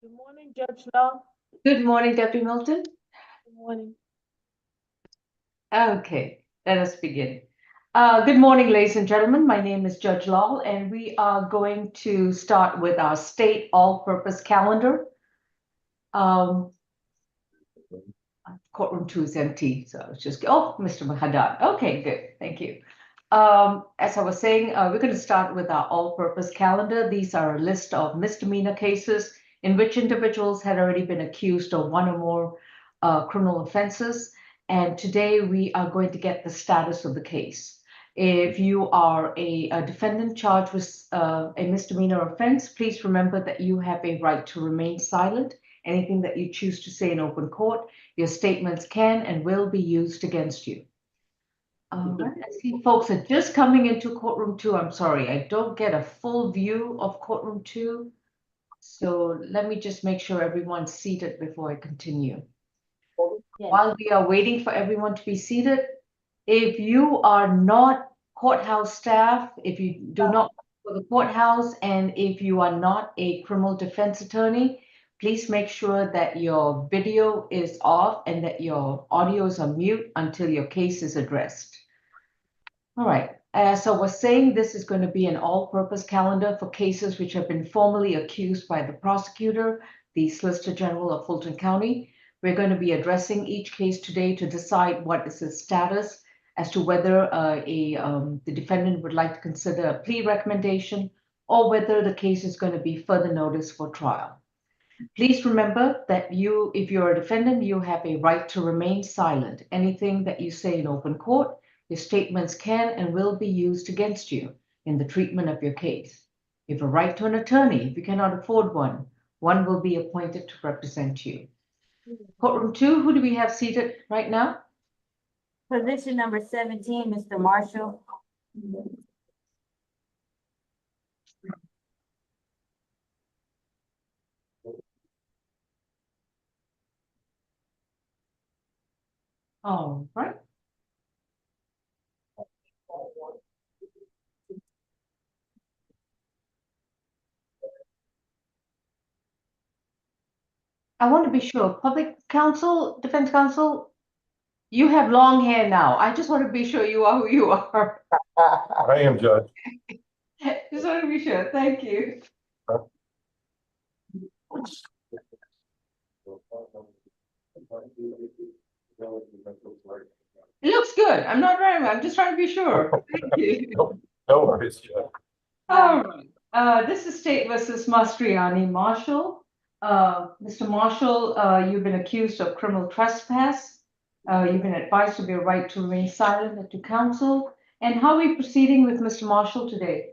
Good morning, Judge Law. Good morning, Deputy Milton. Good morning. Okay, let us begin. Good morning, ladies and gentlemen. My name is Judge Law, and we are going to start with our state all-purpose calendar. Courtroom 2 is empty, so it's just, Mr. Haddad. Okay, good, thank you. As I was saying, we're going to start with our all-purpose calendar. These are a list of misdemeanor cases in which individuals had already been accused of one or more criminal offenses. And today we are going to get the status of the case. If you are a defendant charged with a misdemeanor offense, please remember that you have a right to remain silent. Anything that you choose to say in open court, your statements can and will be used against you. I see folks are just coming into courtroom 2. I'm sorry, I don't get a full view of courtroom 2. So let me just make sure everyone's seated before I continue. While we are waiting for everyone to be seated, if you are not courthouse staff, if you do not work for the courthouse, and if you are not a criminal defense attorney, please make sure that your video is off and that your audio is on mute until your case is addressed. All right, as I was saying, this is going to be an all-purpose calendar for cases which have been formally accused by the prosecutor, the Solicitor General of Fulton County. We're going to be addressing each case today to decide what is its status as to whether the defendant would like to consider a plea recommendation or whether the case is going to be further noticed for trial. Please remember that if you're a defendant, you have a right to remain silent. Anything that you say in open court, your statements can and will be used against you in the treatment of your case. You have a right to an attorney. If you cannot afford one, one will be appointed to represent you. Courtroom 2, who do we have seated right now? Position number 17, Mr. Marshall. All right. I want to be sure, public counsel, defense counsel, you have long hair now. I just want to be sure you are who you are. I am, Judge. Just want to be sure. Thank you. It looks good. I'm not right. I'm just trying to be sure. Thank you. No worries, Judge. All right. This is State versus Mastriani. Marshall. Mr. Marshall, you've been accused of criminal trespass. You've been advised of your right to remain silent and to counsel. And how are we proceeding with Mr. Marshall today?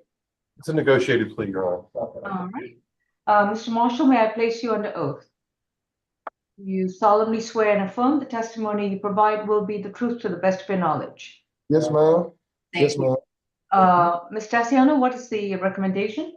It's a negotiated plea, Your Honor. All right. Mr. Marshall, may I place you under oath? You solemnly swear and affirm the testimony you provide will be the truth to the best of your knowledge. Yes, ma'am. Thank you. Ms. Tassiano, what is the recommendation?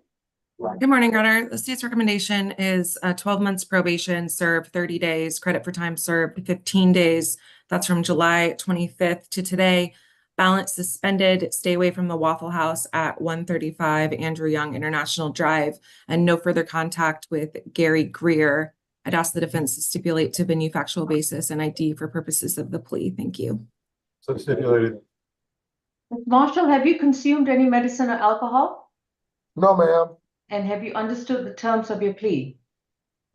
Good morning, Your Honor. The state's recommendation is 12 months probation, served 30 days, credit for time served 15 days. That's from July 25th to today. Balance suspended, stay away from the Waffle House at 135 Andrew Young International Drive, and no further contact with Gary Greer. I'd ask the defense to stipulate to venue factual basis and ID for purposes of the plea. Thank you. So stipulated. Ms. Marshall, have you consumed any medicine or alcohol? No, ma'am. And have you understood the terms of your plea?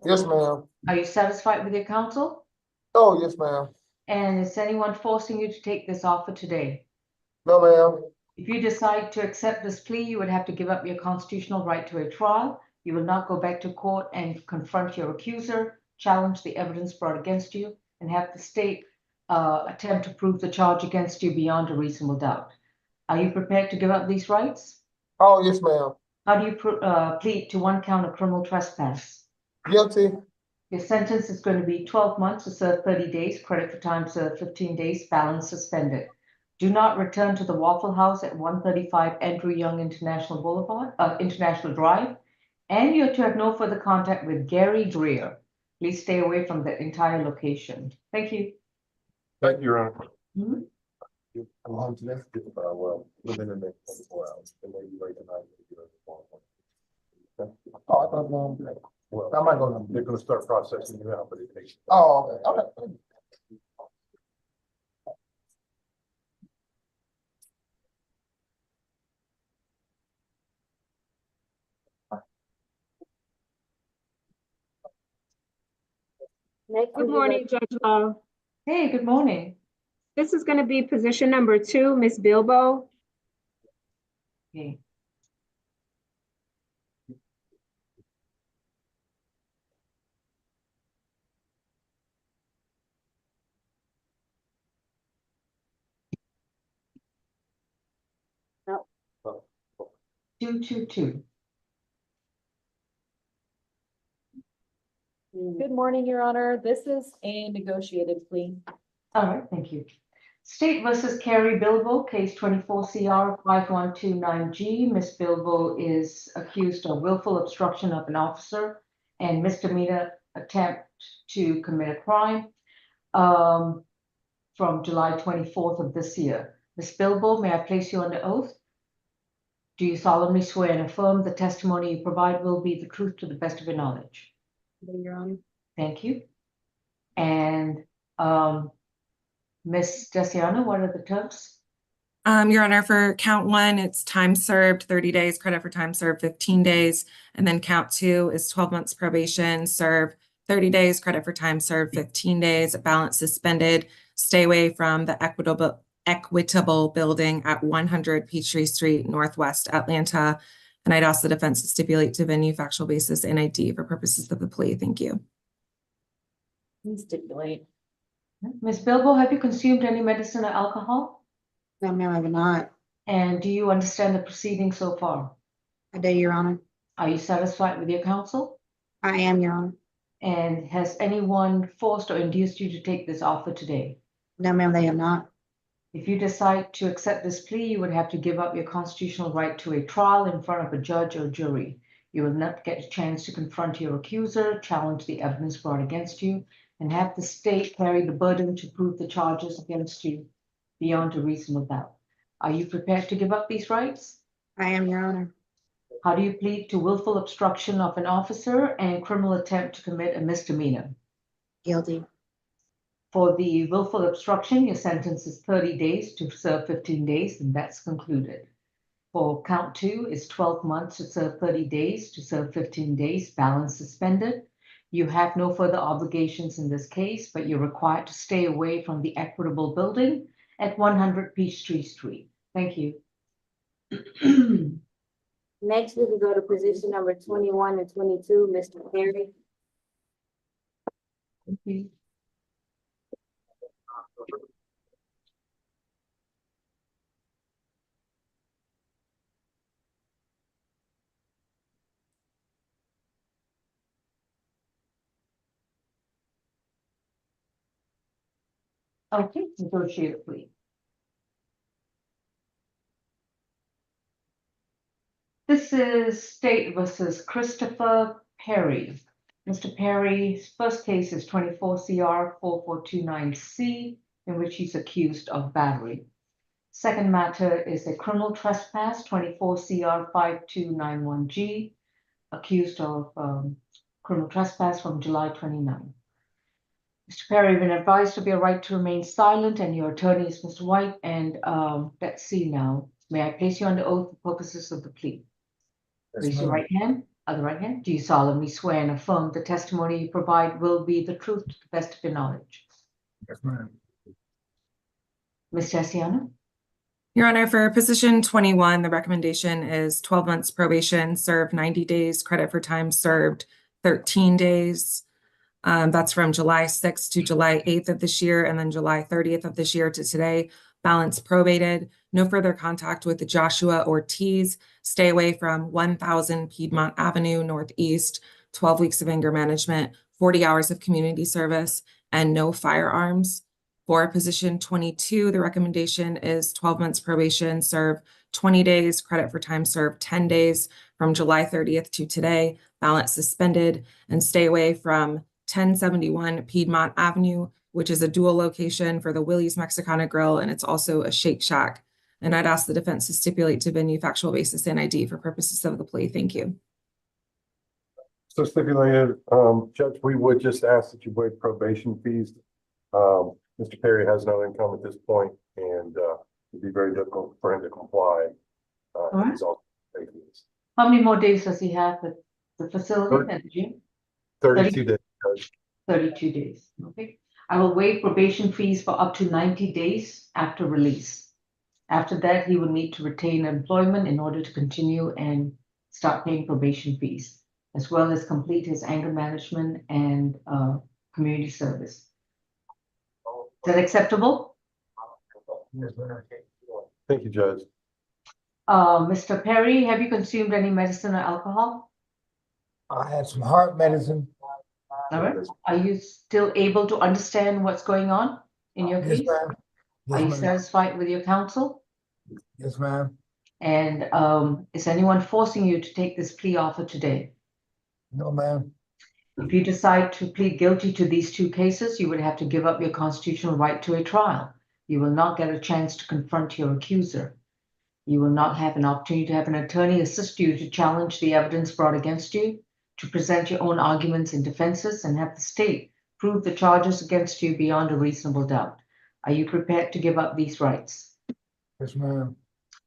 Yes, ma'am. Are you satisfied with your counsel? Oh, yes, ma'am. And is anyone forcing you to take this offer today? No, ma'am. If you decide to accept this plea, you would have to give up your constitutional right to a trial. You will not go back to court and confront your accuser, challenge the evidence brought against you, and have the state attempt to prove the charge against you beyond a reasonable doubt. Are you prepared to give up these rights? Oh, yes, ma'am. How do you plead to one count of criminal trespass? Guilty. Your sentence is going to be 12 months to serve 30 days, credit for time served 15 days, balance suspended. Do not return to the Waffle House at 135 Andrew Young International Drive, and you're to have no further contact with Gary Greer. Please stay away from the entire location. Thank you. Thank you, Your Honor. Mhm. I'm home today. Well, within the next 24 hours. It may be late tonight. Oh, I thought Well, I'm not gonna, they're gonna start processing you out, but it takes. Oh, okay, okay. Next, we Good will morning, Judge Law. Hey, good morning. This is going to be position number 2, Ms. Bilbo. Okay. No. 222. Good morning, Your Honor. This is a negotiated plea. All right, thank you. State versus Carrie Bilbo, case 24 CR 5129G. Ms. Bilbo is accused of willful obstruction of an officer and misdemeanor attempt to commit a crime from July 24th of this year. Ms. Bilbo, may I place you under oath? Do you solemnly swear and affirm the testimony you provide will be the truth to the best of your knowledge? Your Honor. Thank you. And Ms. Desiano, what are the terms? Your Honor, for count 1, it's time served, 30 days, credit for time served, 15 days. And then count 2 is 12 months probation, serve 30 days, credit for time served, 15 days, balance suspended, stay away from the Equitable Building at 100 Peachtree Street, Northwest Atlanta. And I'd ask the defense to stipulate to venue, factual basis, and ID for purposes of the plea. Thank you. Please stipulate. Ms. Bilbo, have you consumed any medicine or alcohol? No, ma'am, I have not. And do you understand the proceedings so far? I do, Your Honor. Are you satisfied with your counsel? I am, Your Honor. And has anyone forced or induced you to take this offer today? No, ma'am, they have not. If you decide to accept this plea, you would have to give up your constitutional right to a trial in front of a judge or jury. You will not get a chance to confront your accuser, challenge the evidence brought against you, and have the state carry the burden to prove the charges against you beyond a reasonable doubt. Are you prepared to give up these rights? I am, Your Honor. How do you plead to willful obstruction of an officer and criminal attempt to commit a misdemeanor? Guilty. For the willful obstruction, your sentence is 30 days to serve 15 days, and that's concluded. For count 2 is 12 months to serve 30 days to serve 15 days, balance suspended. You have no further obligations in this case, but you're required to stay away from the Equitable Building at 100 Peachtree Street. Thank you. next we will go to position number 21 and 22, Mr. Perry. Thank you. Okay, negotiate plea. This is State versus Christopher Perry. Mr. Perry's first case is 24 CR 4429C, in which he's accused of battery. Second matter is a criminal trespass, 24 CR 5291G, accused of criminal trespass from July 29. Mr. Perry, you've been advised of your right to remain silent, and your attorney is Mr. White. And let's see now. May I place you under oath for purposes of the plea? Raise your right hand. Other right hand. Do you solemnly swear and affirm the testimony you provide will be the truth to the best of your knowledge? Yes, ma'am. Ms. Tessiano? Your Honor, for position 21, the recommendation is 12 months probation, serve 90 days, credit for time served 13 days. That's from July 6th to July 8th of this year, and then July 30th of this year to today. Balance probated, no further contact with Joshua Ortiz, stay away from 1000 Piedmont Avenue Northeast, 12 weeks of anger management, 40 hours of community service, and no firearms. For position 22, the recommendation is 12 months probation, serve 20 days, credit for time served 10 days from July 30th to today, balance suspended, and stay away from 1071 Piedmont Avenue, which is a dual location for the Willie's Mexicana Grill, and it's also a Shake Shack. And I'd ask the defense to stipulate to venue, factual basis, and ID for purposes of the plea. Thank you. So stipulated, Judge, we would just ask that you waive probation fees. Mr. Perry has no income at this point, and it'd be very difficult for him to comply. right. He's also paying fees. How many more days does he have at the facility at the gym? 32 days, Judge. 32 days, okay? I will waive probation fees for up to 90 days after release. After that, he will need to retain employment in order to continue and start paying probation fees, as well as complete his anger management and community service. Is that acceptable? Thank you, Judge. Mr. Perry, have you consumed any medicine or alcohol? I had some heart medicine. All right. Are you still able to understand what's going on in your Yes, case? ma'am. Are you Yes, ma'am. satisfied with your counsel? Yes, ma'am. And is anyone forcing you to take this plea offer today? No, ma'am. If you decide to plead guilty to these two cases, you would have to give up your constitutional right to a trial. You will not get a chance to confront your accuser. You will not have an opportunity to have an attorney assist you to challenge the evidence brought against you, to present your own arguments and defenses, and have the state prove the charges against you beyond a reasonable doubt. Are you prepared to give up these rights? Yes, ma'am.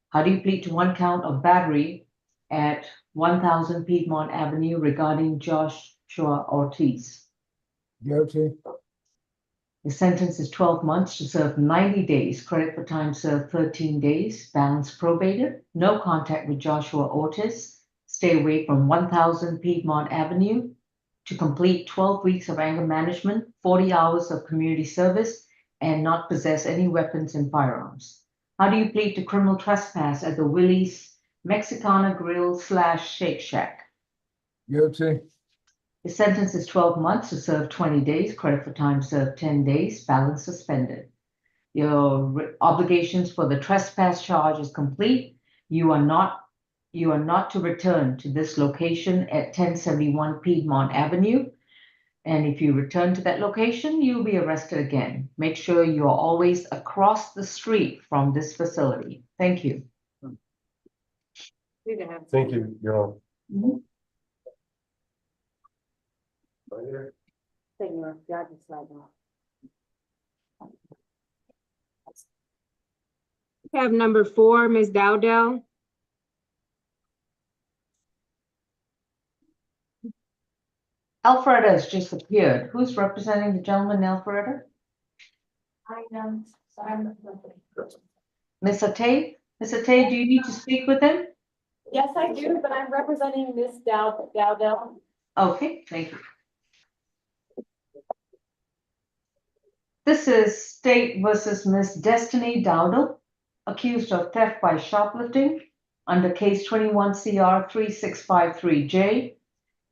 How do you plead to one count of battery at 1000 Piedmont Avenue regarding Joshua Ortiz? Guilty. The sentence is 12 months to serve 90 days, credit for time served 13 days, balance probated, no contact with Joshua Ortiz, stay away from 1000 Piedmont Avenue, to complete 12 weeks of anger management, 40 hours of community service, and not possess any weapons and firearms. How do you plead to criminal trespass at the Willie's Mexicana Grill / Shake Shack? Guilty. The sentence is 12 months to serve 20 days, credit for time served 10 days, balance suspended. Your obligations for the trespass charge is complete. You are not to return to this location at 1071 Piedmont Avenue. And if you return to that location, you'll be arrested again. Make sure you are always across the street from this facility. Thank you. We can have. Thank you, Your Honor. Take your, y'all just slide down. We have number 4, Ms. Dowdell. Alfreda has just appeared. Who's representing the gentleman, Alfreda? I am, I'm. Ms. Atay? Ms. Atay, do you need to speak with him? Yes, I do, but I'm representing Miss Dowdell. Okay, thank you. This is State versus Miss Destiny Dowdell, accused of theft by shoplifting under case 21 CR 3653J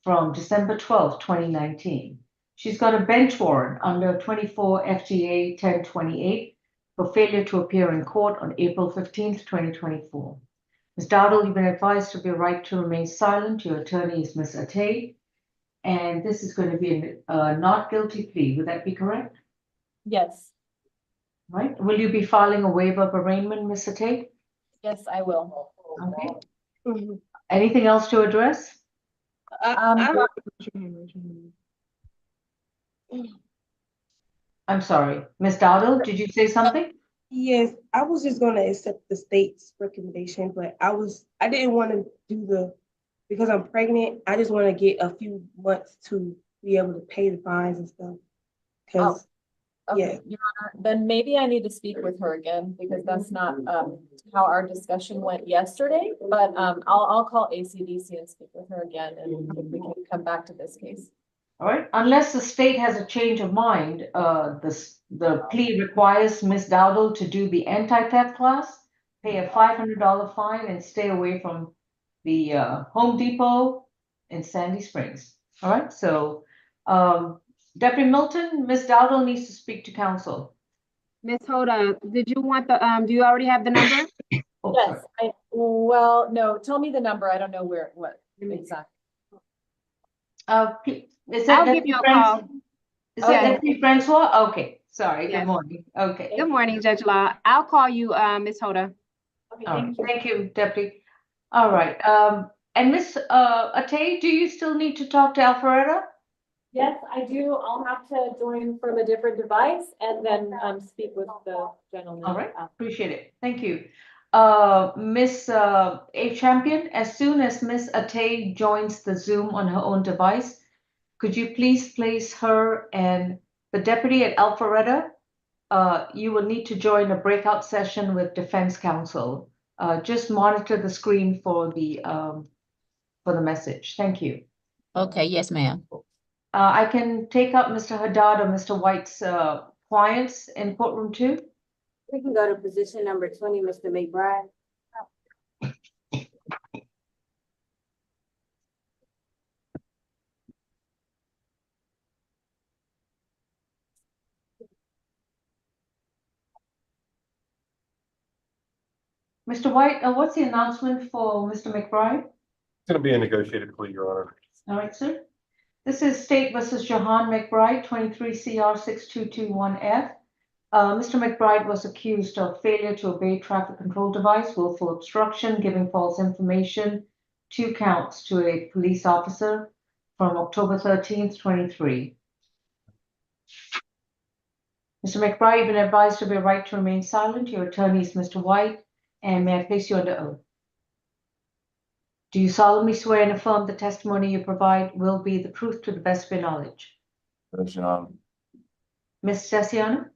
from December 12, 2019. She's got a bench warrant under 24 FGA 1028 for failure to appear in court on April 15th, 2024. Ms. Dowdell, you've been advised of your right to remain silent. Your attorney is Ms. Atay, and this is going to be a not guilty plea. Would that be correct? Yes, Right? Will you be filing a waiver of arraignment, Ms. Atay? yes, I will. Okay. Anything else to address? I'm sorry. Ms. Dowdell, did you say something? Yes, I was just gonna accept the state's recommendation, but I didn't want to do because I'm pregnant, I just want to get a few months to be able to pay the fines and stuff. Cause, Okay, Your Honor, then maybe I need to speak with her again because that's not how our discussion went yesterday. But I'll call ACDC and speak with her again, and we can come back to this case. All right, unless the state has a change of mind, the plea requires Ms. Dowdell to do the anti-theft class, pay a $500 fine, and stay away from the Home Depot in Sandy Springs. All right, so Deputy Milton, Ms. Dowdell needs to speak to counsel. Ms. Hoda, did you want do you already have the number? Oh, Yes, well, no, tell me the number. I don't know what exactly. Is that I'll give you a call. Is that Okay. Deputy Francois? Okay, sorry, Yes. good morning. Okay. Good morning, Judge Law. I'll call you, Ms. Hoda. Okay, All right, thank you. thank you, Deputy. All right, And Miss Atay, do you still need to talk to Alpharetta? Yes, I do. I'll have to join from a different device and then speak with the gentleman. All right, appreciate it. Thank you. Miss A Champion, as soon as Miss Atay joins the Zoom on her own device, could you please place her and the deputy at Alpharetta? You will need to join a breakout session with Defense Counsel. Just monitor the screen for the message. Thank you. Okay, yes, ma'am. I can take up Mr. Haddad or Mr. White's clients in courtroom 2. We can go to position number 20, Mr. McBride. Mr. White, what's the announcement for Mr. McBride? It's gonna be a negotiated plea, Your Honor. All right, sir. This is State versus Jahan McBride, 23 CR 6221F. Mr. McBride was accused of failure to obey traffic control device, willful obstruction, giving false information, 2 counts to a police officer from October 13th, 23. Mr. McBride, you've been advised of your right to remain silent. Your attorney is Mr. White, and may I place you under oath? Do you solemnly swear and affirm the testimony you provide will be the truth to the best of your knowledge? Yes, Your Honor. Ms. Desiano?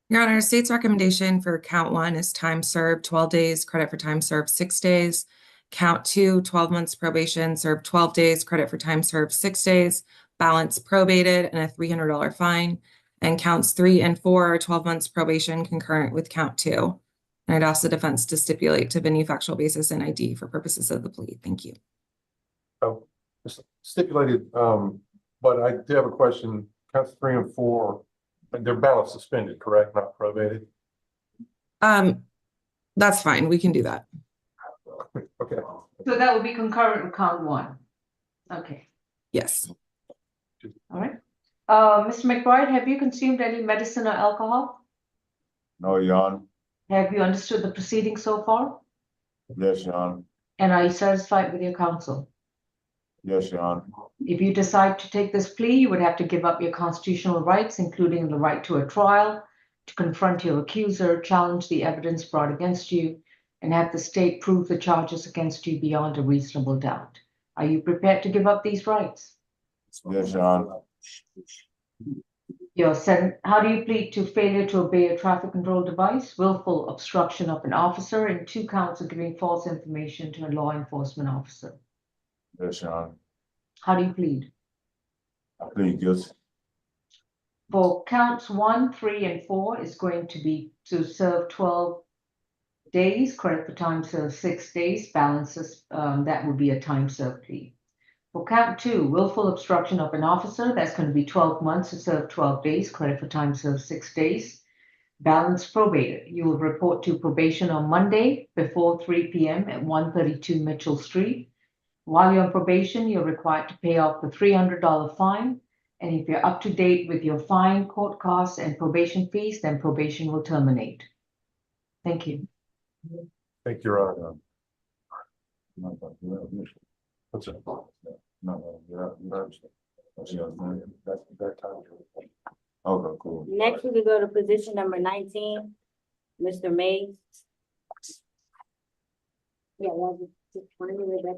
Your Honor, state's recommendation for count 1 is time served 12 days, credit for time served 6 days. Count 2, 12 months probation, served 12 days, credit for time served 6 days, balance probated, and a $300 fine. And counts 3 and 4 are 12 months probation concurrent with count 2. And I'd ask the defense to stipulate to venue factual basis and ID for purposes of the plea. Thank you. Oh, stipulated, but I do have a question. Counts 3 and 4, they're balance suspended, correct? Not probated? That's fine. We can do that. Okay. So that would be concurrent with count 1. Okay, Yes. all right. Mr. McBride, have you consumed any medicine or alcohol? No, Your Honor. Have you understood the proceedings so far? Yes, Your Honor. And are you satisfied with your counsel? Yes, Your Honor. If you decide to take this plea, you would have to give up your constitutional rights, including the right to a trial, to confront your accuser, challenge the evidence brought against you, and have the state prove the charges against you beyond a reasonable doubt. Are you prepared to give up these rights? Yes, Your Honor. How do you plead to failure to obey a traffic control device, willful obstruction of an officer, and 2 counts of giving false information to a law enforcement officer? Yes, Your Honor. How do you plead? I plead guilty. For counts 1, 3, and 4 is going to be to serve 12 days, credit for time served 6 days, balances, that would be a time served plea. For count 2, willful obstruction of an officer, that's going to be 12 months to serve 12 days, credit for time served 6 days. Balance probated. You will report to probation on Monday before 3 p.m. at 132 Mitchell Street. While you're on probation, you're required to pay off the $300 fine. And if you're up to date with your fine, court costs, and probation fees, then probation will terminate. Thank you. Thank you, Your Honor. What's that? That time. Okay, cool. Next, we can go to position number 19, Mr. Mays. Yeah, well, just want to give it back.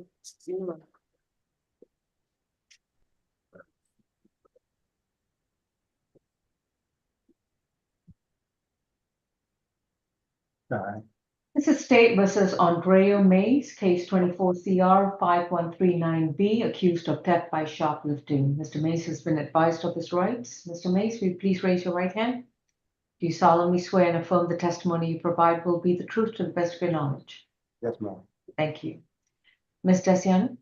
This is State versus Andrea Mays, case 24 CR 5139B, accused of theft by shoplifting. Mr. Mays has been advised of his rights. Mr. Mays, will you please raise your right hand? Do you solemnly swear and affirm the testimony you provide will be the truth to the best of your knowledge? Yes, ma'am. Thank you. Ms. Desiano?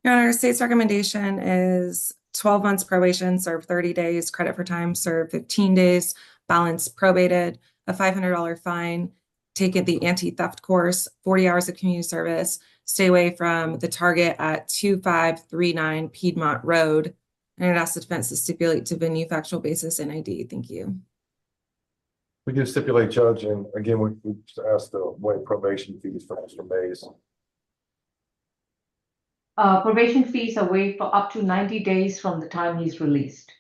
Your Honor, state's recommendation is 12 months probation, serve 30 days, credit for time served 15 days, balance probated, a $500 fine, take the anti-theft course, 40 hours of community service, stay away from the target at 2539 Piedmont Road. And I'd ask the defense to stipulate to venue factual basis and ID. Thank you. We can stipulate, Judge, and again, we just asked to waive probation fees for Mr. Mays. Probation fees are waived for up to 90 days from the time he's released.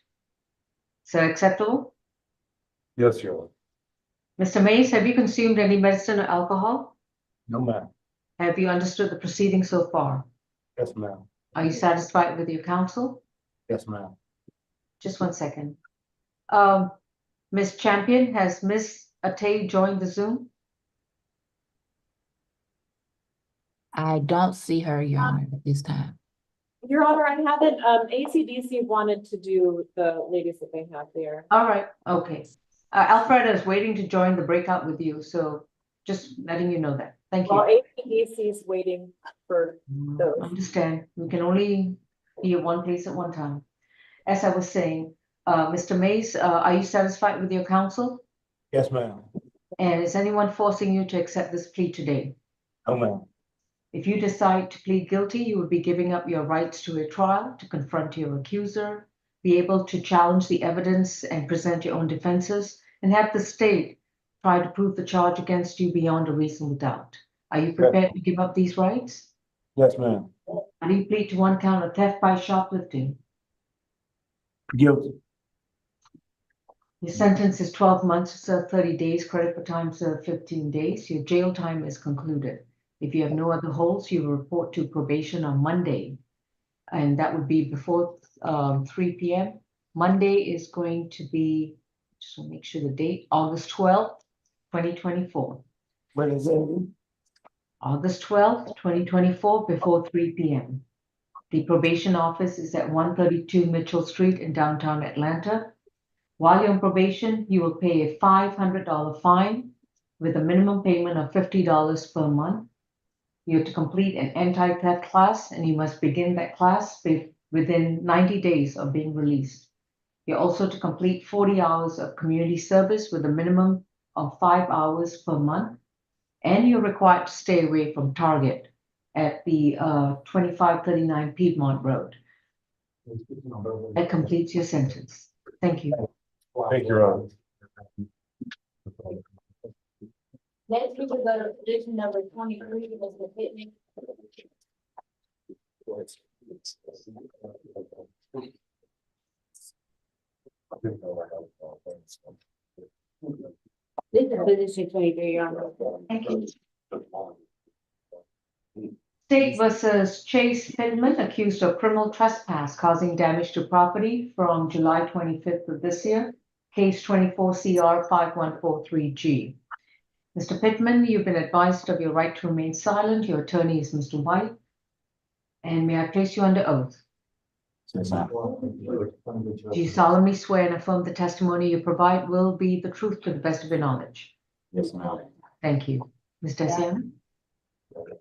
Is that acceptable? Yes, Your Honor. Mr. Mays, have you consumed any medicine or alcohol? No, ma'am. Have you understood the proceedings so far? Yes, ma'am. Are you satisfied with your counsel? Yes, ma'am. Just 1 second. Ms. Champion, has Ms. Atay joined the Zoom? I don't see her, Your Honor, at this time. Your Honor, I haven't, ACDC wanted to do the ladies that they have there. All right, okay. Alfreda is waiting to join the breakout with you, so just letting you know that. Thank Well, you. ACDC is waiting for those. Understand, we can only be at one place at one time. As I was saying, Mr. Mays, are you satisfied with your counsel? Yes, ma'am. And is anyone forcing you to accept this plea today? No, ma'am. If you decide to plead guilty, you will be giving up your rights to a trial, to confront your accuser, be able to challenge the evidence and present your own defenses, and have the state try to prove the charge against you beyond a reasonable doubt. Are you prepared to give up these rights? Yes, ma'am. How do you plead to one count of theft by shoplifting? Guilty. Your sentence is 12 months to serve 30 days, credit for time served 15 days. Your jail time is concluded. If you have no other holds, you will report to probation on Monday. And that would be before 3 p.m. Monday is going to be, just want to make sure the date, August 12th, 2024. What is it? August 12th, 2024, before 3 p.m. The probation office is at 132 Mitchell Street in downtown Atlanta. While you're on probation, you will pay a $500 fine with a minimum payment of $50 per month. You have to complete an anti-theft class, and you must begin that class within 90 days of being released. You're also to complete 40 hours of community service with a minimum of 5 hours per month. And you're required to stay away from Target at the 2539 Piedmont Road. That completes your sentence. Thank you. Thank you, Your Honor. Next, we will go to position number 23, Mr. Pittman. This is position 23, Your Honor. Thank you. State versus Chase Pittman, accused of criminal trespass causing damage to property from July 25th of this year, case 24 CR 5143G. Mr. Pittman, you've been advised of your right to remain silent. Your attorney is Mr. White. And may I place you under oath? Yes, ma'am. Do you solemnly swear and affirm the testimony you provide will be the truth to the best of your knowledge? Yes, ma'am. Thank you. Ms. Desian?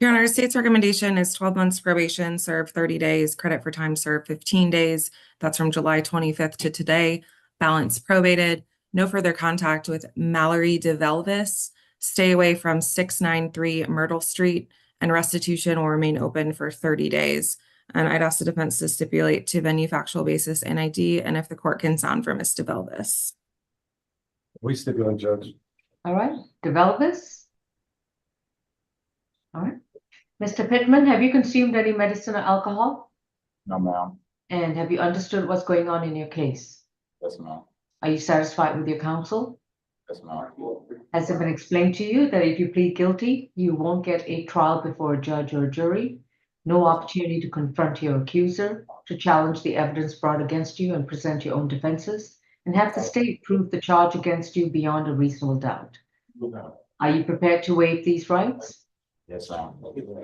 Your Honor, state's recommendation is 12 months probation, serve 30 days, credit for time served 15 days. That's from July 25th to today. Balance probated. No further contact with Mallory DeVelvis. Stay away from 693 Myrtle Street, and restitution will remain open for 30 days. And I'd ask the defense to stipulate to venue, factual basis, and ID, and if the court can sound for Ms. DeVelvis. We stipulate, Judge. All right, developers. All right. Mr. Pittman, have you consumed any medicine or alcohol? No, ma'am. And have you understood what's going on in your case? Yes, ma'am. Are you satisfied with your counsel? Yes, ma'am. Has it been explained to you that if you plead guilty, you won't get a trial before a judge or a jury? No opportunity to confront your accuser, to challenge the evidence brought against you and present your own defenses, and have the state prove the charge against you beyond a reasonable doubt. Are you prepared to waive these rights? Yes, ma'am.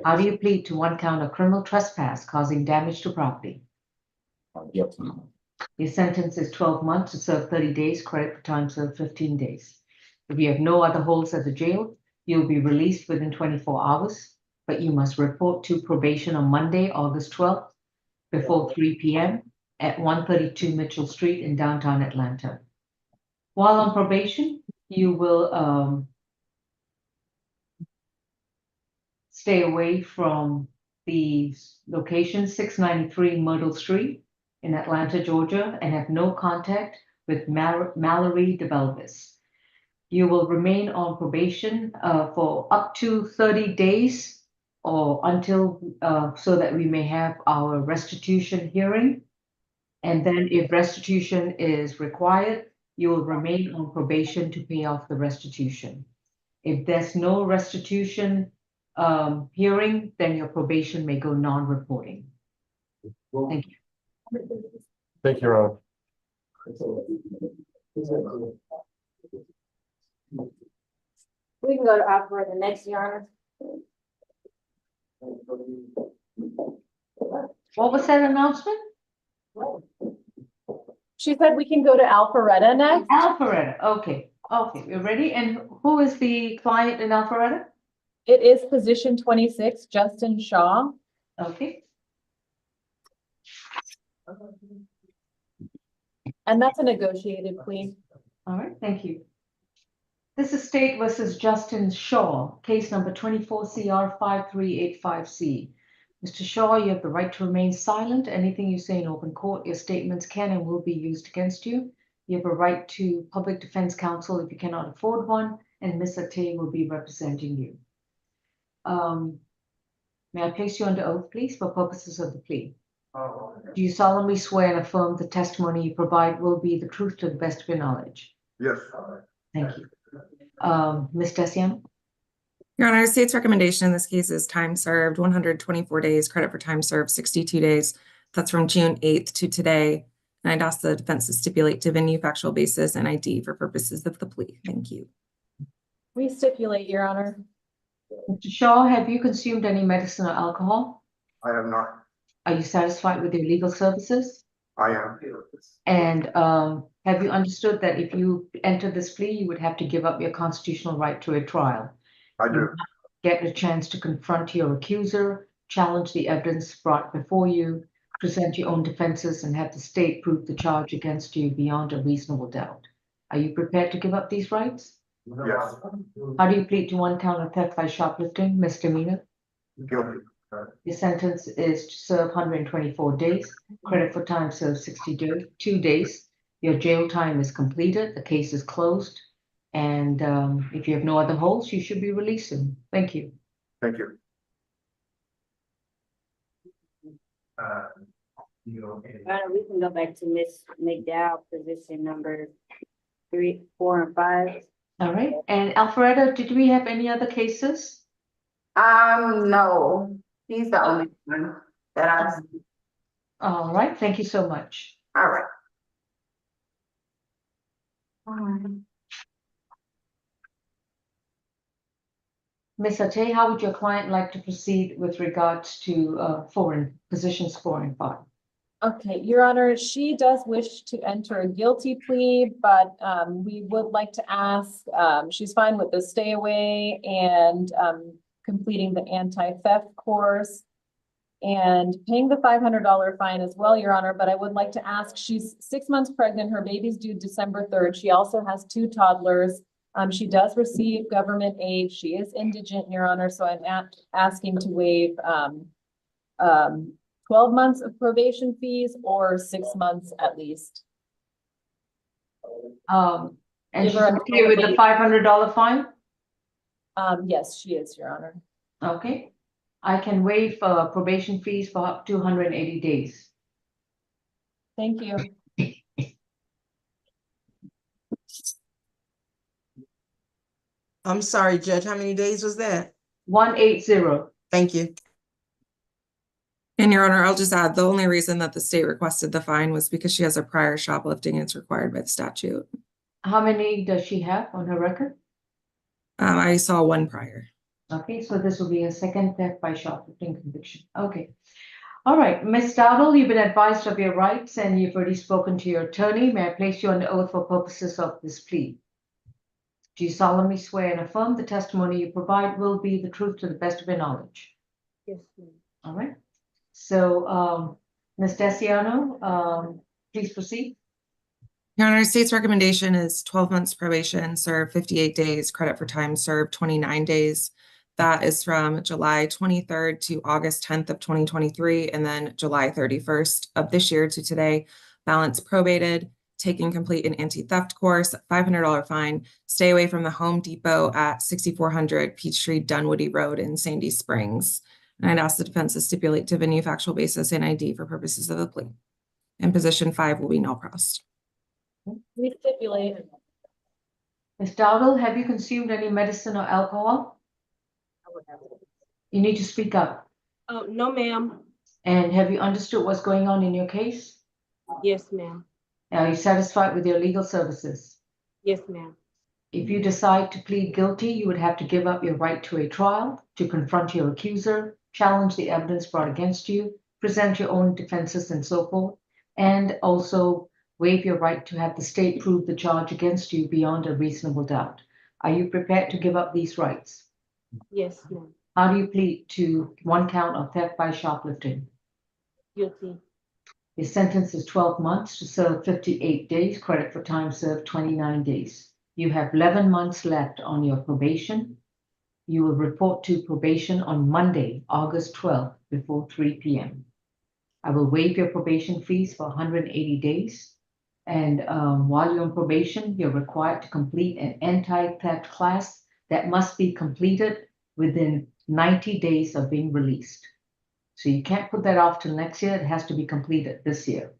How do you plead to one count of criminal trespass causing damage to property? Yes, ma'am. Your sentence is 12 months to serve 30 days, credit for time served 15 days. If you have no other holds at the jail, you'll be released within 24 hours, but you must report to probation on Monday, August 12th, before 3 p.m. at 132 Mitchell Street in downtown Atlanta. While on probation, you will stay away from the location 693 Myrtle Street in Atlanta, Georgia, and have no contact with Mallory DeVelvis. You will remain on probation for up to 30 days or until, so that we may have our restitution hearing. And then if restitution is required, you will remain on probation to pay off the restitution. If there's no restitution hearing, then your probation may go non-reporting. Thank you. Thank you, Your Honor. We can go to operator next, Your Honor. What was that announcement? She said we can go to Alpharetta next. Alpharetta, okay, we're ready. And who is the client in Alpharetta? It is position 26, Justin Shaw. Okay, And that's a negotiated plea. all right, thank you. This is State versus Justin Shaw, case number 24 CR 5385C. Mr. Shaw, you have the right to remain silent. Anything you say in open court, your statements can and will be used against you. You have a right to public defense counsel if you cannot afford one, and Ms. Ate will be representing you. May I place you under oath, please, for purposes of the plea? Do you solemnly swear and affirm the testimony you provide will be the truth to the best of your knowledge? Yes. Thank you. Ms. Desiano? Your Honor, state's recommendation in this case is time served 124 days, credit for time served 62 days. That's from June 8th to today. And I'd ask the defense to stipulate to venue, factual basis, and ID for purposes of the plea. Thank you. We stipulate, Your Honor. Mr. Shaw, have you consumed any medicine or alcohol? I have not. Are you satisfied with your legal services? I am. And have you understood that if you enter this plea, you would have to give up your constitutional right to a trial? I do. Get a chance to confront your accuser, challenge the evidence brought before you, present your own defenses, and have the state prove the charge against you beyond a reasonable doubt. Are you prepared to give up these rights? Yes. How do you plead to one count of theft by shoplifting, misdemeanor? Guilty. Your sentence is to serve 124 days, credit for time served 62 days. Your jail time is completed, the case is closed, and if you have no other holds, you should be released soon. Thank you. Thank you. Your Honor, we can go back to Ms. McDowell, position number 3, 4, and 5. All right, and Alfredo, did we have any other cases? No, he's the only one that I've, All right, thank you so much. all right. Ms. Ate, how would your client like to proceed with regards to positions 4 and 5? Okay, Your Honor, she does wish to enter a guilty plea, but we would like to ask, she's fine with the stay away and completing the anti-theft course and paying the $500 fine as well, Your Honor. But I would like to ask, she's 6 months pregnant, her baby's due December 3rd. She also has 2 toddlers. She does receive government aid. She is indigent, Your Honor, so I'm asking to waive 12 months of probation fees or 6 months at least. And Give she's her a okay with the $500 fine? Yes, she is, Your Honor. Okay, I can waive probation fees for up to 180 days. Thank you. I'm sorry, Judge, how many days was that? 180. Thank you. And Your Honor, I'll just add, the only reason that the state requested the fine was because she has a prior shoplifting and it's required by the statute. How many does she have on her record? I saw 1 prior. Okay, so this will be a second theft by shoplifting conviction. Okay. All right, Ms. Dowdle, you've been advised of your rights and you've already spoken to your attorney. May I place you under oath for purposes of this plea? Do you solemnly swear and affirm the testimony you provide will be the truth to the best of your knowledge? Yes, ma'am. All right. So, Ms. Desiano, please proceed. Your Honor, state's recommendation is 12 months probation, serve 58 days, credit for time served 29 days. That is from July 23rd to August 10th of 2023, and then July 31st of this year to today. Balance probated. take and complete an anti-theft course, $500 fine, stay away from the Home Depot at 6400 Peachtree Dunwoody Road in Sandy Springs. And I'd ask the defense to stipulate to venue, factual basis, and ID for purposes of the plea. And position 5 will be null pros. We stipulate. Ms. Dowdell, have you consumed any medicine or alcohol? You need to speak up. Oh, no, ma'am. And have you understood what's going on in your case? Yes, ma'am. Are you satisfied with your legal services? Yes, ma'am. If you decide to plead guilty, you would have to give up your right to a trial, to confront your accuser, challenge the evidence brought against you, present your own defenses and so forth, and also waive your right to have the state prove the charge against you beyond a reasonable doubt. Are you prepared to give up these rights? Yes, ma'am. How do you plead to 1 count of theft by shoplifting? Guilty. Your sentence is 12 months to serve 58 days, credit for time served 29 days. You have 11 months left on your probation. You will report to probation on Monday, August 12th, before 3 p.m. I will waive your probation fees for 180 days. And while you're on probation, you're required to complete an anti-theft class that must be completed within 90 days of being released. So you can't put that off till next year. It has to be completed this year.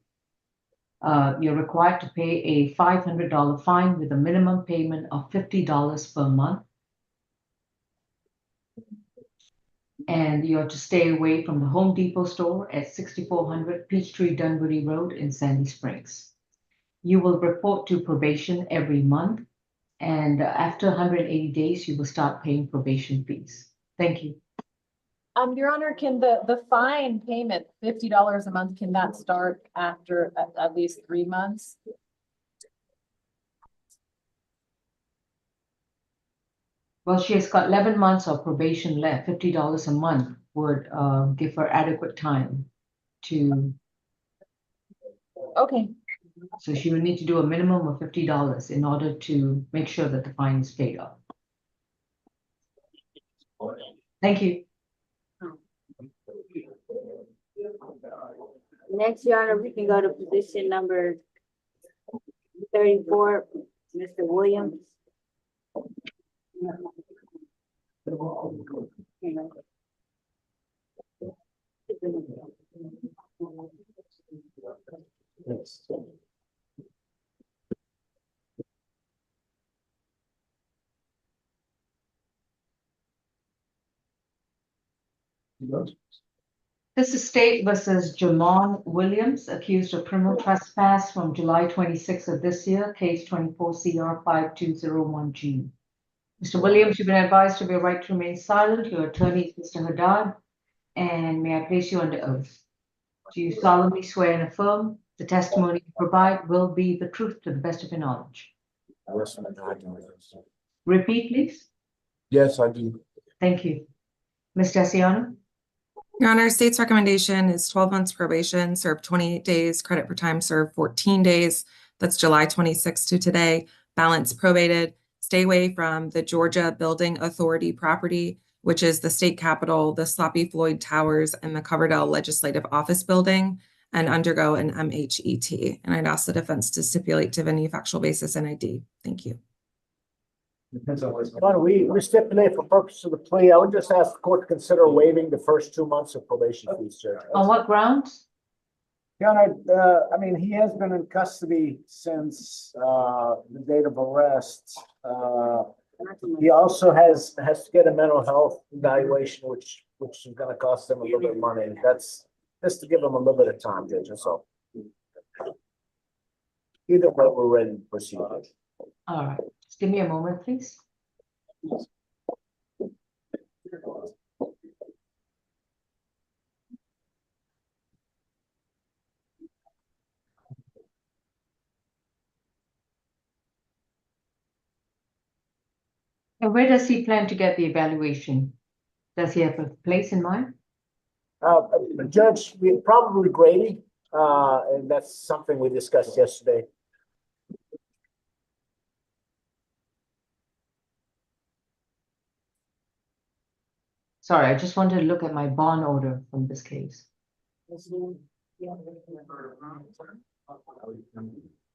You're required to pay a $500 fine with a minimum payment of $50 per month. And you're to stay away from the Home Depot store at 6400 Peachtree Dunwoody Road in Sandy Springs. You will report to probation every month. And after 180 days, you will start paying probation fees. Thank you. Your Honor, can the fine payment, $50 a month, can that start after at least 3 months? Well, she has got 11 months of probation left. $50 a month would give her adequate time to. Okay. So she would need to do a minimum of $50 in order to make sure that the fine is paid off. Thank you. Next, Your Honor, we can go to position number 34, Mr. Williams. This is State versus Jamon Williams, accused of criminal trespass from July 26th of this year, case 24 CR 5201G. Mr. Williams, you've been advised of your right to remain silent. Your attorney is Mr. Haddad, and may I place you under oath? Do you solemnly swear and affirm the testimony you provide will be the truth to the best of your knowledge? Yes, I do. Repeat, please. Yes, I do. Thank you. Ms. Daciano? Your Honor, state's recommendation is 12 months probation, serve 28 days, credit for time served 14 days. That's July 26th to today. Balance probated. Stay away from the Georgia Building Authority property, which is the state capitol, the Sloppy Floyd Towers, and the Coverdell Legislative Office Building, and undergo an MHET. And I'd ask the defense to stipulate to venue, factual basis, and ID. Thank you. We stipulate for purpose of the plea. I would just ask the court to consider waiving the first 2 months of probation fees, Judge. On what grounds? Your Honor, I mean, he has been in custody since the date of arrest. He also has to get a mental health evaluation, which is going to cost him a little bit of money. That's just to give him a little bit of time, Judge. So either way, we're ready to proceed. All right. Just give me a moment, please. And where does he plan to get the evaluation? Does he have a place in mind? Judge, probably Grady, and that's something we discussed yesterday. Sorry, I just wanted to look at my bond order from this case.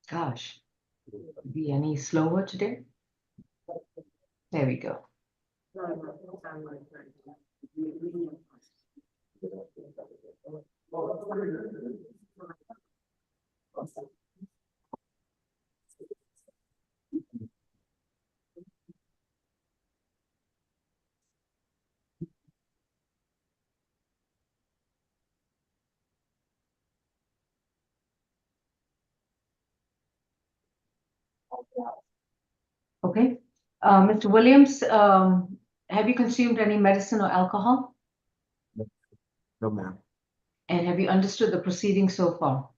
Gosh, be any slower today? There we go. Okay, Mr. Williams, have you consumed any medicine or alcohol? No, ma'am. And have you understood the proceedings so far?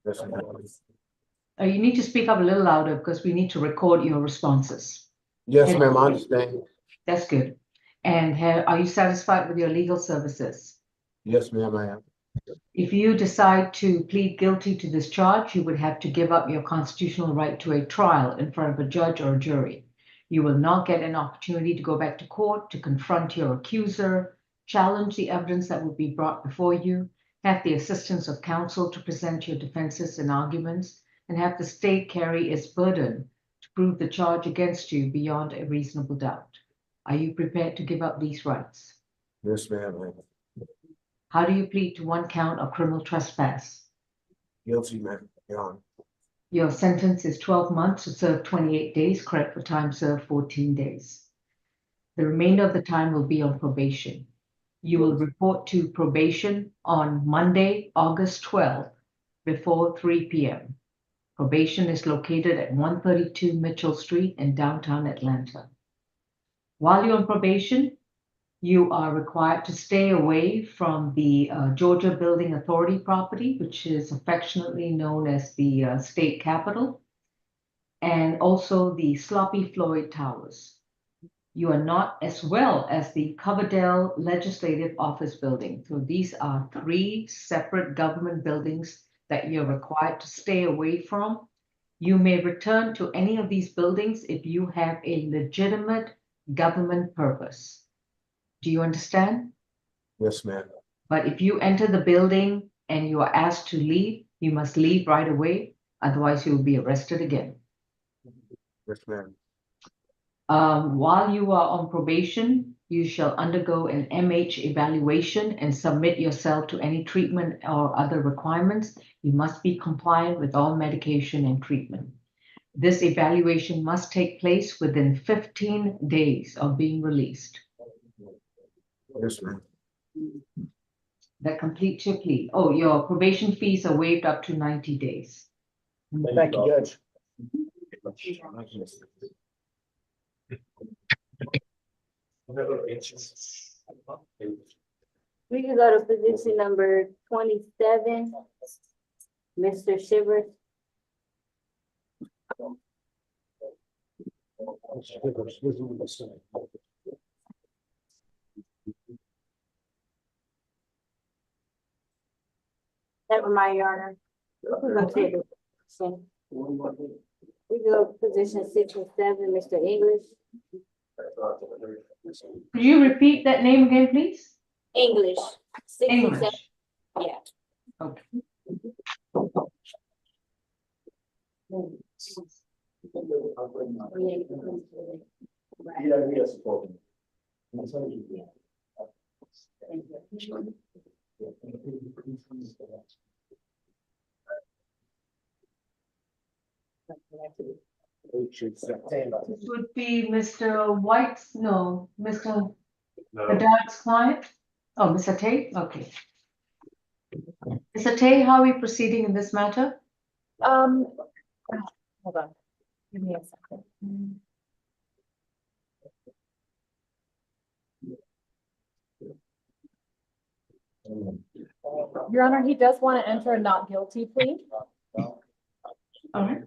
Yes, ma'am. You need to speak up a little louder because we need to record your responses. Yes, ma'am, I understand. That's good. And are you satisfied with your legal services? Yes, ma'am, I am. If you decide to plead guilty to this charge, you would have to give up your constitutional right to a trial in front of a judge or a jury. You will not get an opportunity to go back to court to confront your accuser, challenge the evidence that will be brought before you, have the assistance of counsel to present your defenses and arguments, and have the state carry its burden to prove the charge against you beyond a reasonable doubt. Are you prepared to give up these rights? Yes, ma'am, I am. How do you plead to one count of criminal trespass? Guilty, ma'am, Your Honor. Your sentence is 12 months to serve 28 days, credit for time served 14 days. The remainder of the time will be on probation. You will report to probation on Monday, August 12th, before 3 p.m. Probation is located at 132 Mitchell Street in downtown Atlanta. While you're on probation, you are required to stay away from the Georgia Building Authority property, which is affectionately known as the state capitol, and also the Sloppy Floyd Towers. You are not, as well as the Coverdale Legislative Office Building. So these are 3 separate government buildings that you're required to stay away from. You may return to any of these buildings if you have a legitimate government purpose. Do you understand? Yes, ma'am. But if you enter the building and you are asked to leave, you must leave right away. Otherwise, you will be arrested again. Yes, ma'am. While you are on probation, you shall undergo an MH evaluation and submit yourself to any treatment or other requirements. You must be compliant with all medication and treatment. This evaluation must take place within 15 days of being released. Yes, ma'am. That completes your plea. Oh, your probation fees are waived up to 90 days. Thank you, Judge. We can go to position number 27. Mr. Shivers. Never mind, Your Honor. We're gonna take it. We go to position 6 and 7, Mr. English. Could you repeat that name again, please? English. 6 and 7. English. Yeah. Okay. This would be Mr. White's, no, Mr. Haddad's client? Oh, Mr. Tate? Okay. Mr. Tate, how are we proceeding in this matter? Hold on. Give me a second. Your Honor, he does want to enter a not guilty plea. All right.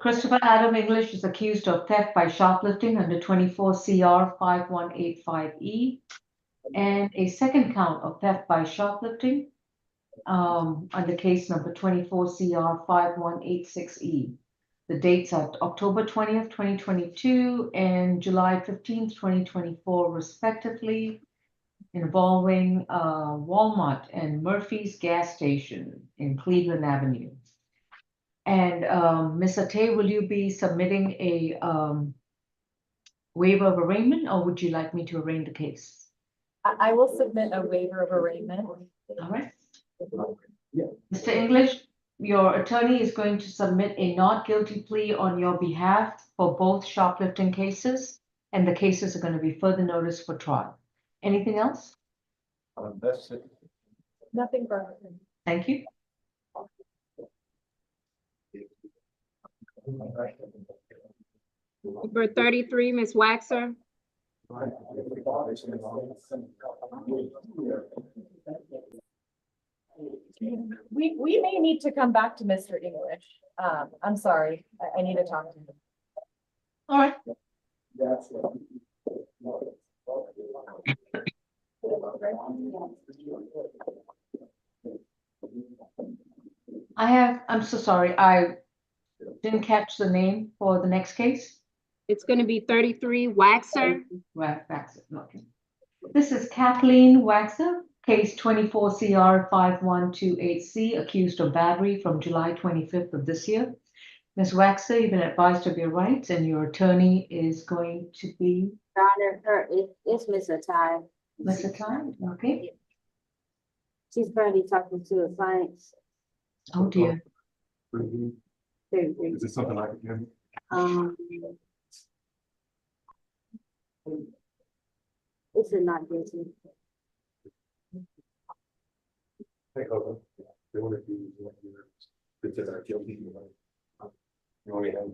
Christopher Adam English is accused of theft by shoplifting under 24 CR 5185E and a second count of theft by shoplifting under case number 24 CR 5186E. The dates are October 20th, 2022 and July 15th, 2024 respectively, involving Walmart and Murphy's gas station in Cleveland Avenue. And Ms. Atay, will you be submitting a waiver of arraignment, or would you like me to arraign the case? I will submit a waiver of arraignment. All right. Mr. English, your attorney is going to submit a not guilty plea on your behalf for both shoplifting cases, and the cases are going to be further noticed for trial. Anything else? That's it. Nothing further. Thank you. Number 33, Ms. Waxer. We may need to come back to Mr. English. I'm sorry, I need to talk to him. All right. I'm so sorry, I didn't catch the name for the next case. It's going to be 33, Waxer. Waxer, okay. This is Kathleen Waxer, case 24 CR 5128C, accused of battery from July 25th of this year. Ms. Waxer, you've been advised of your rights, and your attorney is going to be Your Honor, it's Ms. Attai. Ms. Attai, okay? She's currently talking to the clients. Oh dear. Is this something I can give? It's a not guilty. Hey, hold on. They want to do what you're considered guilty. You only have.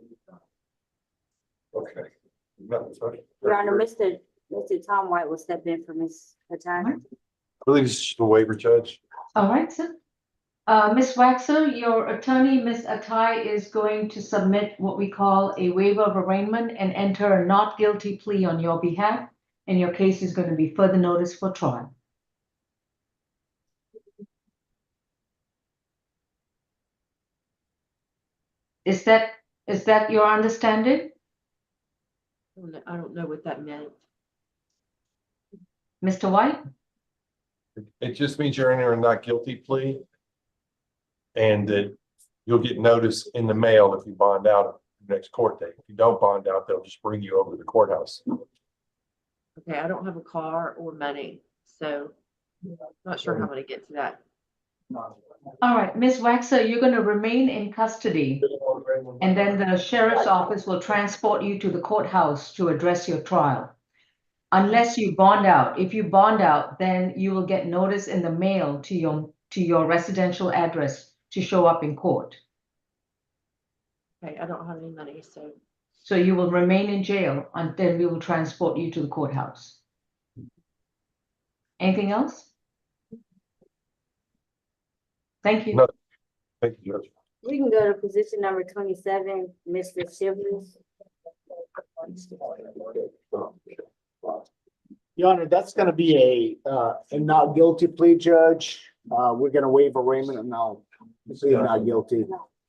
Okay. No, sorry. Your Honor, Mr. Tom White will step in for Ms. Attai. I believe this is the waiver, Judge. All right, sir. Ms. Waxer, your attorney, Ms. Attai, is going to submit what we call a waiver of arraignment and enter a not guilty plea on your behalf, and your case is going to be further noticed for trial. Is that your understanding? I don't know what that meant. Mr. White? It just means you're entering a not guilty plea. And that you'll get notice in the mail if you bond out at the next court date. If you don't bond out, they'll just bring you over to the courthouse. Okay, I don't have a car or money, so not sure how I'm gonna get to that. All right, Ms. Waxer, you're going to remain in custody, and then the sheriff's office will transport you to the courthouse to address your trial. Unless you bond out. If you bond out, then you will get notice in the mail to your residential address to show up in court. Okay, I don't have any money, so. So you will remain in jail, and then we will transport you to the courthouse. Anything else? Thank you. No. Thank you, Judge. We can go to position number 27, Mr. Shivers. Your Honor, that's gonna be a not guilty plea, Judge. We're gonna waive arraignment and now plead not guilty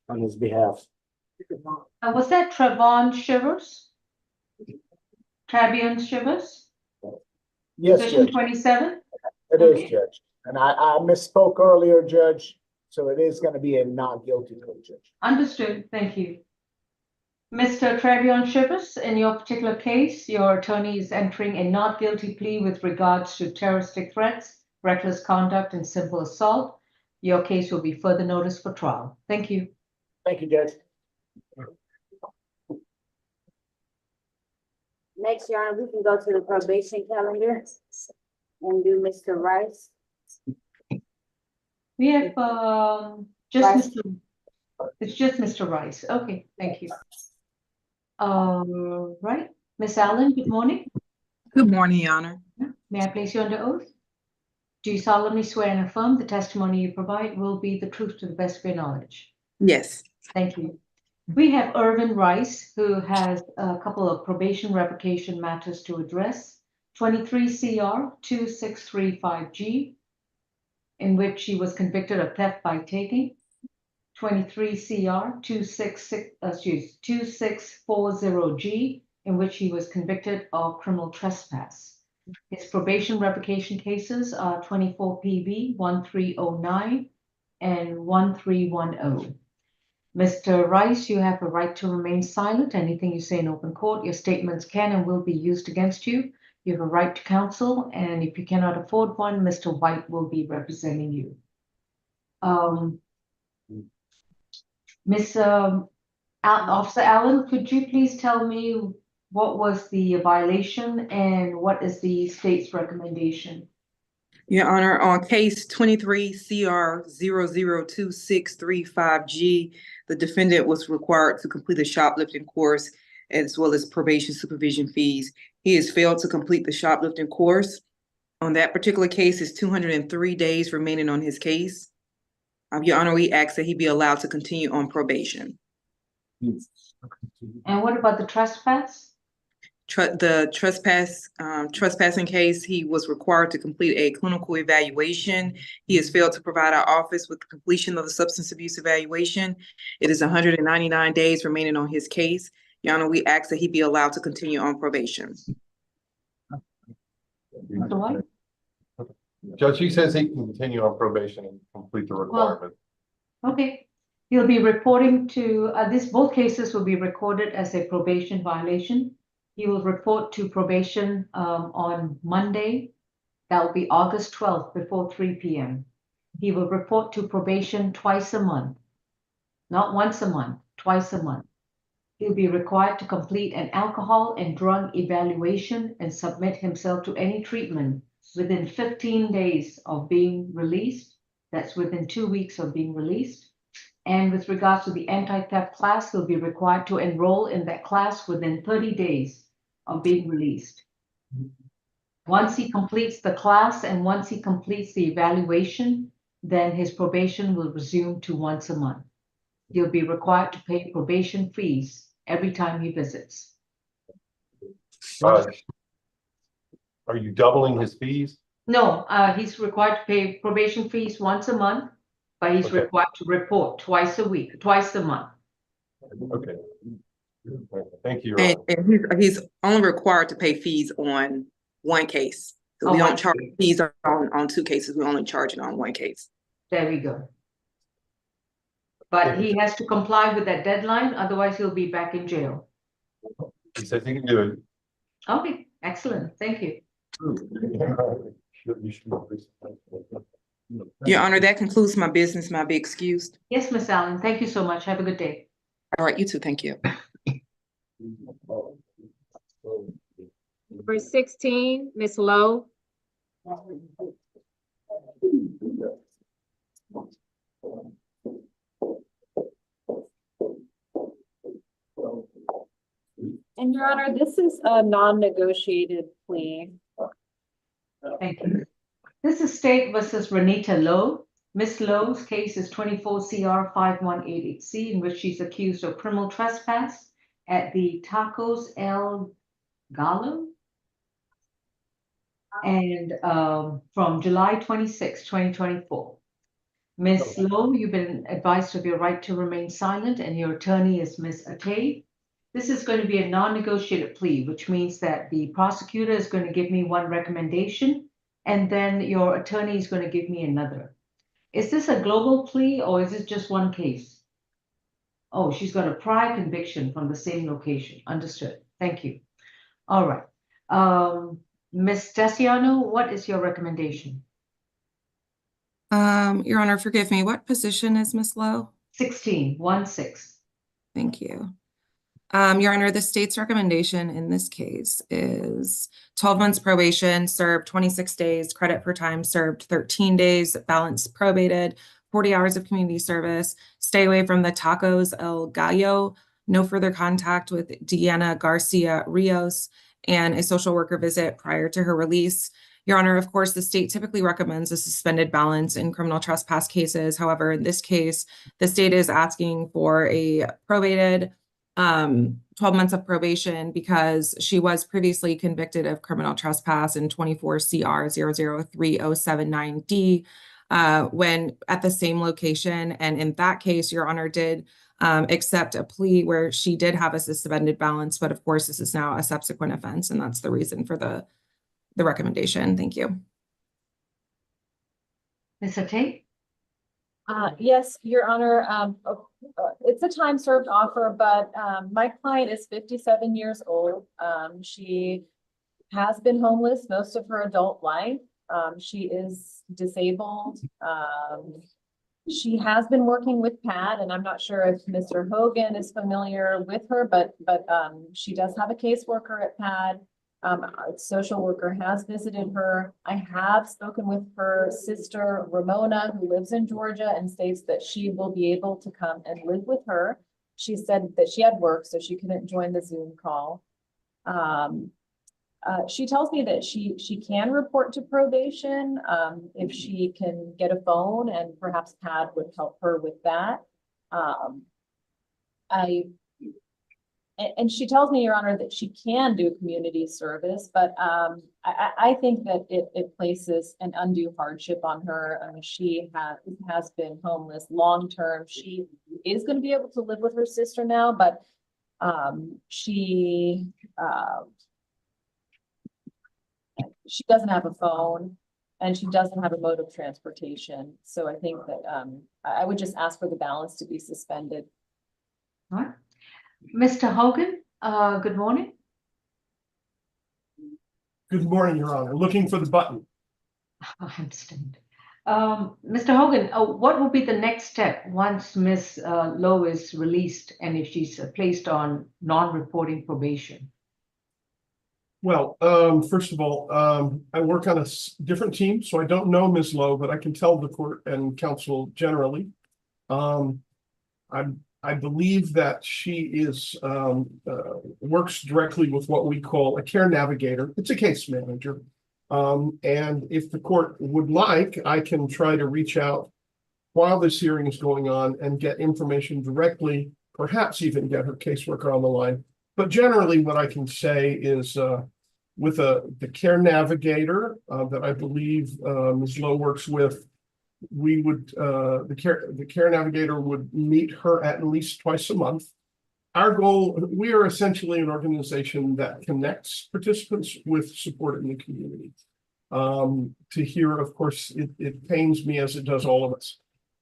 on his behalf. Was that Trevon Shivers? Travion Shivers? Yes, Position Judge, 27? it is, Judge. And I misspoke earlier, Judge, so it is gonna be a not guilty plea, Judge. Understood, thank you. Mr. Travion Shivers, in your particular case, your attorney is entering a not guilty plea with regards to terroristic threats, reckless conduct, and simple assault. Your case will be further noticed for trial. Thank you. Thank you, Judge. Next, Your Honor, we can go to the probation calendar and do Mr. Rice. We have Rice. It's just Mr. Rice. Okay, thank you. Right, Miss Allen, good morning. Good morning, Your Honor. May I place you under oath? Do you solemnly swear and affirm the testimony you provide will be the truth to the best of your knowledge? Yes. Thank you. We have Irvin Rice, who has a couple of probation revocation matters to address. 23 CR 2635G, in which he was convicted of theft by taking. 23 CR 2640G, in which he was convicted of criminal trespass. His probation revocation cases are 24 PV 1309 and 1310. Mr. Rice, you have a right to remain silent. Anything you say in open court, your statements can and will be used against you. You have a right to counsel, and if you cannot afford one, Mr. White will be representing you. Officer Allen, could you please tell me what was the violation and what is the state's recommendation? Your Honor, on case 23 CR 002635G, the defendant was required to complete a shoplifting course as well as probation supervision fees. He has failed to complete the shoplifting course. On that particular case, it's 203 days remaining on his case. Your Honor, we ask that he be allowed to continue on probation. And what about the trespass? The trespassing case, he was required to complete a clinical evaluation. He has failed to provide our office with the completion of the substance abuse evaluation. It is 199 days remaining on his case. Your Honor, we ask that he be allowed to continue on probation. Mr. White? Judge, he says he can continue on probation and complete the requirement. Okay. He'll be reporting to, both cases will be recorded as a probation violation. He will report to probation on Monday. That will be August 12th before 3 p.m. He will report to probation twice a month, not once a month, twice a month. He'll be required to complete an alcohol and drug evaluation and submit himself to any treatment within 15 days of being released. That's within 2 weeks of being released. And with regards to the anti-theft class, he'll be required to enroll in that class within 30 days of being released. Once he completes the class and once he completes the evaluation, then his probation will resume to once a month. He'll be required to pay probation fees every time he visits. Are you doubling his fees? No, he's required to pay probation fees once a month, but he's required to report twice a week, twice a month. Okay. Thank you. And he's only required to pay fees on one case. So we don't charge fees on 2 cases. We only charge it on 1 case. There we go. But he has to comply with that deadline, otherwise he'll be back in jail. He says he can do it. Okay, excellent. Thank you. Your Honor, that concludes my business. May I be excused? Yes, Ms. Allen. Thank you so much. Have a good day. All right, you too. Thank you. Number 16, Ms. Lowe. And Your Honor, this is a non-negotiated plea. Thank you. This is State versus Renita Lowe. Ms. Lowe's case is 24 CR 5188C, in which she's accused of criminal trespass at the Tacos El Gallo. And from July 26, 2024. Ms. Lowe, you've been advised of your right to remain silent, and your attorney is Ms. Atay. This is going to be a non-negotiated plea, which means that the prosecutor is going to give me one recommendation, and then your attorney is going to give me another. Is this a global plea or is it just one case? Oh, she's got a prior conviction from the same location. Understood. Thank you. All right. Ms. Daciano, what is your recommendation? Your Honor, forgive me, what position is Ms. Lowe? 16. Thank you. Your Honor, the state's recommendation in this case is 12 months probation, served 26 days, credit for time served 13 days, balance probated, 40 hours of community service, stay away from the Tacos El Gallo, no further contact with Deanna Garcia Rios, and a social worker visit prior to her release. Your Honor, of course, the state typically recommends a suspended balance in criminal trespass cases. However, in this case, the state is asking for a probated 12 months of probation because she was previously convicted of criminal trespass in 24 CR 003079D when at the same location. And in that case, Your Honor did accept a plea where she did have a suspended balance, but of course, this is now a subsequent offense, and that's the reason for the recommendation. Thank you. Ms. Atay? Yes, Your Honor, it's a time served offer, but, my client is 57 years old. She has been homeless most of her adult life. She is disabled. She has been working with PAD, and I'm not sure if Mr. Hogan is familiar with her, but she does have a caseworker at PAD. A social worker has visited her. I have spoken with her sister Ramona, who lives in Georgia, and states that she will be able to come and live with her. She said that she had work, so she couldn't join the Zoom call. She tells me that she can report to probation, if she can get a phone, and perhaps PAD would help her with that. And she tells me, Your Honor, that she can do community service, but I think that it places an undue hardship on her. She has been homeless long-term. She is going to be able to live with her sister now, but she doesn't have a phone, and she doesn't have a mode of transportation. So I think that I would just ask for the balance to be suspended. All right. Mr. Hogan, good morning. Good morning, Your Honor. Looking for the button. I understand. Mr. Hogan, what will be the next step once Ms. Lowe is released and if she's placed on non-reporting probation? Well, first of all, I work on a different team, so I don't know Ms. Lowe, but I can tell the court and counsel generally. I believe that she is works directly with what we call a care navigator. It's a case manager. And if the court would like, I can try to reach out while this hearing is going on and get information directly, perhaps even get her caseworker on the line. But generally what I can say is with the care navigator that I believe Ms. Lowe works with, we would the care navigator would meet her at least twice a month. Our goal, we are essentially an organization that connects participants with support in the community. To hear, of course, it pains me, as it does all of us,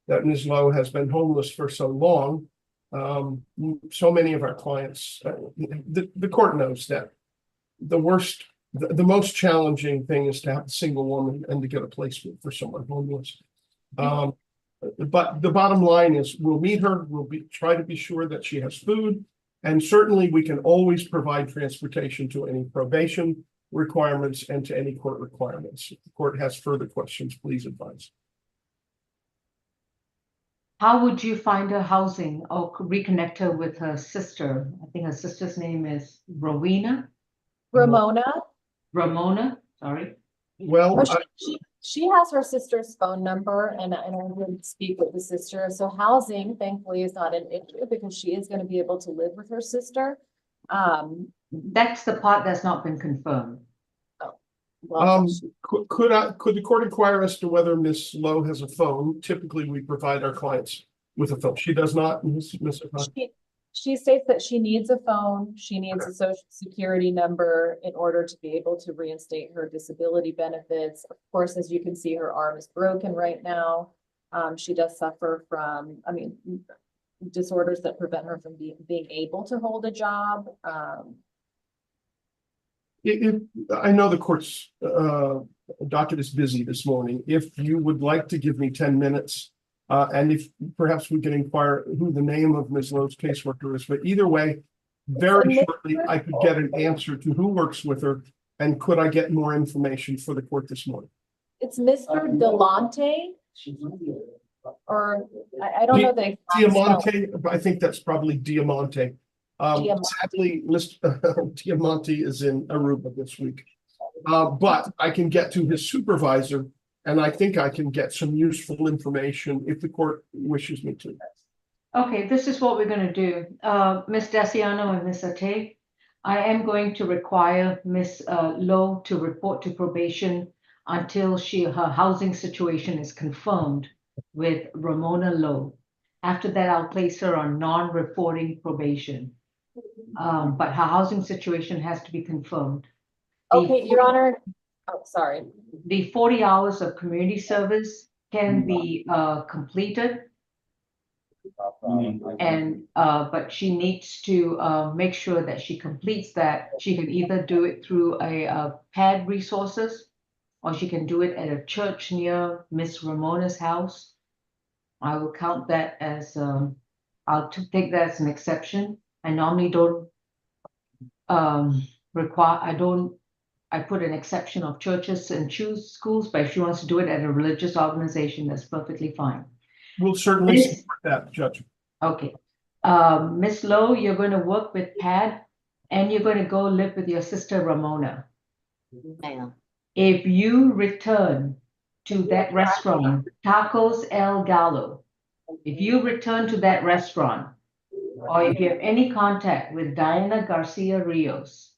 that Ms. Lowe has been homeless for so long. So many of our clients, the court knows that the most challenging thing is to have a single woman and to get a placement for someone homeless. But the bottom line is we'll meet her, try to be sure that she has food, and certainly we can always provide transportation to any probation requirements and to any court requirements. If the court has further questions, please advise. How would you find her housing or reconnect her with her sister? I think her sister's name is Ramona. Ramona, sorry. Well, she has her sister's phone number, and I would speak with the sister. So housing, thankfully, is not an issue because she is going to be able to live with her sister. That's the part that's not been confirmed. Could the court inquire as to whether Ms. Lowe has a phone? Typically, we provide our clients with a phone. She does not, Ms. She states that she needs a phone, she needs a social security number in order to be able to reinstate her disability benefits. Of course, as you can see, her arm is broken right now. She does suffer from, disorders that prevent her from being able to hold a job. I know the court's docket is busy this morning. If you would like to give me 10 minutes, and if perhaps we can inquire who the name of Ms. Lowe's caseworker is, but either way, very shortly, I could get an answer to who works with her, and could I get more information for the court this morning? It's Mr. Delonte, or I don't know the Diamante, I think that's probably Diamante. Sadly, Mr. Diamante is in Aruba this week, but I can get to his supervisor, and I think I can get some useful information if the court wishes me to. Okay, this is what we're going to do. Ms. Daciano and Ms. Ate, I am going to require Ms. Lowe to report to probation until her housing situation is confirmed with Ramona Lowe. After that, I'll place her on non-reporting probation. But her housing situation has to be confirmed. Okay, Your Honor. Oh, sorry. The 40 hours of community service can be completed. And but she needs to make sure that she completes that. She can either do it through a PAD resources, or she can do it at a church near Miss Ramona's house. I will count that as I'll take that as an exception. I normally don't I put an exception of churches and choose schools, but if she wants to do it at a religious organization, that's perfectly fine. We'll certainly Miss- support that, Judge. Okay. Miss Lowe, you're going to work with Pat and you're going to go live with your sister Ramona. Ma'am. If you return to that restaurant, Tacos El Gallo, if you return to that restaurant, or if you have any contact with Diana Garcia Rios,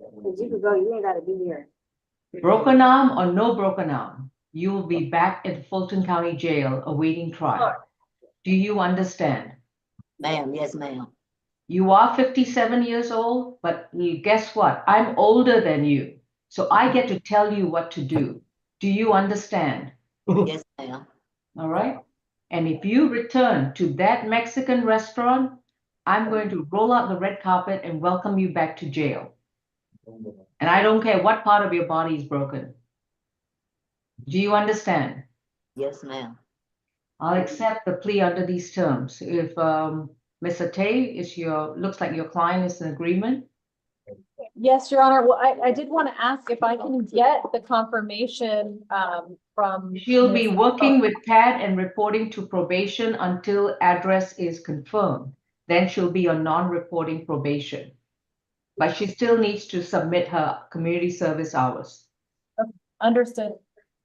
Cause you could go, you ain't gotta be here. broken arm or no broken arm, you will be back at Fulton County Jail awaiting trial. Do you understand? Ma'am, yes, ma'am. You are 57 years old, but guess what? I'm older than you. So I get to tell you what to do. Do you understand? Yes, ma'am. All right. And if you return to that Mexican restaurant, I'm going to roll out the red carpet and welcome you back to jail. And I don't care what part of your body is broken. Do you understand? Yes, ma'am. I'll accept the plea under these terms. If Ms. Atay looks like your client is in agreement. Yes, Your Honor. Well, I did want to ask if I can get the confirmation from. She'll be Ms. working with Pat and reporting to probation until address is confirmed. Then she'll be on non-reporting probation. But she still needs to submit her community service hours. Understood.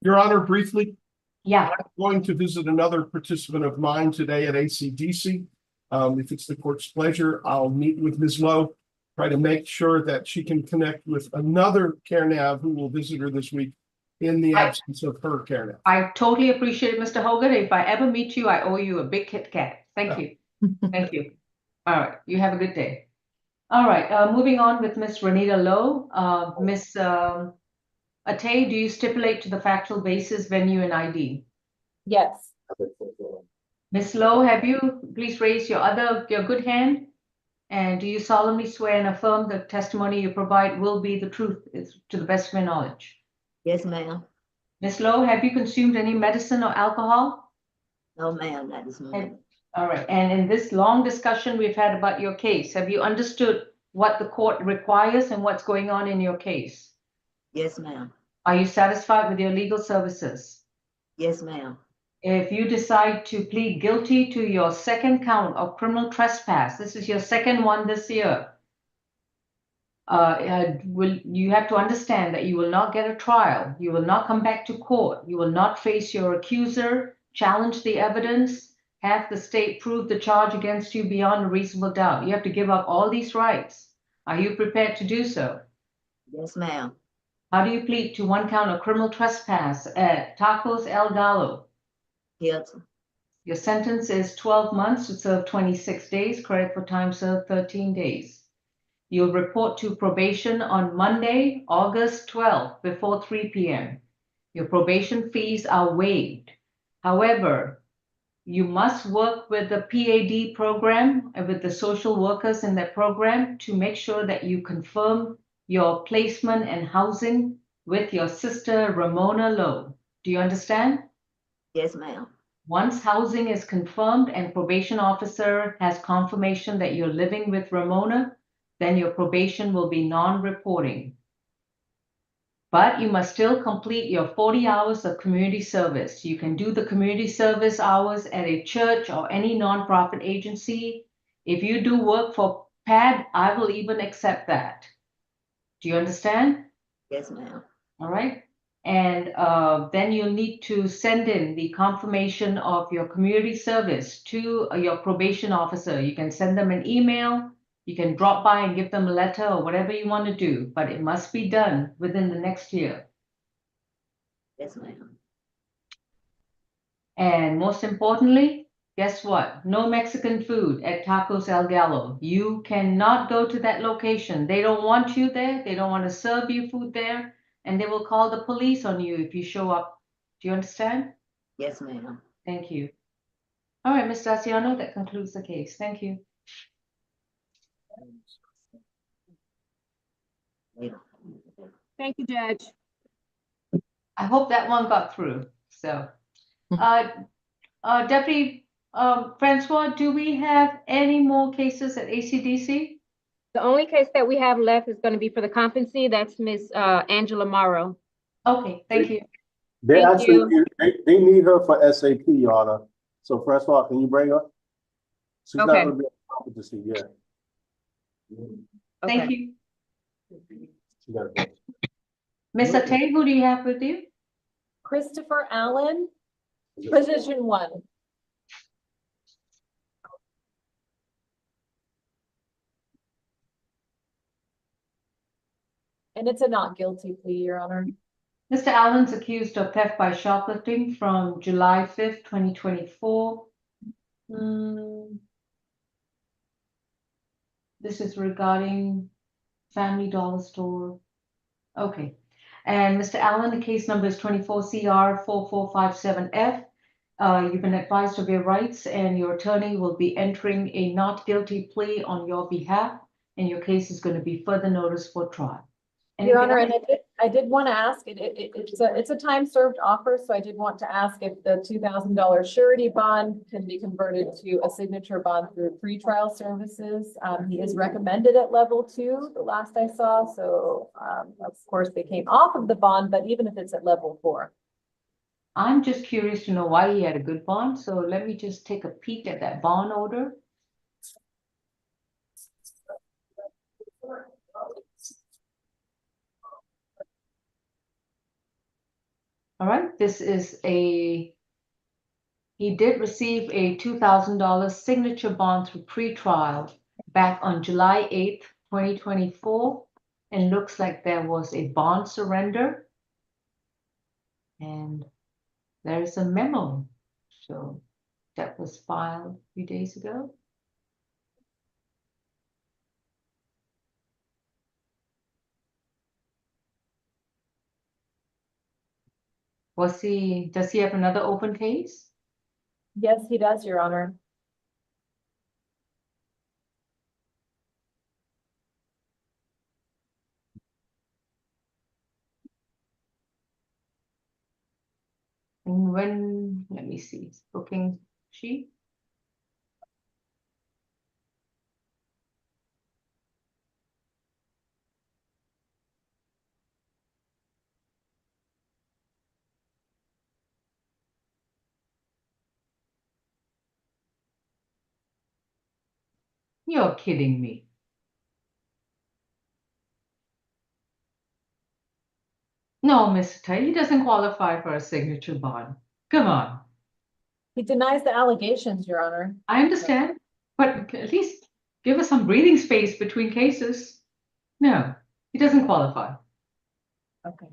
Your Honor, briefly, Yeah, I'm going to visit another participant of mine today at ACDC. If it's the court's pleasure, I'll meet with Ms. Lowe, try to make sure that she can connect with another CareNav who will visit her this week in the absence of her CareNav. I totally appreciate it, Mr. Hogan. If I ever meet you, I owe you a big Kit Kat. Thank you. Thank you. All right, you have a good day. All right, moving on with Ms. Renita Lowe. Ms. Atay, do you stipulate to the factual basis, venue, and ID? Yes. Ms. Lowe, have you please raise your good hand? And do you solemnly swear and affirm the testimony you provide will be the truth to the best of your knowledge? Yes, ma'am. Ms. Lowe, have you consumed any medicine or alcohol? No, ma'am, that is ma'am. All right, and in this long discussion we've had about your case, have you understood what the court requires and what's going on in your case? Yes, ma'am. Are you satisfied with your legal services? Yes, ma'am. If you decide to plead guilty to your second count of criminal trespass, this is your second one this year, you have to understand that you will not get a trial. You will not come back to court. You will not face your accuser, challenge the evidence, have the state prove the charge against you beyond a reasonable doubt. You have to give up all these rights. Are you prepared to do so? Yes, ma'am. How do you plead to one count of criminal trespass at Tacos El Gallo? Guilty. Your sentence is 12 months to serve 26 days, credit for time served 13 days. You'll report to probation on Monday, August 12th before 3 p.m. Your probation fees are waived. However, you must work with the PAD program and with the social workers in that program to make sure that you confirm your placement and housing with your sister Ramona Lowe. Do you understand? Yes, ma'am. Once housing is confirmed and probation officer has confirmation that you're living with Ramona, then your probation will be non-reporting. But you must still complete your 40 hours of community service. You can do the community service hours at a church or any nonprofit agency. If you do work for PAD, I will even accept that. Do you understand? Yes, ma'am. All right. And then you'll need to send in the confirmation of your community service to your probation officer. You can send them an email. You can drop by and give them a letter or whatever you want to do, but it must be done within the next year. Yes, ma'am. And most importantly, guess what? No Mexican food at Tacos El Gallo. You cannot go to that location. They don't want you there. They don't want to serve you food there. And they will call the police on you if you show up. Do you understand? Yes, ma'am. Thank you. All right, Ms. Daciano, that concludes the case. Thank you. Thank you, Judge. I hope that one got through. So, Deputy Francois, do we have any more cases at ACDC? The only case that we have left is going to be for the competency. That's Miss Angela Morrow. Okay, thank you. They Thank actually, you. they need her for SAP, Your Honor. So Francois, can you bring her? She's not Okay. gonna be a competency yet. Thank Okay. you. She gotta go. Ms. Atay, who do you have with you? Christopher Allen, position 1. And it's a not guilty plea, Your Honor. Mr. Allen's accused of theft by shoplifting from July 5th, 2024. This is regarding Family Dollar Store. Okay. And Mr. Allen, the case number is 24 CR 4457F. You've been advised of your rights, and your attorney will be entering a not guilty plea on your behalf, and your case is going to be further notice for trial. Your Honor, Anything and I did want to ask, it's a time served offer, so I did want to ask if the $2,000 surety bond can be converted to a signature bond through pretrial services. He is recommended at level 2, the last I saw, so of course they came off of the bond, but even if it's at level 4. I'm just curious to know why he had a good bond, so let me just take a peek at that bond order. All right, this is he did receive a $2,000 signature bond through pretrial back on July 8th, 2024, and looks like there was a bond surrender. And there's a memo, so that was filed a few days ago. Does he have another open case? Yes, he does, Your Honor. And when, let me see, booking sheet. You're kidding me. No, Mr. Tay, he doesn't qualify for a signature bond. Come on. He denies the allegations, Your Honor. I understand, but at least give us some breathing space between cases. No, he doesn't qualify. Okay.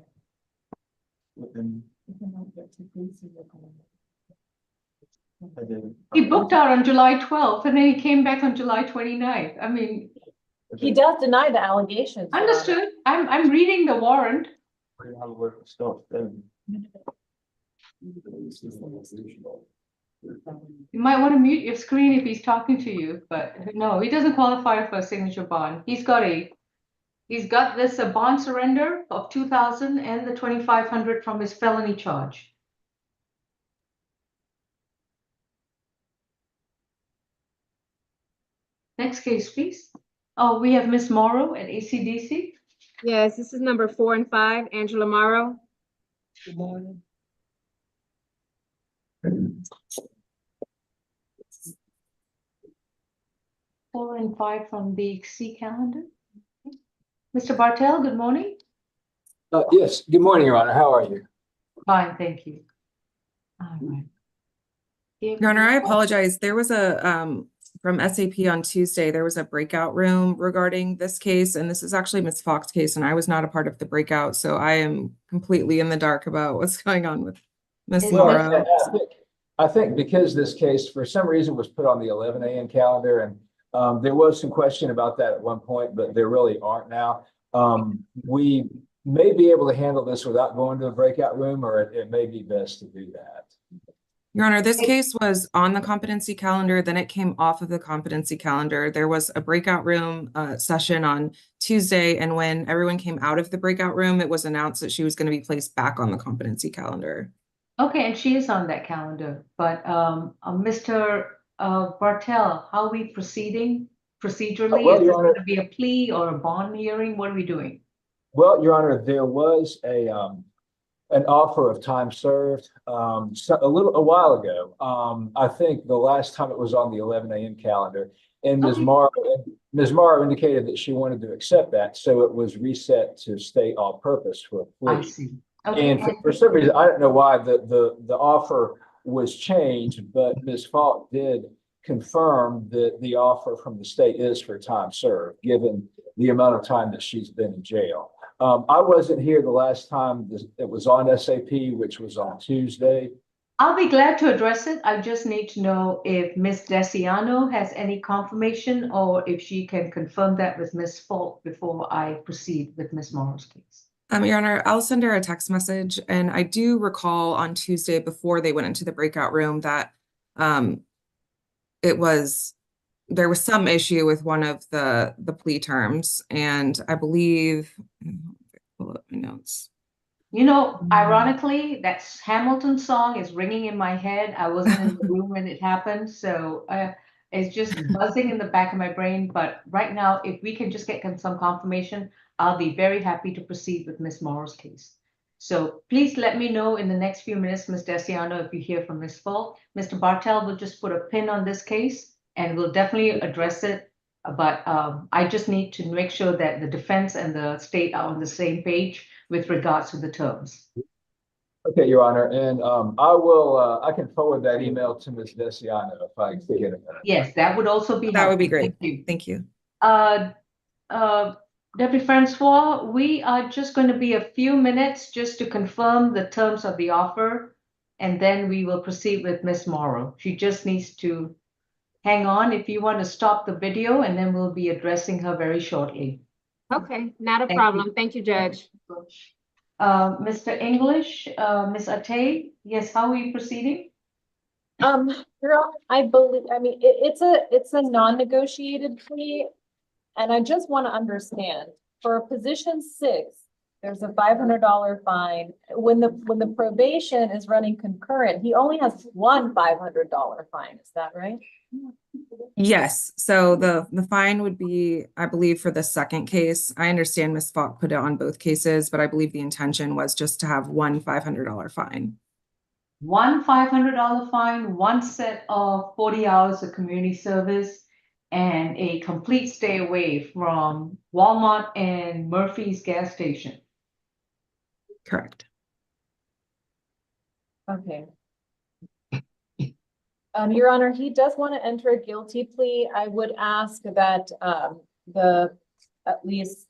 He booked out on July 12th and then he came back on July 29th. I mean, He does deny the allegations. Your Honor. understood. I'm reading the warrant. You might want to mute your screen if he's talking to you, but no, he doesn't qualify for a signature bond. He's got this a bond surrender of 2,000 and the 2,500 from his felony charge. Next case, please. Oh, we have Miss Morrow at ACDC. Yes, this is number 4 and 5, Angela Morrow. Good morning. 4 and 5 from the C calendar. Mr. Bartel, good morning. Yes, good morning, Your Honor. How are you? Fine, thank you. All right. Your Honor, I apologize. There was a, from SAP on Tuesday, there was a breakout room regarding this case, and this is actually Ms. Fox's case, and I was not a part of the breakout, so I am completely in the dark about what's going on with Ms. Morrow. I think because this case, for some reason, was put on the 11 a.m. calendar, and there was some question about that at one point, but there really aren't now. We may be able to handle this without going to a breakout room, or it may be best to do that. Your Honor, this case was on the competency calendar, then it came off of the competency calendar. There was a breakout room session on Tuesday, and when everyone came out of the breakout room, it was announced that she was going to be placed back on the competency calendar. Okay, and she is on that calendar, but Mr. Bartel, how are we proceeding procedurally? Well, Is this Your Honor- going to be a plea or a bond hearing? What are we doing? Well, Your Honor, there was an offer of time served, a while ago. I think the last time it was on the 11 a.m. calendar, and Ms. Morrow indicated that she wanted to accept that, so it was reset to state all purpose for a plea. I see. Okay. And for some reason, I don't know why the offer was changed, but Ms. Falk did confirm that the offer from the state is for time served, given the amount of time that she's been in jail. I wasn't here the last time it was on SAP, which was on Tuesday. I'll be glad to address it. I just need to know if Ms. Desiano has any confirmation or if she can confirm that with Ms. Falk before I proceed with Ms. Morrow's case. Your Honor, I'll send her a text message, and I do recall on Tuesday before they went into the breakout room that there was some issue with one of the plea terms, and I believe, pull up my notes. You know, ironically, that Hamilton song is ringing in my head. I wasn't in the room when it happened, so it's just buzzing in the back of my brain. But right now, if we can just get some confirmation, I'll be very happy to proceed with Ms. Morrow's case. So please let me know in the next few minutes, Ms. Desiano, if you hear from Ms. Falk. Mr. Bartel will just put a pin on this case, and we'll definitely address it. But I just need to make sure that the defense and the state are on the same page with regards to the terms. Okay, Your Honor, and I can forward that email to Ms. Desiano if I can get it. Yes, that would also be That would be great. Thank you. Thank you. Deputy Francois, we are just going to be a few minutes just to confirm the terms of the offer, and then we will proceed with Ms. Morrow. She just needs to hang on if you want to stop the video, and then we'll be addressing her very shortly. Okay, not a Thank problem. you. Thank you, Judge. Mr. English, Ms. Atay, yes, how are we proceeding? Your Honor, I believe, I mean, it's a non-negotiated plea. And I just want to understand, for position 6, there's a $500 fine. When the probation is running concurrent, he only has one $500 fine. Is that right? Yes, so the fine would be, I believe, for the second case. I understand Ms. Falk put it on both cases, but I believe the intention was just to have one $500 fine. One $500 fine, one set of 40 hours of community service, and a complete stay away from Walmart and Murphy's gas station. Correct. Okay. Your Honor, he does want to enter a guilty plea. I would ask that at least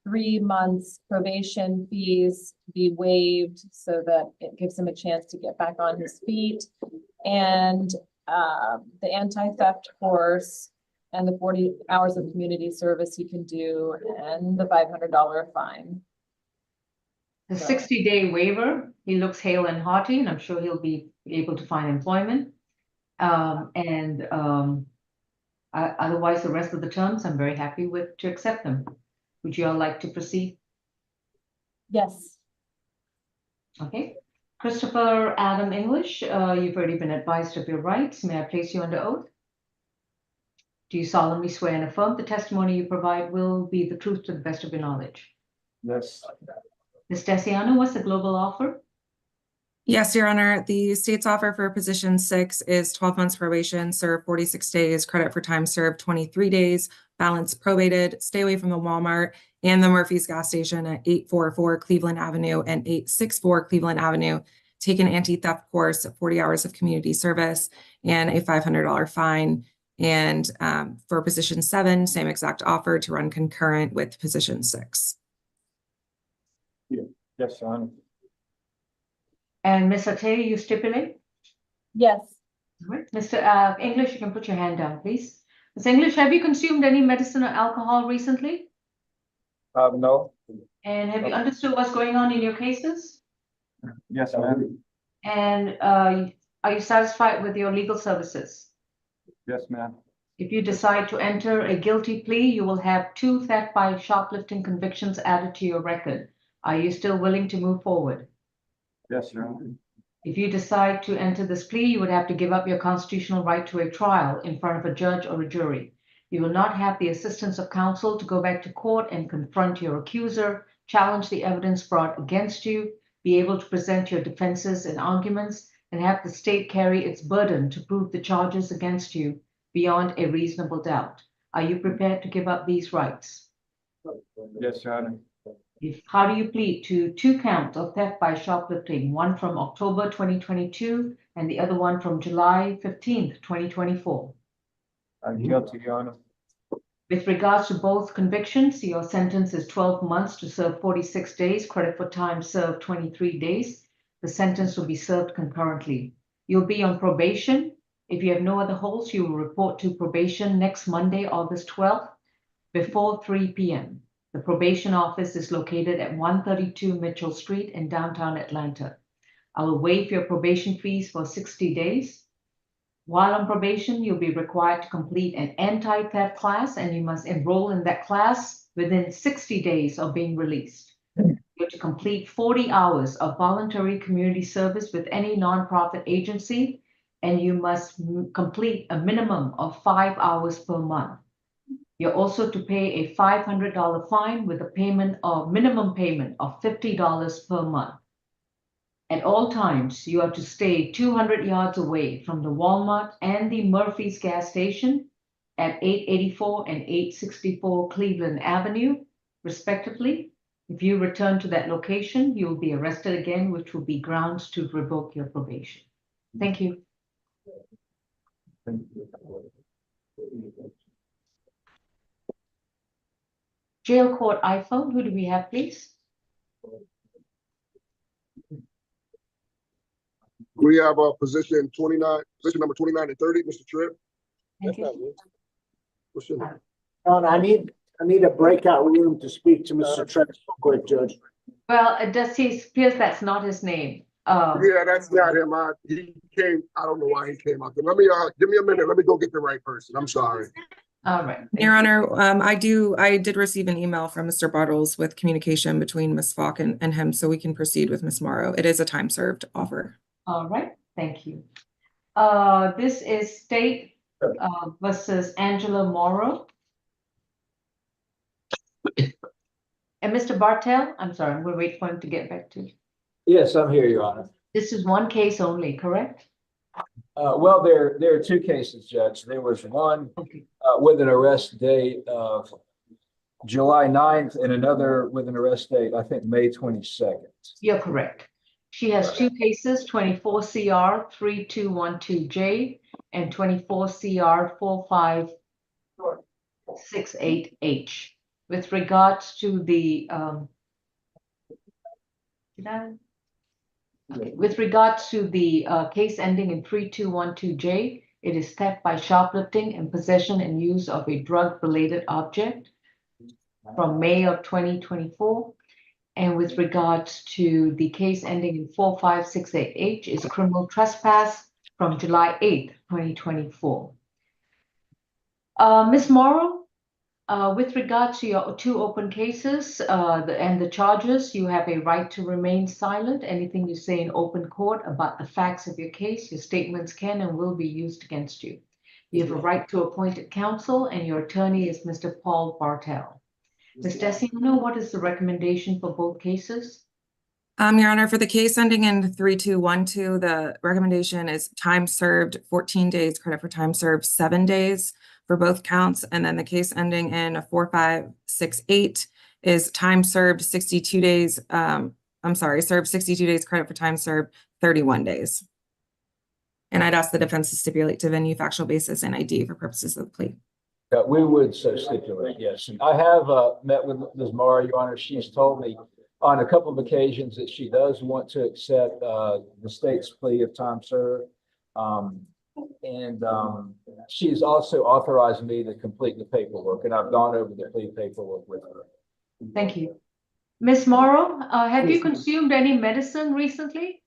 3 months probation fees be waived so that it gives him a chance to get back on his feet. And the anti-theft course and the 40 hours of community service he can do, and the $500 fine. The 60-day waiver, he looks hale and hearty, and I'm sure he'll be able to find employment. Otherwise, the rest of the terms, I'm very happy to accept them. Would you all like to proceed? Yes. Okay. Christopher Adam English, you've already been advised of your rights. May I place you under oath? Do you solemnly swear and affirm the testimony you provide will be the truth to the best of your knowledge? Yes. Ms. Desiano, what's the global offer? Yes, Your Honor. The state's offer for position 6 is 12 months probation, serve 46 days, credit for time served 23 days, balance probated, stay away from the Walmart and the Murphy's gas station at 844 Cleveland Avenue and 864 Cleveland Avenue, take an anti-theft course, 40 hours of community service, and a $500 fine. And for position 7, same exact offer to run concurrent with position 6. Yes, Your Honor. And Ms. Atay, you stipulate? Yes. All right. Mr. English, you can put your hand down, please. Ms. English, have you consumed any medicine or alcohol recently? No. And have you understood what's going on in your cases? Yes, ma'am. And are you satisfied with your legal services? Yes, ma'am. If you decide to enter a guilty plea, you will have 2 theft by shoplifting convictions added to your record. Are you still willing to move forward? Yes, Your Honor. If you decide to enter this plea, you would have to give up your constitutional right to a trial in front of a judge or a jury. You will not have the assistance of counsel to go back to court and confront your accuser, challenge the evidence brought against you, be able to present your defenses and arguments, and have the state carry its burden to prove the charges against you beyond a reasonable doubt. Are you prepared to give up these rights? Yes, Your Honor. How do you plead to 2 counts of theft by shoplifting, one from October 2022 and the other one from July 15th, 2024? I'm guilty, Your Honor. With regards to both convictions, your sentence is 12 months to serve 46 days, credit for time served 23 days. The sentence will be served concurrently. You'll be on probation. If you have no other holds, you will report to probation next Monday, August 12th, before 3 p.m. The probation office is located at 132 Mitchell Street in downtown Atlanta. I will waive your probation fees for 60 days. While on probation, you'll be required to complete an anti-theft class, and you must enroll in that class within 60 days of being released. You have to complete 40 hours of voluntary community service with any nonprofit agency, and you must complete a minimum of 5 hours per month. You're also to pay a $500 fine with a minimum payment of $50 per month. At all times, you are to stay 200 yards away from the Walmart and the Murphy's gas station at 884 and 864 Cleveland Avenue, respectively. If you return to that location, you will be arrested again, which will be grounds to revoke your probation. Thank you. Jail court iPhone, who do we have, please? We have position number 29 and 30, Mr. Tripp. Thank you. What's your name? I need a breakout room to speak to Mr. Tripp, quick, Judge. Well, it appears that's not his name. Yeah, that's not him. He came, I don't know why he came out there. Let me, give me a minute. Let me go get the right person. I'm sorry. All right. Your Honor, I did receive an email from Mr. Bartles with communication between Ms. Falk and him, so we can proceed with Ms. Morrow. It is a time served offer. All right, thank you. This is State versus Angela Morrow. And Mr. Bartel, I'm sorry, I'm going to wait for him to get back to you. Yes, I'm here, Your Honor. This is one case only, correct? Well, there are 2 cases, Judge. There was one with an arrest date of July 9th and another with an arrest date, I think, May 22nd. You're correct. She has 2 cases, 24 CR 3212J and 24 CR 4568H. With regards to the case ending in 3212J, it is theft by shoplifting and possession and use of a drug-related object from May of 2024. And with regards to the case ending in 4568H is criminal trespass from July 8th, 2024. Ms. Morrow, with regards to your 2 open cases and the charges, you have a right to remain silent. Anything you say in open court about the facts of your case, your statements can and will be used against you. You have a right to appointed counsel, and your attorney is Mr. Paul Bartel. Ms. Desiano, what is the recommendation for both cases? Your Honor, for the case ending in 3212, the recommendation is time served 14 days, credit for time served 7 days for both counts. And then the case ending in 4568 is time served 62 days. Served 62 days, credit for time served 31 days. And I'd ask the defense to stipulate to venue, factual basis, and ID for purposes of the plea. We would so stipulate, yes. And I have met with Ms. Morrow, Your Honor. She's told me on a couple of occasions that she does want to accept the state's plea of time served. She's also authorized me to complete the paperwork, and I've gone over the plea paperwork with her. Thank you. Ms. Morrow, have you consumed any medicine recently?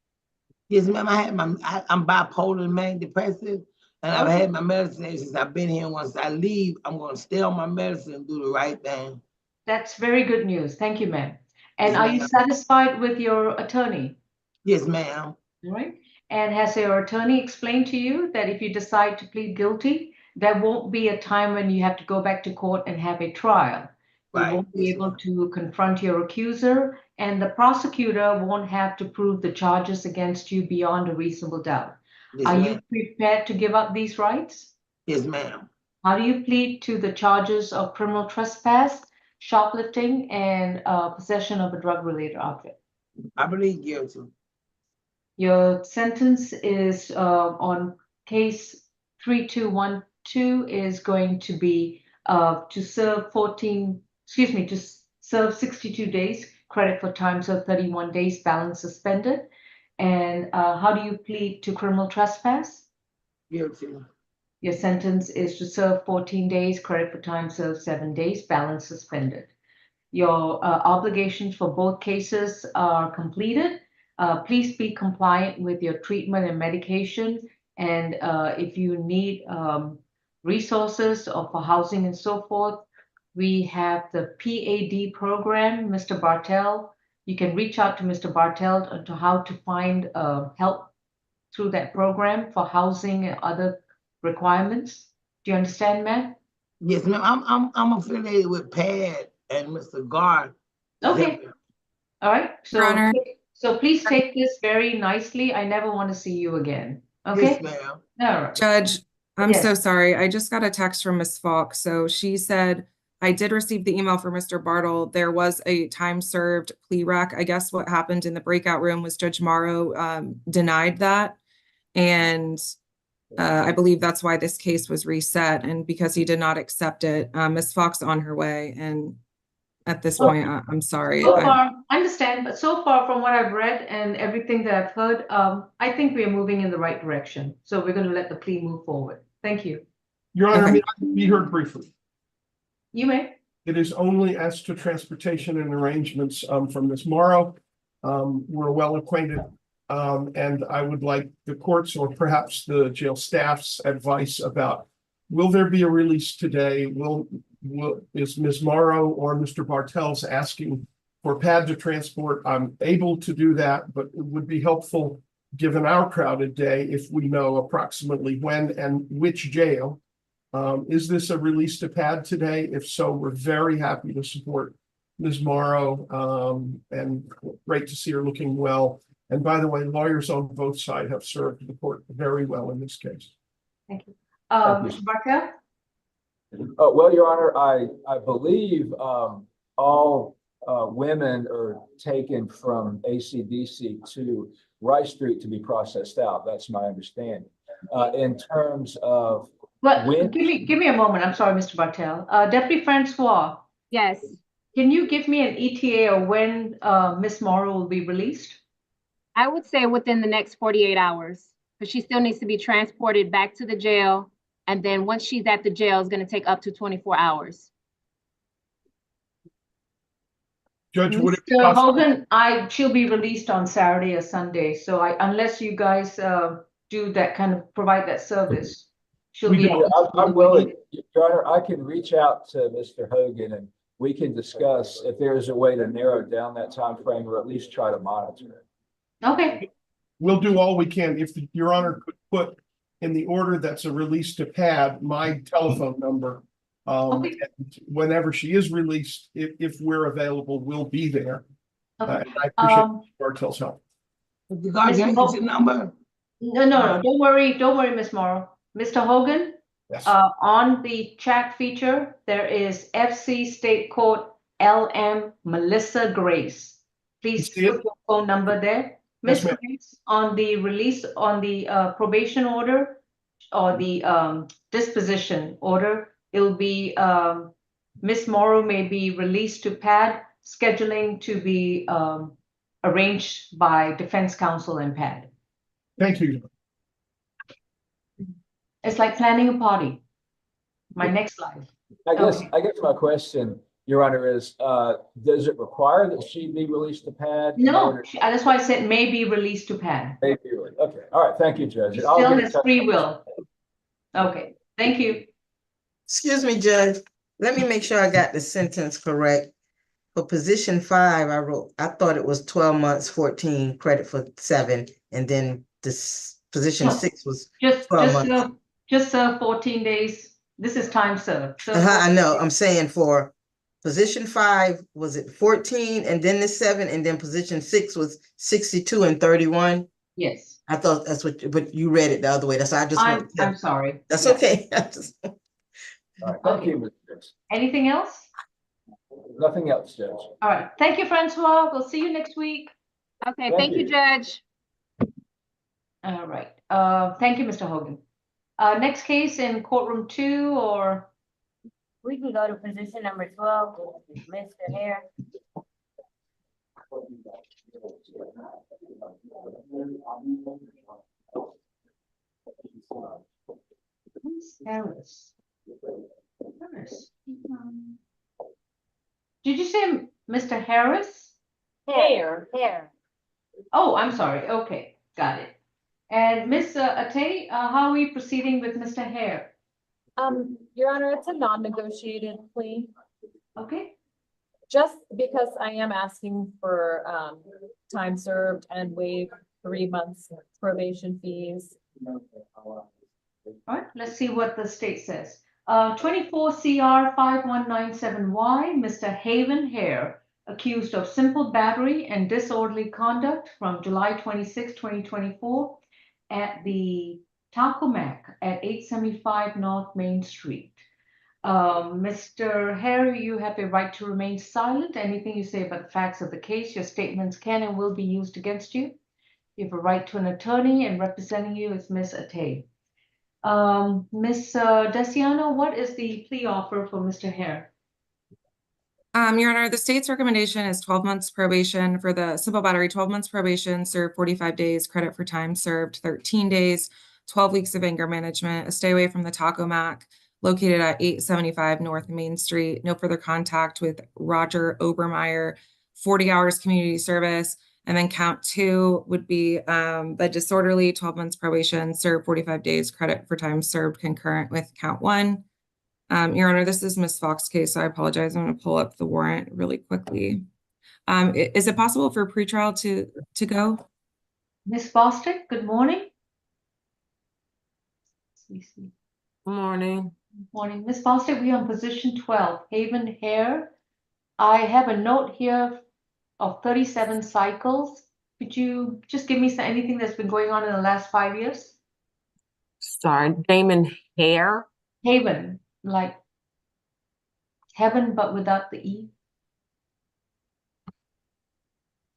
Yes, ma'am, I'm bipolar and manic depressive, and I've had my medicine since I've been here. Once I leave, I'm gonna stay on my medicine and do the right thing. That's very good news. Thank you, ma'am. And Yes, are you ma'am. satisfied with your attorney? Yes, ma'am. All right. And has your attorney explained to you that if you decide to plead guilty, there won't be a time when you have to go back to court and have a trial? You Right. won't be able to confront your accuser, and the prosecutor won't have to prove the charges against you beyond a reasonable doubt. Yes, Are you ma'am. prepared to give up these rights? Yes, ma'am. How do you plead to the charges of criminal trespass, shoplifting, and possession of a drug-related object? I believe guilty. Your sentence is on case 3212 is going to be to serve 62 days, credit for time served 31 days, balance suspended. And how do you plead to criminal trespass? Guilty. Your sentence is to serve 14 days, credit for time served 7 days, balance suspended. Your obligations for both cases are completed. Please be compliant with your treatment and medication. And if you need resources or for housing and so forth, we have the PAD program, Mr. Bartel. You can reach out to Mr. Bartel to how to find help through that program for housing and other requirements. Do you understand, Matt? Yes, ma'am. I'm affiliated with PAD and Mr. Gar. Okay. All right. Your Honor. So please take this very nicely. I never want to see you again. Okay? Yes, ma'am. All right. Judge, I'm Yes. so sorry. I just got a text from Ms. Falk. So she said, I did receive the email from Mr. Bartle. There was a time served plea rec. I guess what happened in the breakout room was Judge Morrow denied that. And I believe that's why this case was reset. And because he did not accept it, Ms. Falk's on her way. And at this point, I'm sorry. So far, I understand, but so far from what I've read and everything that I've heard, I think we are moving in the right direction. So we're going to let the plea move forward. Thank you. Your Honor, Okay. may I be heard briefly? You may. It is only as to transportation and arrangements from Ms. Morrow. We're well acquainted, and I would like the court's or perhaps the jail staff's advice about, will there be a release today? Is Ms. Morrow or Mr. Bartels asking for PAD to transport? I'm able to do that, but it would be helpful, given our crowded day, if we know approximately when and which jail. Is this a release to PAD today? If so, we're very happy to support Ms. Morrow, and great to see her looking well. And by the way, lawyers on both sides have served the court very well in this case. Thank you. Thank you. Mr. Barker? Well, Your Honor, I believe all women are taken from ACDC to Rice Street to be processed out. That's my understanding. In terms of Well, when, give me a moment. I'm sorry, Mr. Bartel. Deputy Francois, Yes. can you give me an ETA or when Ms. Morrow will be released? I would say within the next 48 hours, because she still needs to be transported back to the jail. And then once she's at the jail, it's going to take up to 24 hours. Judge, would it be Mr. possible? Hogan, she'll be released on Saturday or Sunday. So unless you guys do that kind of provide that service, she'll We be. do. I'm willing, Your Honor, I can reach out to Mr. Hogan and we can discuss if there is a way to narrow down that time frame or at least try to monitor it. Okay. We'll do all we can. If Your Honor could put in the order that's a release to PAD, my telephone number. Okay. And whenever she is released, if we're available, we'll be there. Okay. And I appreciate Bartel's help. Mr. Gar, can I get your number? No. Don't worry, Ms. Morrow. Mr. Hogan, Yes. on the chat feature, there is FC State Court LM Melissa Grace. Please put You see it? your phone number there. Yes, Ms. ma'am. Grace, on the release, on the probation order or the disposition order, it'll be Ms. Morrow may be released to PAD, scheduling to be arranged by defense counsel and PAD. Thank you. It's like planning a party. My next life. I guess my question Your Honor, does it require that she be released to PAD? No, that's why I said may be released to PAD. Maybe, okay, all right, thank you, Judge. She I'll still get in has touch. free will. Okay, thank you. Excuse me, Judge. Let me make sure I got the sentence correct. For position 5, I thought it was 12 months, 14 credit for 7, and then this position No. 6 was Just 12 months. just 14 days. This is time served. So I know, I'm saying for position 5, was it 14 and then the 7, and then position 6 was 62 and 31? yes. I thought that's but you read it the other way. That's why I just want to. I'm sorry. That's Yeah. okay. All right, thank Okay. you, Mr. Dix. Anything else? Nothing else, Judge. All right. Thank you, Francois. We'll see you next week. Okay, Thank thank you, you. Judge. All right. Thank you, Mr. Hogan. Next case in courtroom 2 or We can go to position number 12, Mr. Hare. Harris. Harris. Did you say Mr. Harris? Hare. Oh, I'm sorry. Okay, got it. And Miss Atay, how are we proceeding with Mr. Hare? Your Honor, it's a non-negotiated plea. Okay, Just because I am asking for time served and waive 3 months probation fees. all right, let's see what the state says. 24 CR 5197Y, Mr. Haven Hare, accused of simple battery and disorderly conduct from July 26, 2024 at the Taco Mac at 875 North Main Street. Mr. Hare, you have the right to remain silent. Anything you say about the facts of the case, your statements can and will be used against you. You have a right to an attorney, and representing you is Miss Atay. Miss Desiano, what is the plea offer for Mr. Hare? Your Honor, the state's recommendation is 12 months probation for the simple battery, 12 months probation, serve 45 days, credit for time served 13 days, 12 weeks of anger management, a stay away from the Taco Mac located at 875 North Main Street, no further contact with Roger Obermeyer, 40 hours community service. And then count 2 would be the disorderly 12 months probation, serve 45 days, credit for time served concurrent with count 1. Your Honor, this is Ms. Fox's case, so I apologize. I'm going to pull up the warrant really quickly. Is it possible for pretrial to go? Miss Bostic, good morning. Good morning. Good morning. Miss Bostic, we are on position 12, Haven Hare. I have a note here of 37 cycles. Could you just give me anything that's been going on in the last 5 years? Sorry, Damon Hare. Haven, like heaven, but without the E.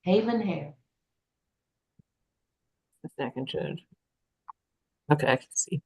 Haven Hare. A second, Judge. Okay, I can see.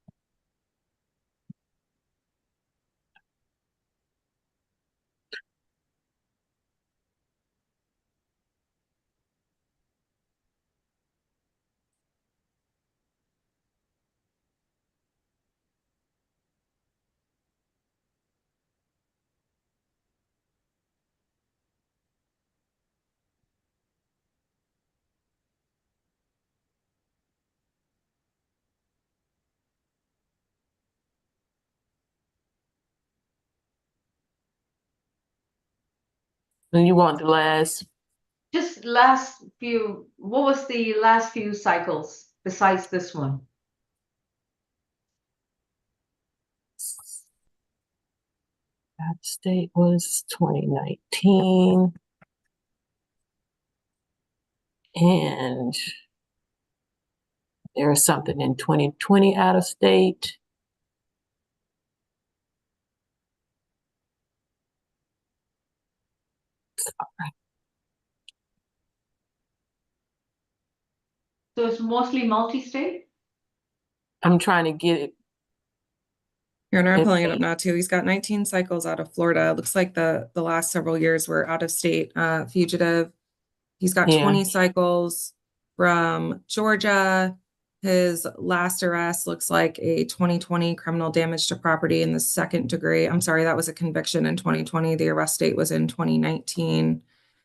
And you want the last? Just last few, what was the last few cycles besides this one? That state was 2019. And there was something in 2020 out of state. So it's mostly multi-state? I'm trying to get it. Your Honor, I'm pulling it up now too. He's got 19 cycles out of Florida. Looks like the last several years were out of state fugitive. He's got 20 cycles from Georgia, His last arrest looks like a 2020 criminal damage to property in the second degree. I'm sorry, that was a conviction in 2020. The arrest date was in 2019.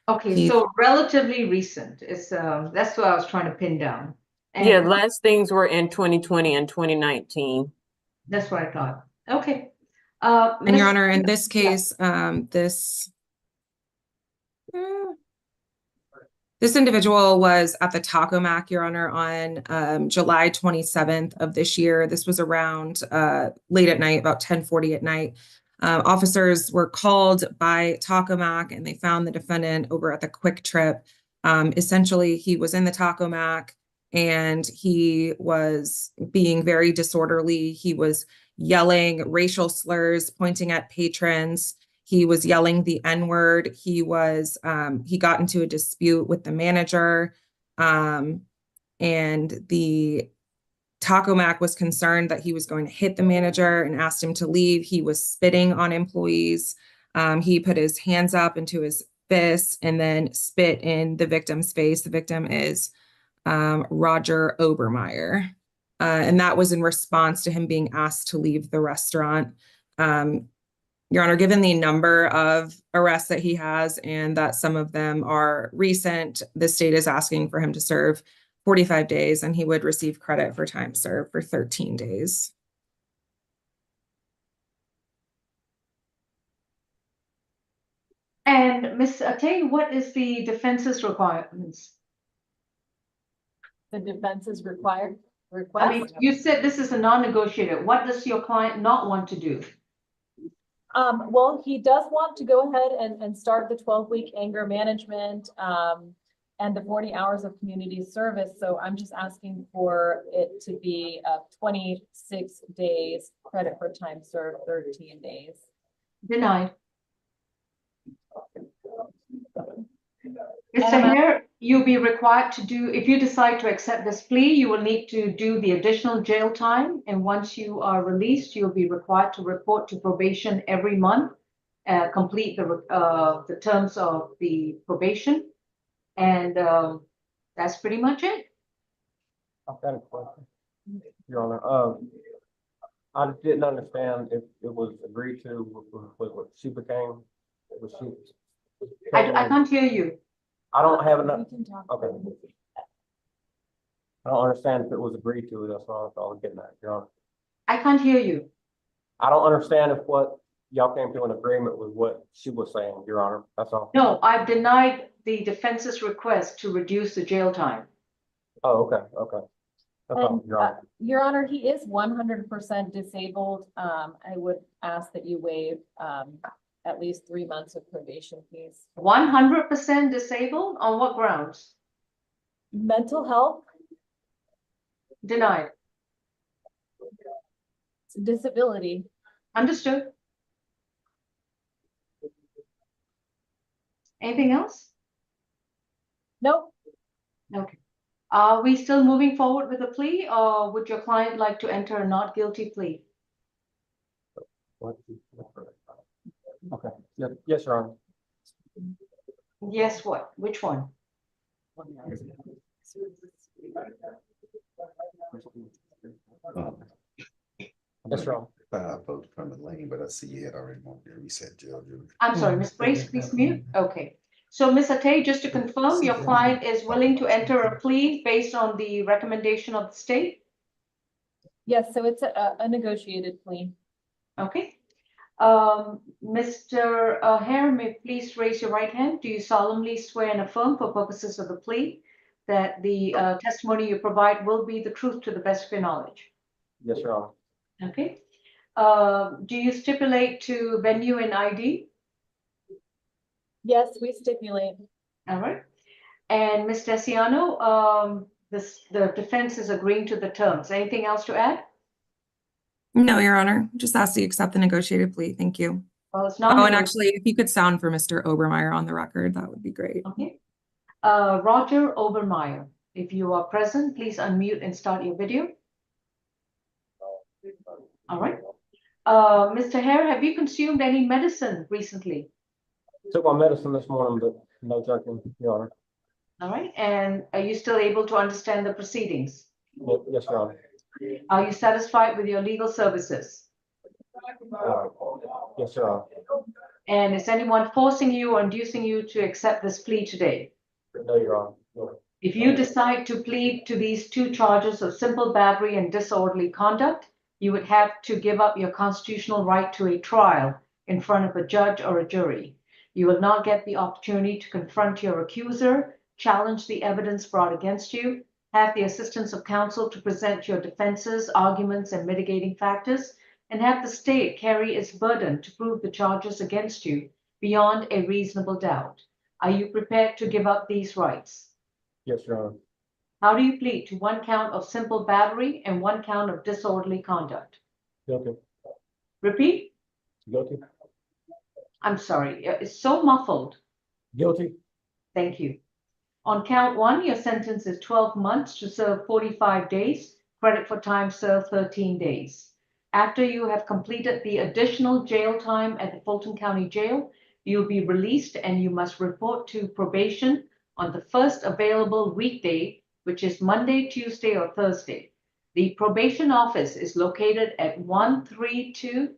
Okay, so relatively recent. It's that's what I was trying to pin down. And Yeah, last things were in 2020 and 2019. that's what I thought. Okay. And Your Ms. Honor, in this Yeah. case, this individual was at the Taco Mac, Your Honor, on July 27th of this year. This was around late at night, about 10:40 at night. Officers were called by Taco Mac and they found the defendant over at the Quick Trip. Essentially, he was in the Taco Mac and he was being very disorderly. He was yelling racial slurs, pointing at patrons. He was yelling the N-word. He got into a dispute with the manager. And the Taco Mac was concerned that he was going to hit the manager and asked him to leave. He was spitting on employees. He put his hands up into his fists and then spit in the victim's face. The victim is Roger Obermeyer. And that was in response to him being asked to leave the restaurant. Your Honor, given the number of arrests that he has and that some of them are recent, the state is asking for him to serve 45 days and he would receive credit for time served for 13 days. And Ms. Atay, what is the defense's requirements? The defense is required. I mean, you said this is a non-negotiated. What does your client not want to do? Well, he does want to go ahead and start the 12-week anger management and the 40 hours of community service. So I'm just asking for it to be 26 days, credit for time served, 13 days. Denied. Mr. Hare, you'll be required to do, if you decide to accept this plea, you will need to do the additional jail time. And once you are released, you'll be required to report to probation every month, complete the terms of the probation. And that's pretty much it. I've got a question, Your Honor. I didn't understand if it was agreed to with what she became. I can't hear you. I don't have enough. Okay. I don't understand if it was agreed to. That's all I was getting at, Your Honor. I can't hear you. I don't understand if what y'all came to an agreement with what she was saying, Your Honor. That's all. No, I've denied the defense's request to reduce the jail time. Oh, okay, okay. That's all, Your Honor. Your Honor, he is 100% disabled. I would ask that you waive at least 3 months of probation fees. 100% disabled? On what grounds? Mental health. Denied. It's a disability. Understood. Anything else? Nope. Okay. Are we still moving forward with the plea, or would your client like to enter a not guilty plea? Okay. Yes, Your Honor. Yes, what? Which one? Yes, Your Honor. I voted from the lane, but I see you had already moved there. You said Judge. I'm sorry, Ms. Grace, please mute. Okay. So Ms. Atay, just to confirm, your client is willing to enter a plea based on the recommendation of the state? Yes, so it's a negotiated plea. Okay. Mr. Hare, may please raise your right hand. Do you solemnly swear and affirm for purposes of the plea that the testimony you provide will be the truth to the best of your knowledge? Yes, Your Honor. Okay. Do you stipulate to venue and ID? Yes, we stipulate. All right. And Ms. Desiano, the defense is agreeing to the terms. Anything else to add? No, Your Honor. Just ask to accept the negotiated plea. Thank you. Well, it's not. Oh, and actually, if you could sound for Mr. Obermeyer on the record, that would be great. Okay. Roger Obermeyer, if you are present, please unmute and start your video. All right. Mr. Hare, have you consumed any medicine recently? Took my medicine this morning, but no drinking, Your Honor. All right. And are you still able to understand the proceedings? Yes, Your Honor. Are you satisfied with your legal services? Yes, Your Honor. And is anyone forcing you or inducing you to accept this plea today? No, Your Honor. No. If you decide to plead to these two charges of simple battery and disorderly conduct, you would have to give up your constitutional right to a trial in front of a judge or a jury. You will not get the opportunity to confront your accuser, challenge the evidence brought against you, have the assistance of counsel to present your defenses, arguments, and mitigating factors, and have the state carry its burden to prove the charges against you beyond a reasonable doubt. Are you prepared to give up these rights? Yes, Your Honor. How do you plead to one count of simple battery and one count of disorderly conduct? Guilty. Repeat? Guilty. I'm sorry, it's so muffled. Guilty. Thank you. On count one, your sentence is 12 months to serve 45 days, credit for time served 13 days. After you have completed the additional jail time at the Fulton County Jail, you'll be released and you must report to probation on the first available weekday, which is Monday, Tuesday, or Thursday. The probation office is located at 132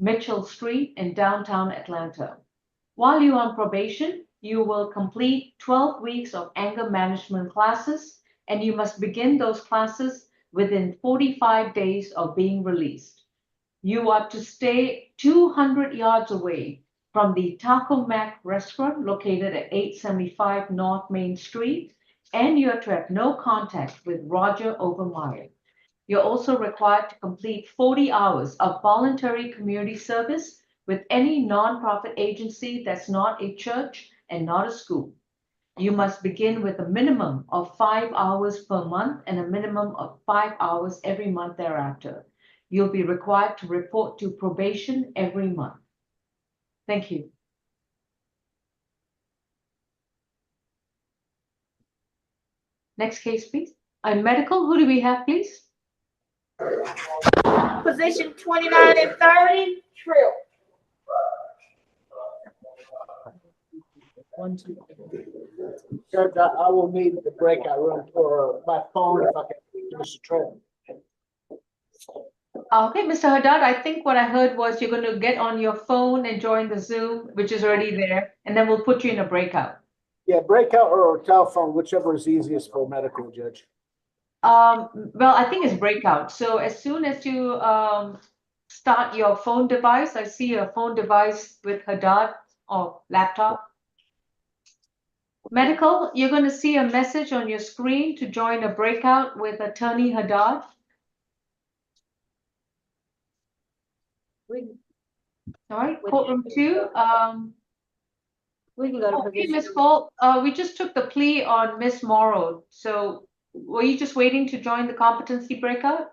Mitchell Street in downtown Atlanta. While you're on probation, you will complete 12 weeks of anger management classes, and you must begin those classes within 45 days of being released. You are to stay 200 yards away from the Taco Mac restaurant located at 875 North Main Street, and you are to have no contact with Roger Obermeyer. You're also required to complete 40 hours of voluntary community service with any nonprofit agency that's not a church and not a school. You must begin with a minimum of 5 hours per month and a minimum of 5 hours every month thereafter. You'll be required to report to probation every month. Thank you. Next case, please. On medical, who do we have, please? Position 29 and 30, Trill. Judge, I will need the breakout room for my phone if I can, Mr. Trent. Okay, Mr. Haddad, I think what I heard was you're going to get on your phone and join the Zoom, which is already there, and then we'll put you in a breakout. Yeah, breakout or telephone, whichever is easiest for medical, Judge. Well, I think it's breakout. So as soon as you start your phone device, I see a phone device with Haddad or laptop. Medical, you're going to see a message on your screen to join a breakout with Attorney Haddad. All right, courtroom 2. We can go to Okay, position. Ms. Folk, we just took the plea on Miss Morrow. So were you just waiting to join the competency breakout?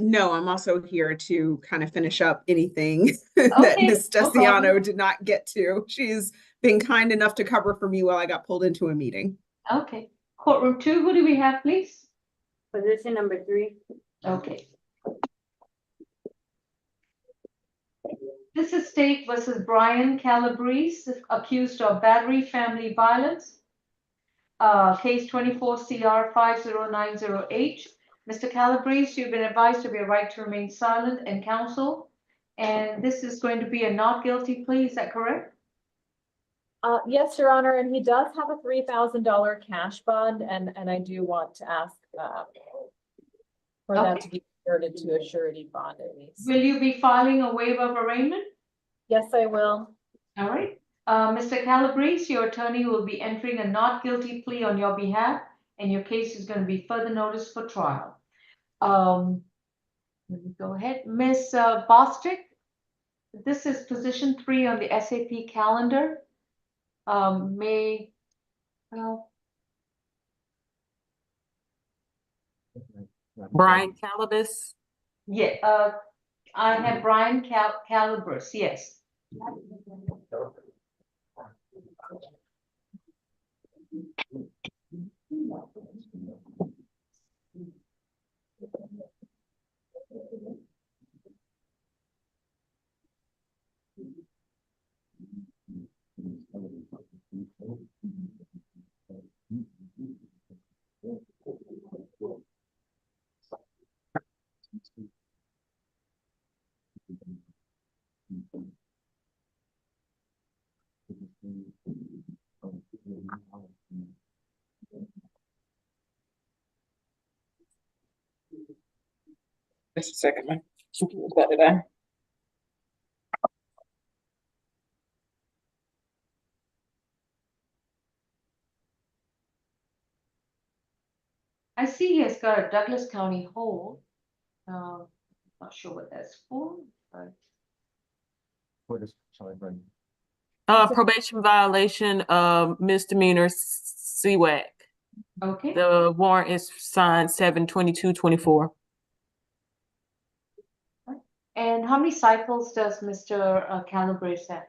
No, I'm also here to kind of finish up anything that Okay, Ms. no problem. Desiano did not get to. She's been kind enough to cover for me while I got pulled into a meeting. Okay, courtroom 2, who do we have, please? Position number 3. Okay. This is State versus Brian Calabrese, accused of battery, family violence. Case 24 CR 5090H. Mr. Calabrese, you've been advised of your right to remain silent and counsel. And this is going to be a not guilty plea, is that correct? Yes, Your Honor, and he does have a $3,000 cash bond, and I do want to ask for that to be converted to a surety bond at least. Will you be filing a waiver of arraignment? Yes, I will. All right. Mr. Calabrese, your attorney will be entering a not guilty plea on your behalf, and your case is going to be further noticed for trial. Let me go ahead. Ms. Bostic, this is position 3 on the SAP calendar. Brian Calabas. Yeah, I have Brian Calabrese, yes. Just a second, man. Computer's about to die. I see he has got a Douglas County hold. Not sure what that's for, but What is, sorry, Brandon. Probation violation of misdemeanor CWAC. okay. The warrant is signed 7/22/24. And how many cycles does Mr. Calabrese have?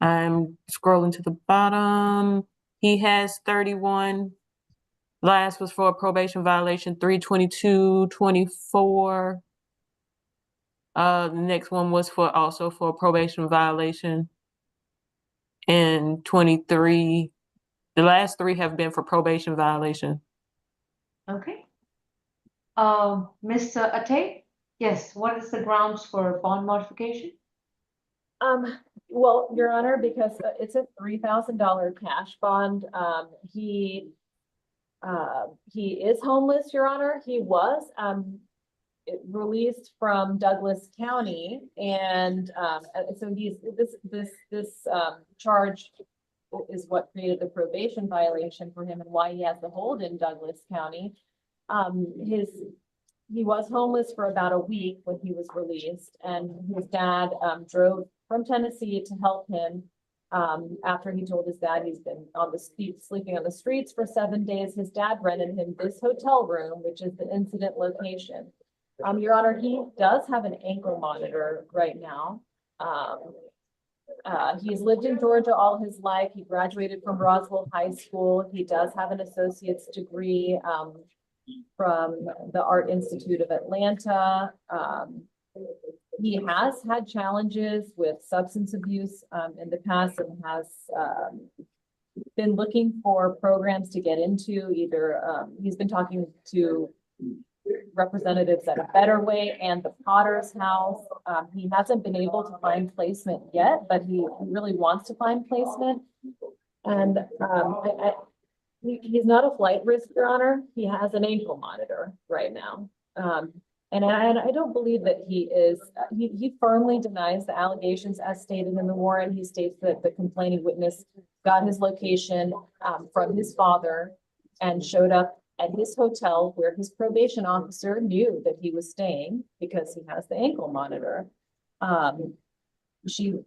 I'm scrolling to the bottom. He has 31. Last was for a probation violation, 3/22/24. The next one was also for a probation violation. And 23. The last 3 have been for probation violation. Okay. Mr. Ate? Yes, what is the grounds for bond modification? Well, Your Honor, because it's a $3,000 cash bond, he is homeless, Your Honor. He was, released from Douglas County, and so this charge is what created the probation violation for him and why he has the hold in Douglas County. He was homeless for about a week when he was released, and his dad drove from Tennessee to help him. After he told his dad he's been on the street, sleeping on the streets for 7 days, his dad rented him this hotel room, which is the incident location. Your Honor, he does have an ankle monitor right now. He's lived in Georgia all his life. He graduated from Roswell High School. He does have an associate's degree from the Art Institute of Atlanta. He has had challenges with substance abuse in the past and has been looking for programs to get into. Either he's been talking to representatives at A Better Way and the Potter's House. He hasn't been able to find placement yet, but he really wants to find placement. And he's not a flight risk, Your Honor. He has an ankle monitor right now. And I don't believe that he is, he firmly denies the allegations as stated in the warrant. He states that the complaining witness got his location from his father and showed up at his hotel where his probation officer knew that he was staying because he has the ankle monitor. He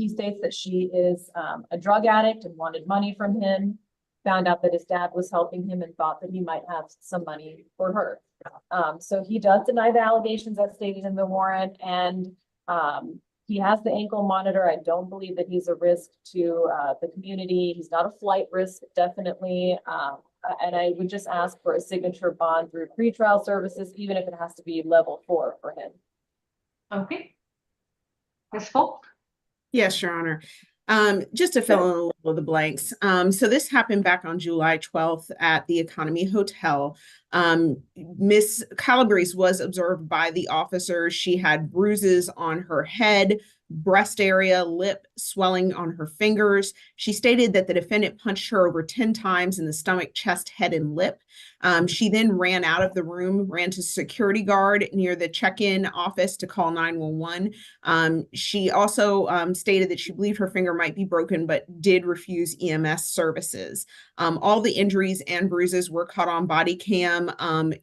states that she is a drug addict and wanted money from him, found out that his dad was helping him and thought that he might have some money for her. So he does deny the allegations as stated in the warrant, and he has the ankle monitor. I don't believe that he's a risk to the community. He's not a flight risk, definitely. And I would just ask for a signature bond through pretrial services, even if it has to be level 4 for him. Okay. Ms. Falk? Yes, Your Honor. Just to fill in a little of the blanks. So this happened back on July 12th at the Economy Hotel. Miss Calabrese was observed by the officers. She had bruises on her head, breast area, lip, swelling on her fingers. She stated that the defendant punched her over 10 times in the stomach, chest, head, and lip. She then ran out of the room, ran to security guard near the check-in office to call 911. She also stated that she believed her finger might be broken, but did refuse EMS services. All the injuries and bruises were caught on body cam.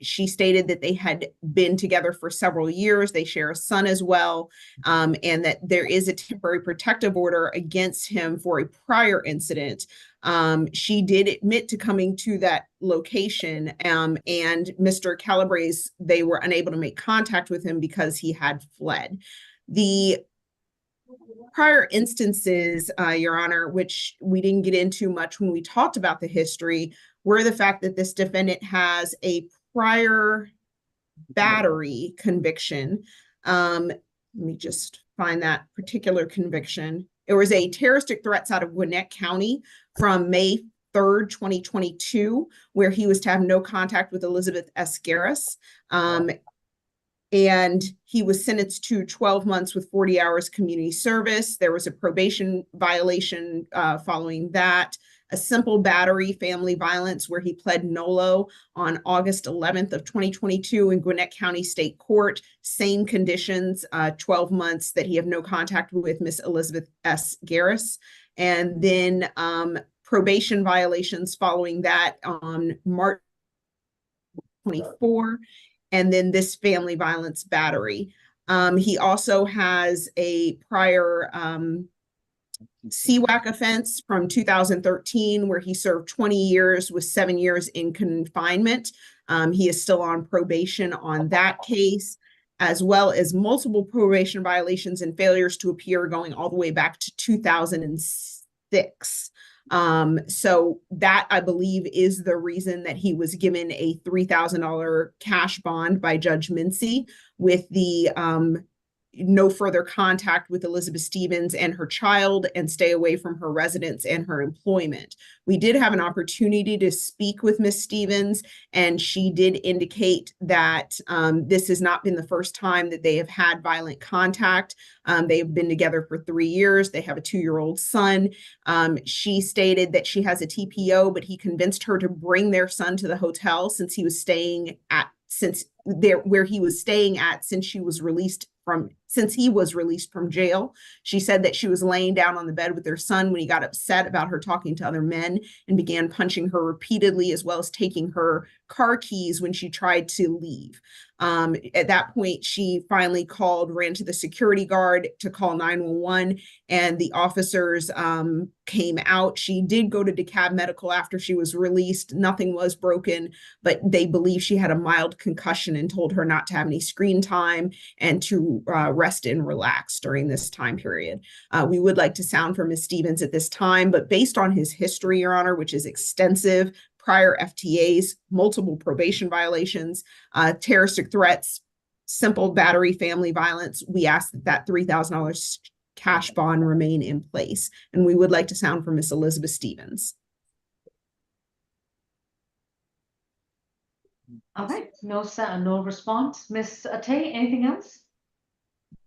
She stated that they had been together for several years. They share a son as well, and that there is a temporary protective order against him for a prior incident. She did admit to coming to that location, and Mr. Calabrese, they were unable to make contact with him because he had fled. The prior instances, Your Honor, which we didn't get into much when we talked about the history, were the fact that this defendant has a prior battery conviction. Let me just find that particular conviction. It was a terroristic threats out of Gwinnett County from May 3rd, 2022, where he was to have no contact with Elizabeth S. Garris. And he was sentenced to 12 months with 40 hours community service. There was a probation violation following that, a simple battery, family violence, where he pled nolo on August 11th of 2022 in Gwinnett County State Court. Same conditions, 12 months that he have no contact with Miss Elizabeth S. Garris. And then probation violations following that on March 24. And then this family violence battery. He also has a prior CWAC offense from 2013 where he served 20 years with 7 years in confinement. He is still on probation on that case, as well as multiple probation violations and failures to appear going all the way back to 2006. So that, I believe, is the reason that he was given a $3,000 cash bond by Judge Mincy with the no further contact with Elizabeth Stevens and her child, and stay away from her residence and her employment. We did have an opportunity to speak with Miss Stevens, and she did indicate that this has not been the first time that they have had violent contact. They have been together for 3 years. They have a 2-year-old son. She stated that she has a TPO, but he convinced her to bring their son to the hotel since he was staying at since he was released from jail. She said that she was laying down on the bed with her son when he got upset about her talking to other men and began punching her repeatedly, as well as taking her car keys when she tried to leave. At that point, she finally ran to the security guard to call 911, and the officers came out. She did go to DeKalb Medical after she was released. Nothing was broken, but they believe she had a mild concussion and told her not to have any screen time and to rest and relax during this time period. We would like to sound from Ms. Stevens at this time, but based on his history, Your Honor, which is extensive, prior FTAs, multiple probation violations, terroristic threats, simple battery, family violence, we ask that $3,000 cash bond remain in place. And we would like to sound from Ms. Elizabeth Stevens. All right, no response. Ms. Atay, anything else?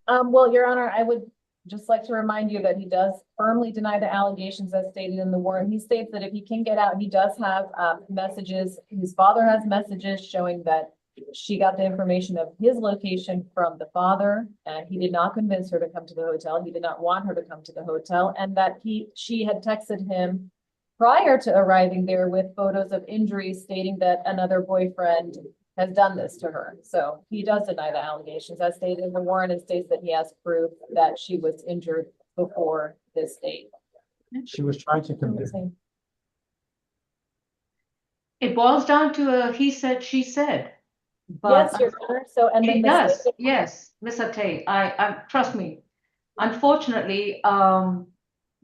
Well, Your Honor, I would just like to remind you that he does firmly deny the allegations as stated in the warrant. He states that if he can get out, he does have messages. His father has messages showing that she got the information of his location from the father, and he did not convince her to come to the hotel. He did not want her to come to the hotel, and that she had texted him prior to arriving there with photos of injuries stating that another boyfriend has done this to her. So he does deny the allegations. As stated in the warrant, it states that he has proof that she was injured before this date. She was trying to convince. It boils down to a he said, she said. But yes, Your Honor. So, and then it does. Yes, Ms. Atay, I trust me. Unfortunately,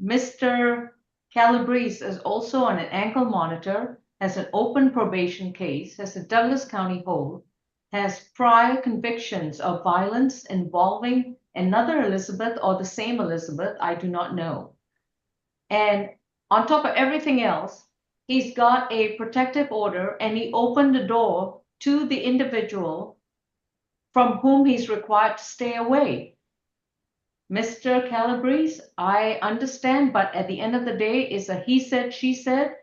Mr. Calabrese is also on an ankle monitor, has an open probation case, has a Douglas County hold, has prior convictions of violence involving another Elizabeth or the same Elizabeth, I do not know. And on top of everything else, he's got a protective order, and he opened the door to the individual from whom he's required to stay away. Mr. Calabrese, I understand, but at the end of the day, it's a he said, she said.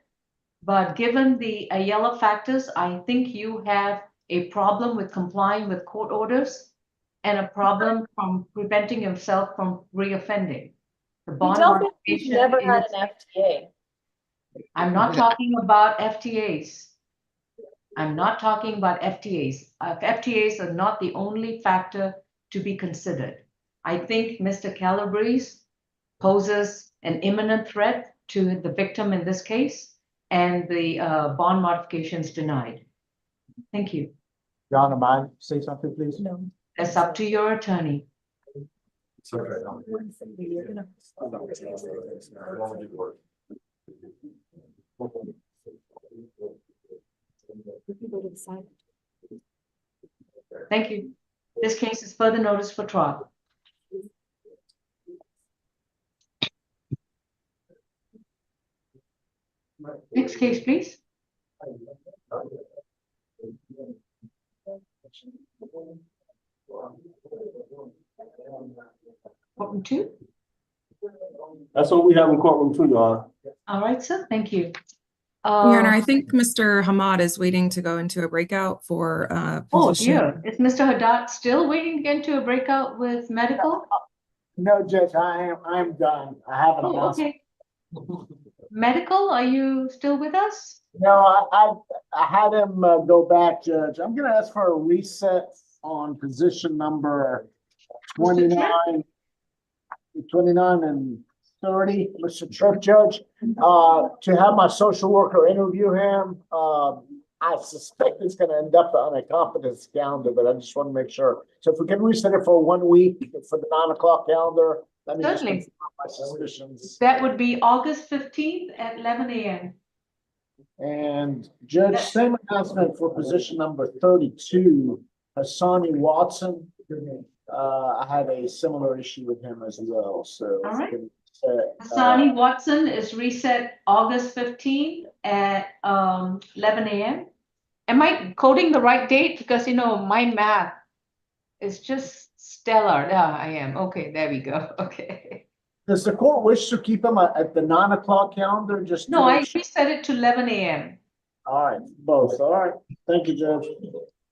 But given the yellow factors, I think you have a problem with complying with court orders and a problem from preventing yourself from reoffending. The bond He's modification never had is- an FTA. I'm not talking about FTAs. I'm not talking about FTAs. FTAs are not the only factor to be considered. I think Mr. Calabrese poses an imminent threat to the victim in this case, and the bond modification is denied. Thank you. Your Honor, mind say something, please? No. That's up to your attorney. Thank you. This case is further notice for trial. Next case, please. Courtroom 2? That's what we have in courtroom 2, Your Honor. All right, sir, thank you. Your Honor, I think Mr. Hamad is waiting to go into a breakout for Oh position. dear, is Mr. Haddad still waiting to get into a breakout with medical? No, Judge, I'm done. I haven't Oh, announced. okay. Medical, are you still with us? No, I had him go back, Judge. I'm gonna ask for a reset on position number Mr. Tripp? 29 and 30, Mr. Tripp, Judge, to have my social worker interview him. I suspect it's gonna end up on a competence calendar, but I just want to make sure. So if we can reset it for 1 week for the 9 o'clock calendar, let me just Certainly. confirm my suspicions. That would be August 15th at 11 a.m. And Judge, same announcement for position number 32, Hassani Watson. I had a similar issue with him as well, so. All right. Uh, Hassani Watson is reset August 15th at 11 a.m. Am I coding the right date? Because, you know, my math is just stellar. Yeah, I am. Okay, there we go. Okay. Does the court wish to keep him at the 9 o'clock calendar? Just to No, I make sure? reset it to 11 a.m. All right, both. All right. Thank you, Judge.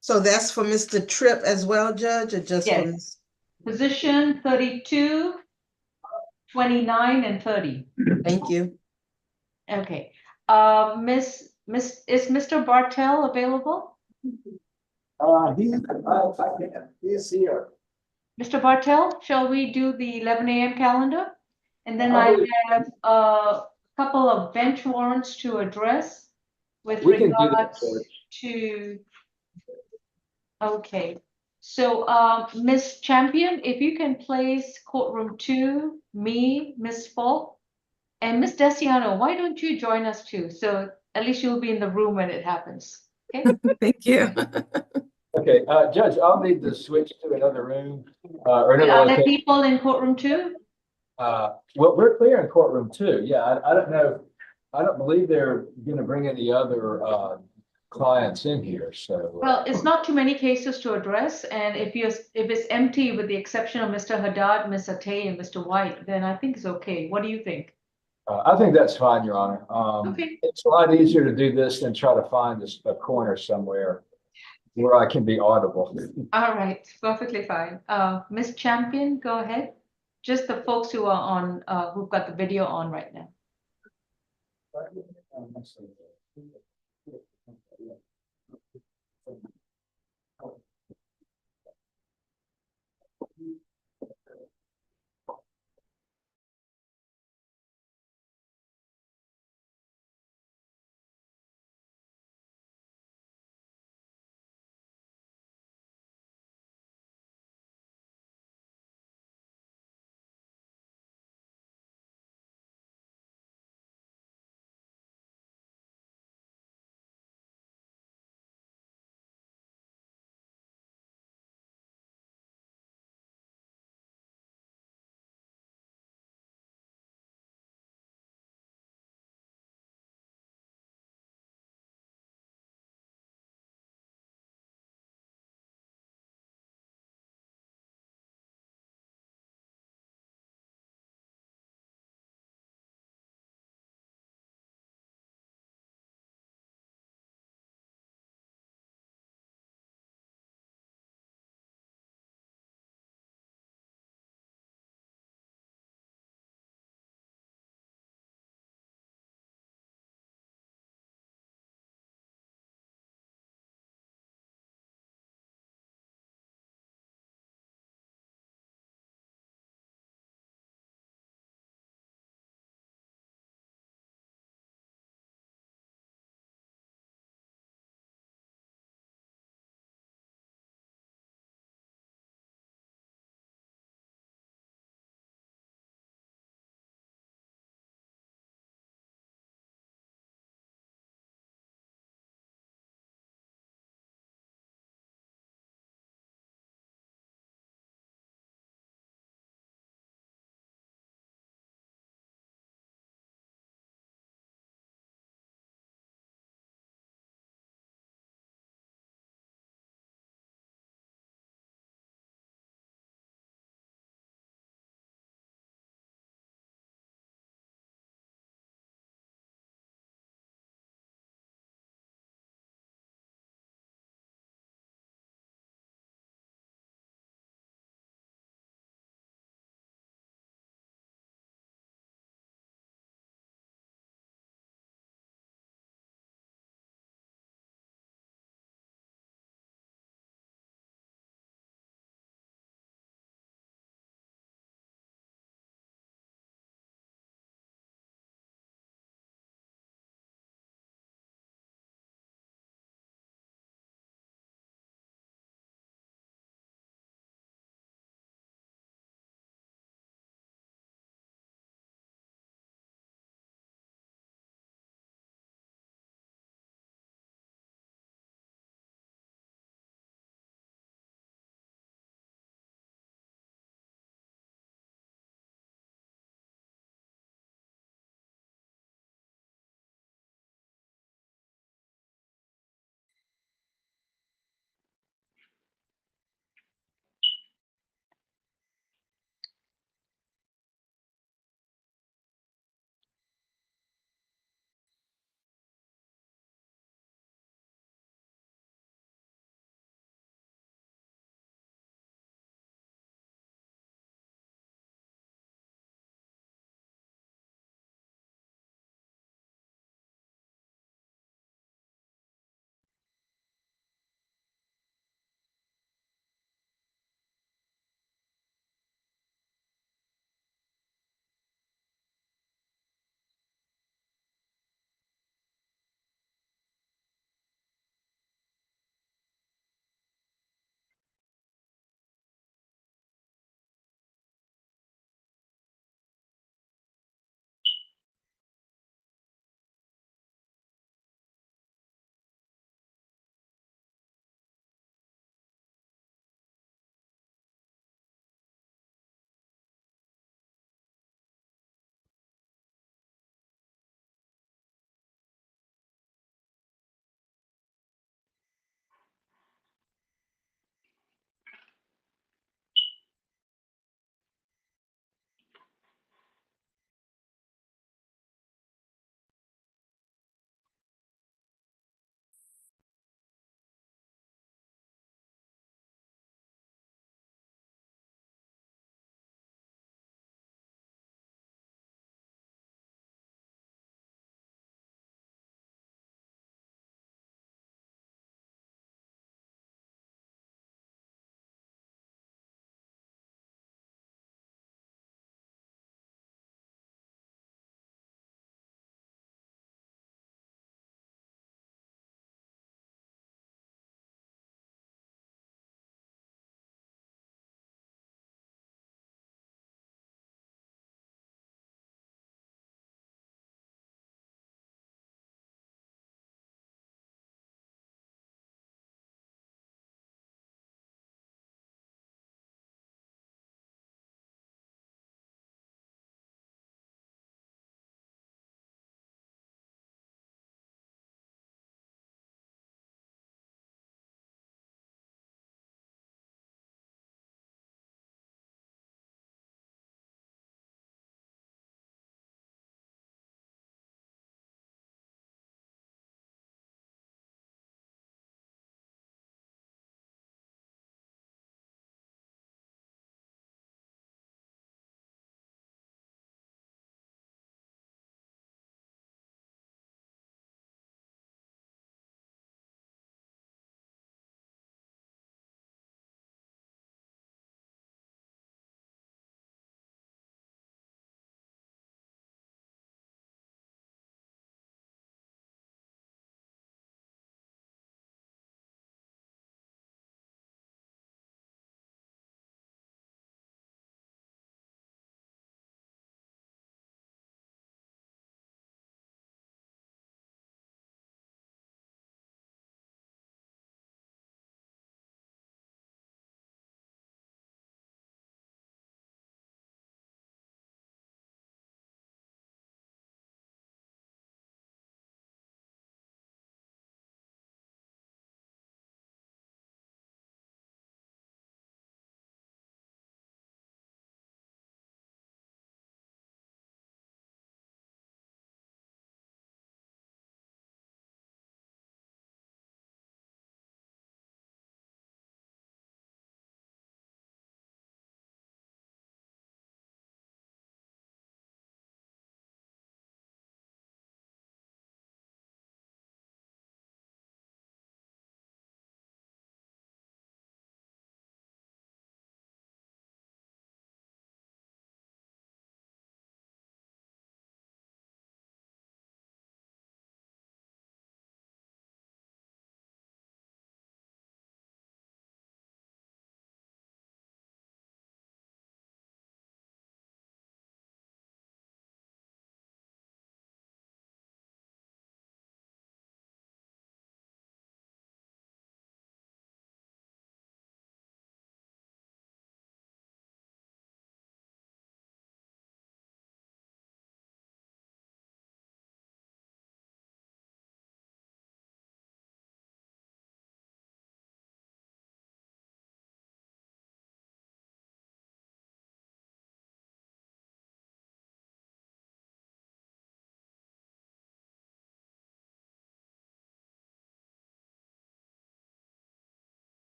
So that's for Mr. Tripp as well, Judge, or just for Yes. Ms.? Position 32, 29, and 30. Thank you. Okay. Is Mr. Bartel available? He's here. Mr. Bartel, shall we do the 11 a.m. calendar? And then I I believe- have a couple of bench warrants to address with We can do that, regards Judge. to. Okay, so Ms. Champion, if you can place courtroom 2, me, Ms. Falk, and Ms. Desiano, why don't you join us too? So at least you'll be in the room when it happens. Okay. Thank you. Okay, Judge, I'll need to switch to another room, or another Are there location. people in courtroom 2? Well, we're clear in courtroom 2. Yeah, I don't know. I don't believe they're gonna bring any other, clients in here, so. Well, it's not too many cases to address, and if it's empty with the exception of Mr. Haddad, Ms. Atay, and Mr. White, then I think it's okay. What do you think? I think that's fine, Your Honor. Okay. It's a lot easier to do this than try to find a corner somewhere where I can be audible. All right, perfectly fine. Ms. Champion, go ahead. Just the folks who are on, who've got the video on right now.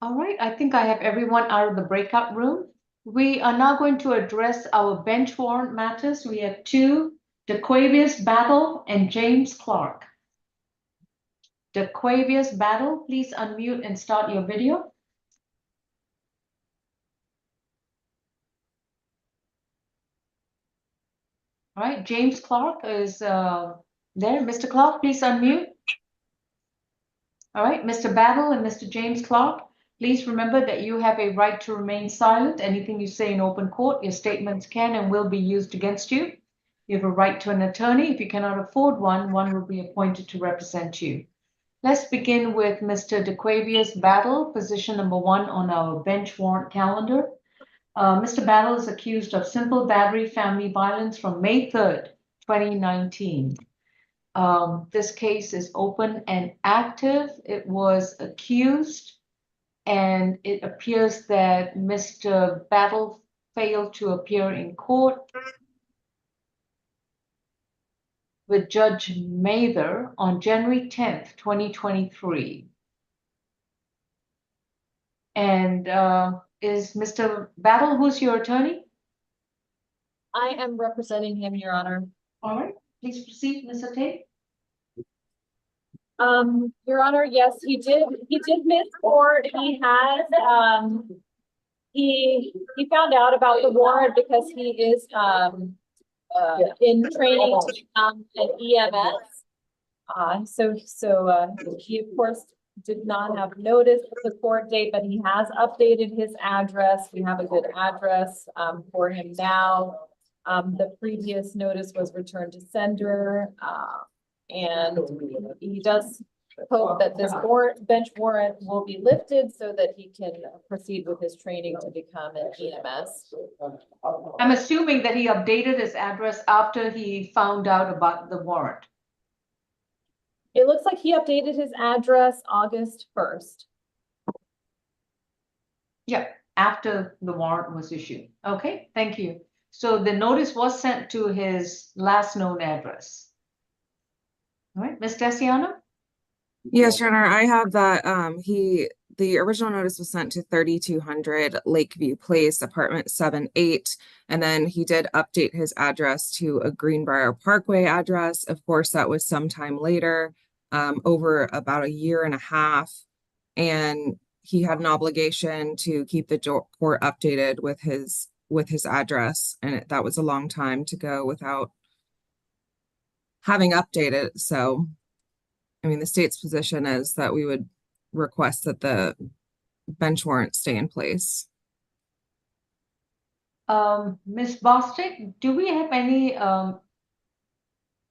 All right, I think I have everyone out of the breakout room. We are now going to address our bench warrant matters. We have two, DeQuavius Battle and James Clark. DeQuavius Battle, please unmute and start your video. All right, James Clark is there. Mr. Clark, please unmute. All right, Mr. Battle and Mr. James Clark, please remember that you have a right to remain silent. Anything you say in open court, your statements can and will be used against you. You have a right to an attorney. If you cannot afford one, one will be appointed to represent you. Let's begin with Mr. DeQuavius Battle, position number 1 on our bench warrant calendar. Mr. Battle is accused of simple battery family violence from May 3rd, 2019. This case is open and active. It was accused, and it appears that Mr. Battle failed to appear in court with Judge Mather on January 10th, 2023. And is Mr. Battle, who's your attorney? I am representing him, Your Honor. All right, please proceed, Ms. Tate. Your Honor, yes, he did miss court. He has, he found out about the warrant because he is, in training to become an EMS. So he of course did not have notice of the court date, but he has updated his address. We have a good address for him now. The previous notice was returned to sender, and he does hope that this bench warrant will be lifted so that he can proceed with his training to become an EMS. I'm assuming that he updated his address after he found out about the warrant. It looks like he updated his address August 1st. Yeah, after the warrant was issued. Okay, thank you. So the notice was sent to his last known address. All right, Ms. Desiano? Yes, Your Honor, I have that, the original notice was sent to 3200 Lakeview Place, apartment 7-8, and then he did update his address to a Greenbrier Parkway address. Of course, that was sometime later, over about a year and a half, and he had an obligation to keep the court updated with his address, and that was a long time to go without having updated. So I mean, the state's position is that we would request that the bench warrant stay in place. Ms. Bostic, do we have any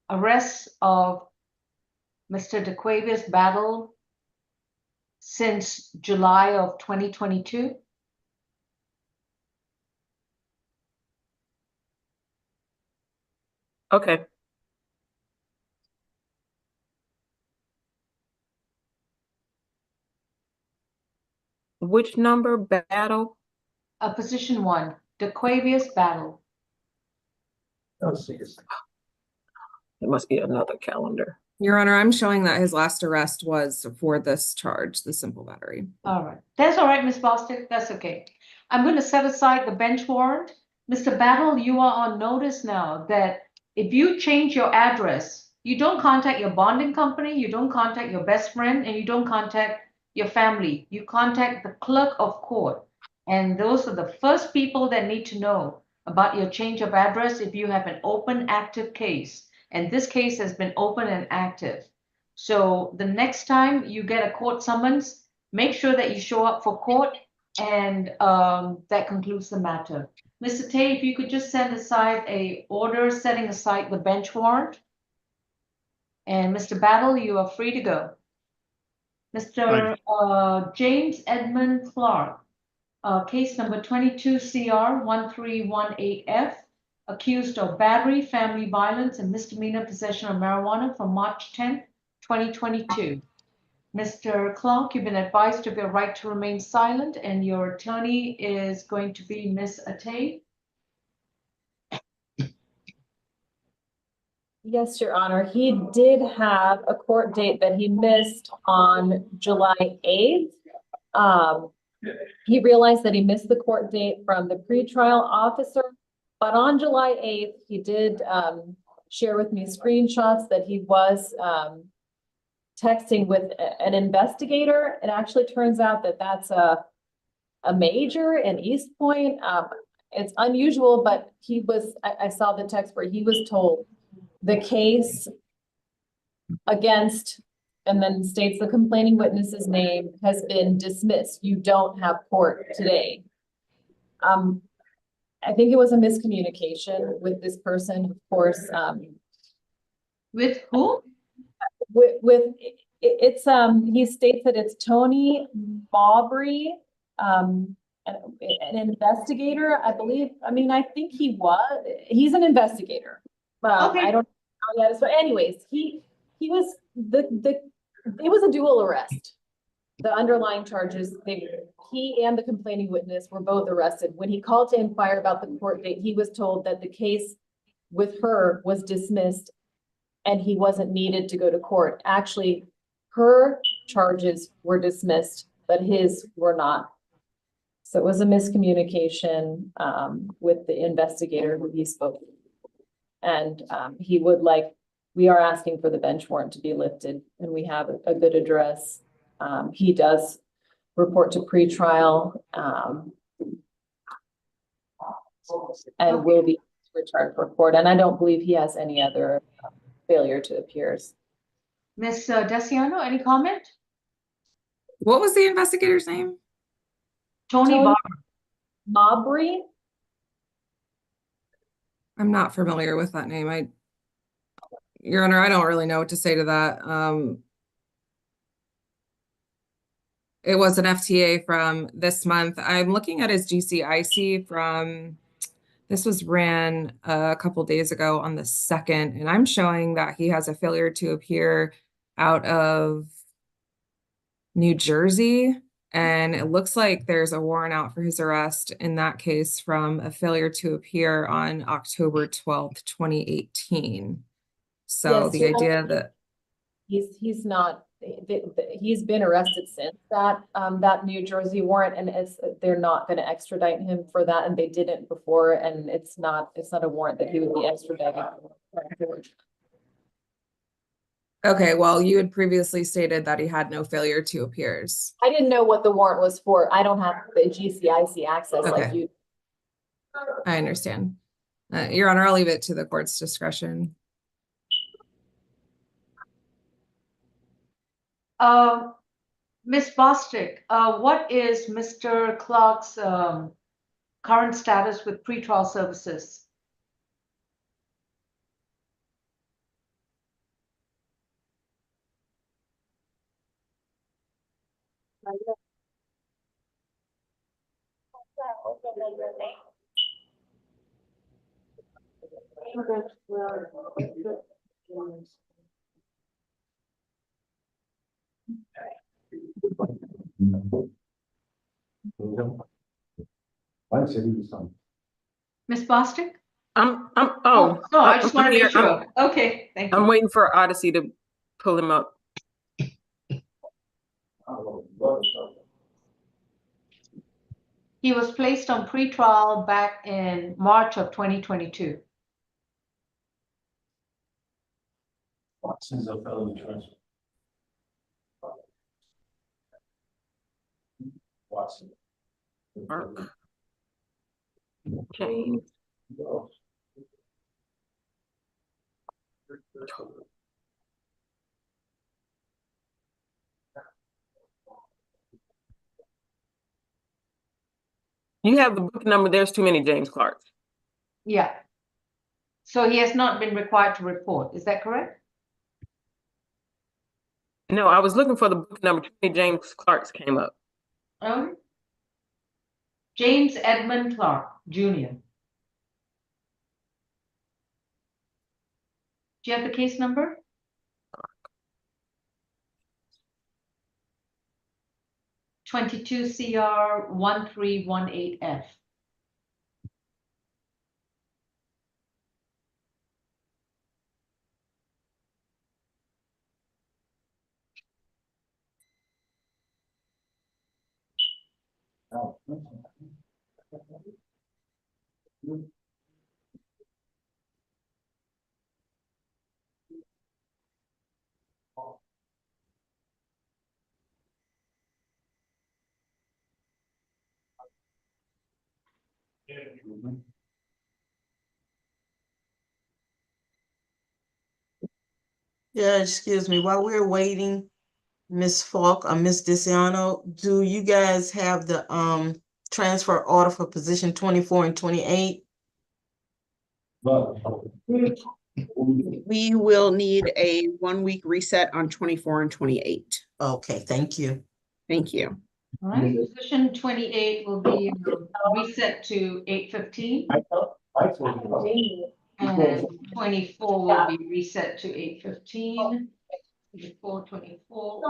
arrests of Mr. DeQuavius Battle since July of 2022? Okay. Which number Battle? Position 1, DeQuavius Battle. Let's see. It must be another calendar. Your Honor, I'm showing that his last arrest was for this charge, the simple battery. All right, that's all right, Ms. Bostic, that's okay. I'm going to set aside the bench warrant. Mr. Battle, you are on notice now that if you change your address, you don't contact your bonding company, you don't contact your best friend, and you don't contact your family. You contact the clerk of court. And those are the first people that need to know about your change of address if you have an open, active case. And this case has been open and active. So the next time you get a court summons, make sure that you show up for court, and that concludes the matter. Mr. Tay, if you could just send aside a order setting aside the bench warrant. And Mr. Battle, you are free to go. Mr. James Edmund Clark, case number 22 CR 1318F, accused of battery, family violence, and misdemeanor possession of marijuana from March 10th, 2022. Mr. Clark, you've been advised of your right to remain silent, and your attorney is going to be Ms. Atay. Yes, Your Honor. He did have a court date that he missed on July 8th. he realized that he missed the court date from the pretrial officer. But on July 8th, he did share with me screenshots that he was texting with an investigator. It actually turns out that that's a major in East Point. It's unusual, but I saw the text where he was told the case against, and then states the complaining witness's name, has been dismissed. You don't have court today. I think it was a miscommunication with this person, of course. With who? He states that it's Tony Mowbray, an investigator, I believe. I mean, I think he's an investigator. Okay. I don't know how that is, but anyways, he was it was a dual arrest. The underlying charges, he and the complaining witness were both arrested. When he called to inquire about the court date, he was told that the case with her was dismissed and he wasn't needed to go to court. Actually, her charges were dismissed, but his were not. So it was a miscommunication with the investigator who he spoke to. And we are asking for the bench warrant to be lifted, and we have a good address. He does report to pretrial and will be returned for court. And I don't believe he has any other failure to appears. Ms. Desiano, any comment? What was the investigator's name? Tony Mowbray. I'm not familiar with that name. Your Honor, I don't really know what to say to that. It was an FTA from this month. I'm looking at his GCIC from, this was ran a couple days ago on the 2nd, and I'm showing that he has a failure to appear out of New Jersey. And it looks like there's a warrant out for his arrest in that case from a failure to appear on October 12th, 2018. So Yes, the idea that he's not, he's been arrested since that New Jersey warrant, and they're not going to extradite him for that, and they didn't before, and it's not a warrant that he would be extradited for. Okay, well, you had previously stated that he had no failure to appears. I didn't know what the warrant was for. I don't have the GCIC access like you. I understand. Your Honor, I'll leave it to the court's discretion. Ms. Bostic, what is Mr. Clark's current status with pretrial services? Ms. Bostic? Oh, I just want to make sure. I'm, Okay, thank you. I'm waiting for Odyssey to pull him up. He was placed on pretrial back in March of 2022. Watson's a felony transfer. Watson. Okay. You have the book number. There's too many James Clarks. Yeah. So he has not been required to report. Is that correct? No, I was looking for the book number. Too many James Clarks came up. James Edmund Clark, Jr. Do you have the case number? (22 CR 1318F). Yeah, excuse me, while we're waiting, Ms. Falk or Ms. DeCiano, do you guys have the transfer order for position 24 and 28? We will need a 1-week reset on 24 and 28. Okay, thank you. Thank you. All right, position 28 will be reset to 8:15. And 24 will be reset to 8:15. 24.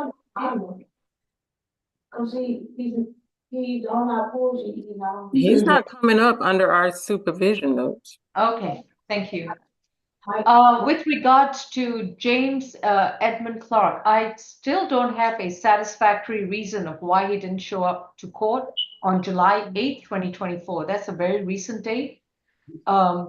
He's not coming up under our supervision notes. Okay, thank you. With regards to James Edmund Clark, I still don't have a satisfactory reason of why he didn't show up to court on July 8th, 2024. That's a very recent date.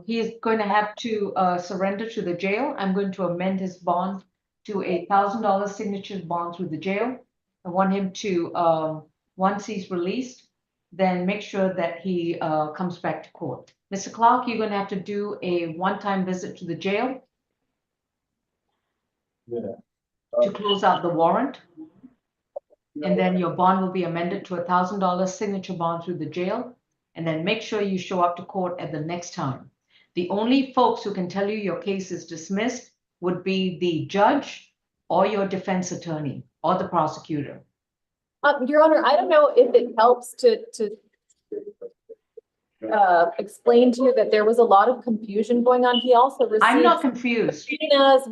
He is going to have to surrender to the jail. I'm going to amend his bond to a $1,000 signature bond through the jail. I want him to, once he's released, then make sure that he comes back to court. Mr. Clark, you're going to have to do a one-time visit to the jail to close out the warrant. And then your bond will be amended to a $1,000 signature bond through the jail. And then make sure you show up to court at the next time. The only folks who can tell you your case is dismissed would be the judge or your defense attorney or the prosecutor. Your Honor, I don't know if it helps to explain to you that there was a lot of confusion going on. He also received. I'm not confused. Subpoenas,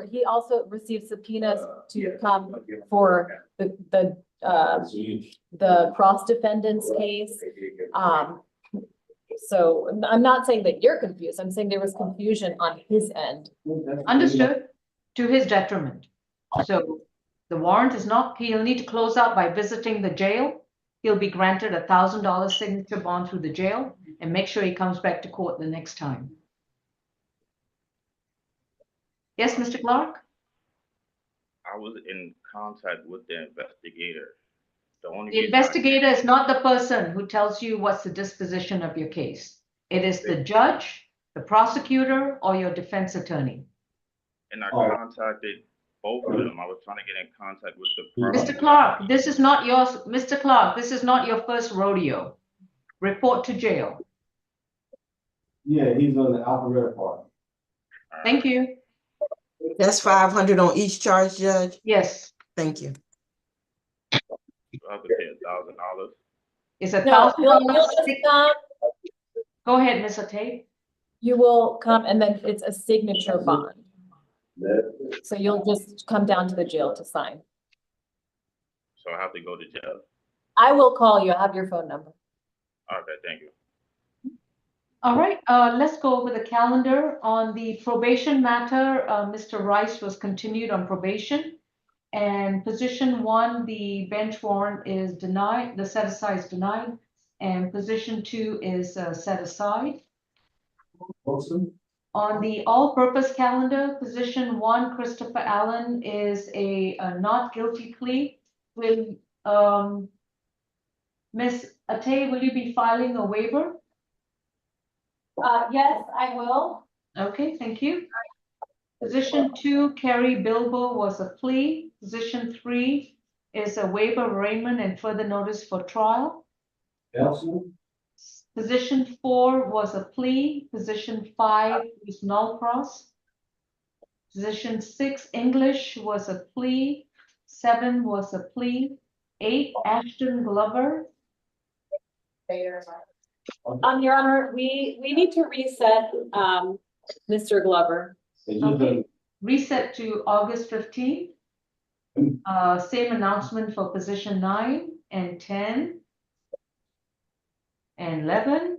he also received subpoenas to come for the cross defendants case. So I'm not saying that you're confused. I'm saying there was confusion on his end. Understood, to his detriment. So the warrant is not, he'll need to close out by visiting the jail. He'll be granted a $1,000 signature bond through the jail and make sure he comes back to court the next time. Yes, Mr. Clark? I was in contact with the investigator. The investigator is not the person who tells you what's the disposition of your case. It is the judge, the prosecutor, or your defense attorney. And I contacted both of them. I was trying to get in contact with the Mr. Clark, this is not yours. Mr. Clark, this is not your first rodeo. Report to jail. Yeah, he's on the alphabet part. Thank you. That's 500 on each charge, Judge? Yes. Thank you. I have to pay $1,000. It's a No, $1,000. you'll just come. Go ahead, Ms. Atay. You will come and then it's a signature bond. So you'll just come down to the jail to sign. So I have to go to jail. I will call you. I have your phone number. Okay, thank you. All right, let's go over the calendar. On the probation matter, Mr. Rice was continued on probation. And position 1, the bench warrant is denied, the set aside is denied. And position 2 is set aside. Wilson? On the all-purpose calendar, position 1, Christopher Allen is a not guilty plea. Will Ms. Atay, will you be filing a waiver? Yes, I will. Okay, thank you. Position 2, Carrie Bilbo was a plea. Position 3 is a waiver of arraignment and further notice for trial. Nelson? Position 4 was a plea. Position 5 was null pros. Position 6, English was a plea. 7 was a plea. 8, Ashton Glover. Your Honor, we need to reset Mr. Glover. Okay. Reset to August 15th. Same announcement for position 9 and 10 and 11.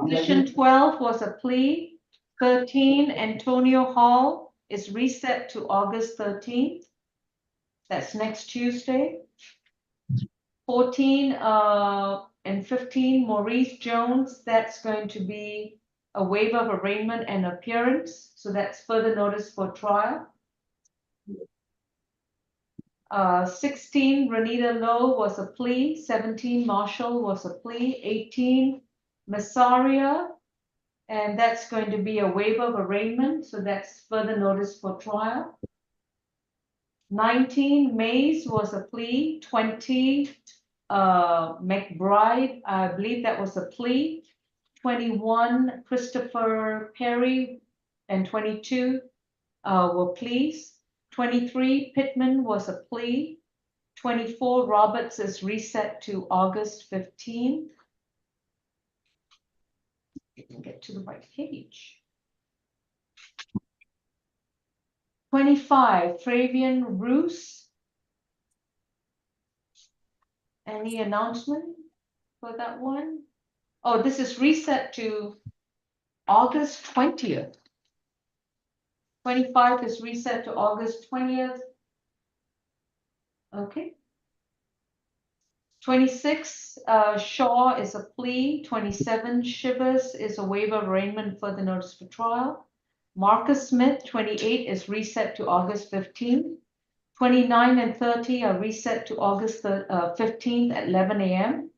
Position 12 was a plea. 13, Antonio Hall is reset to August 13th. That's next Tuesday. 14 and 15, Maurice Jones, that's going to be a waiver of arraignment and appearance. So that's further notice for trial. 16, Renita Lowe was a plea. 17, Marshall was a plea. 18, Massaria, and that's going to be a waiver of arraignment. So that's further notice for trial. 19, Mays was a plea. 20, McBride, I believe that was a plea. 21, Christopher Perry, and 22 were pleas. 23, Pittman was a plea. 24, Roberts is reset to August 15th. You can get to the right page. 25, Travian Roos. Any announcement for that one? Oh, this is reset to August 20th. 25 is reset to August 20th. Okay. 26, Shaw is a plea. 27, Shivers is a waiver of arraignment for the notice for trial. Marcus Smith, 28, is reset to August 15th. 29 and 30 are reset to August 15th at 11 a.m.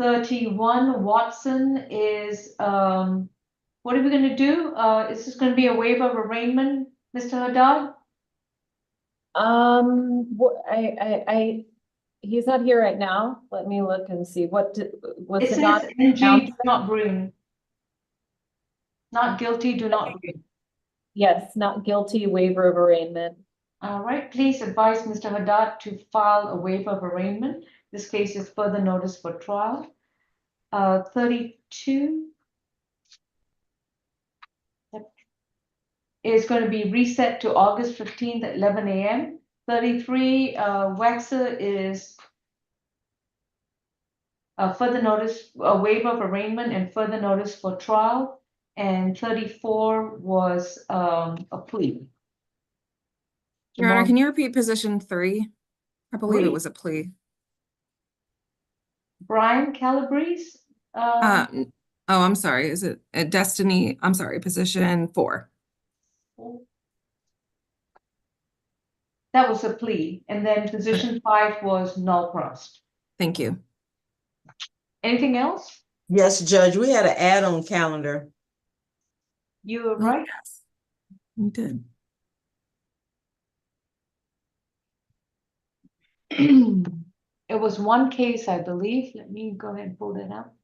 31, Watson is, what are we going to do? Is this going to be a waiver of arraignment, Mr. Haddad? He's not here right now. Let me look and see what was It it says not NG, do not bring. Not guilty, do not bring. Yes, not guilty, waiver of arraignment. All right, please advise Mr. Haddad to file a waiver of arraignment. This case is further notice for trial. 32 is going to be reset to August 15th at 11 a.m. 33, Waxer is further notice, a waiver of arraignment and further notice for trial. And 34 was a plea. Your Honor, can you repeat position 3? I believe Three. it was a plea. Brian Calabrese. Oh, I'm sorry. Is it Destiny? I'm sorry, position 4. That was a plea. And then position 5 was null prost. Thank you. Anything else? Yes, Judge, we had an add-on calendar. You were right. Yes, we did. It was one case, I believe. Let me go ahead and pull that up.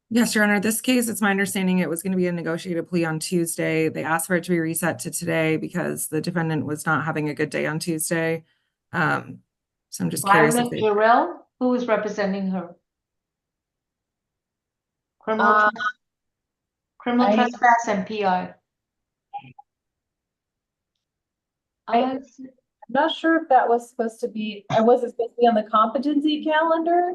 Yes, Your Honor, this case, it's my understanding it was going to be a negotiated plea on Tuesday. They asked for it to be reset to today because the defendant was not having a good day on Tuesday. So I'm just curious if Violet Jarrell, who is representing her? Criminal trespass and PI. I'm not sure if that was supposed to be, was it supposed to be on the competency calendar?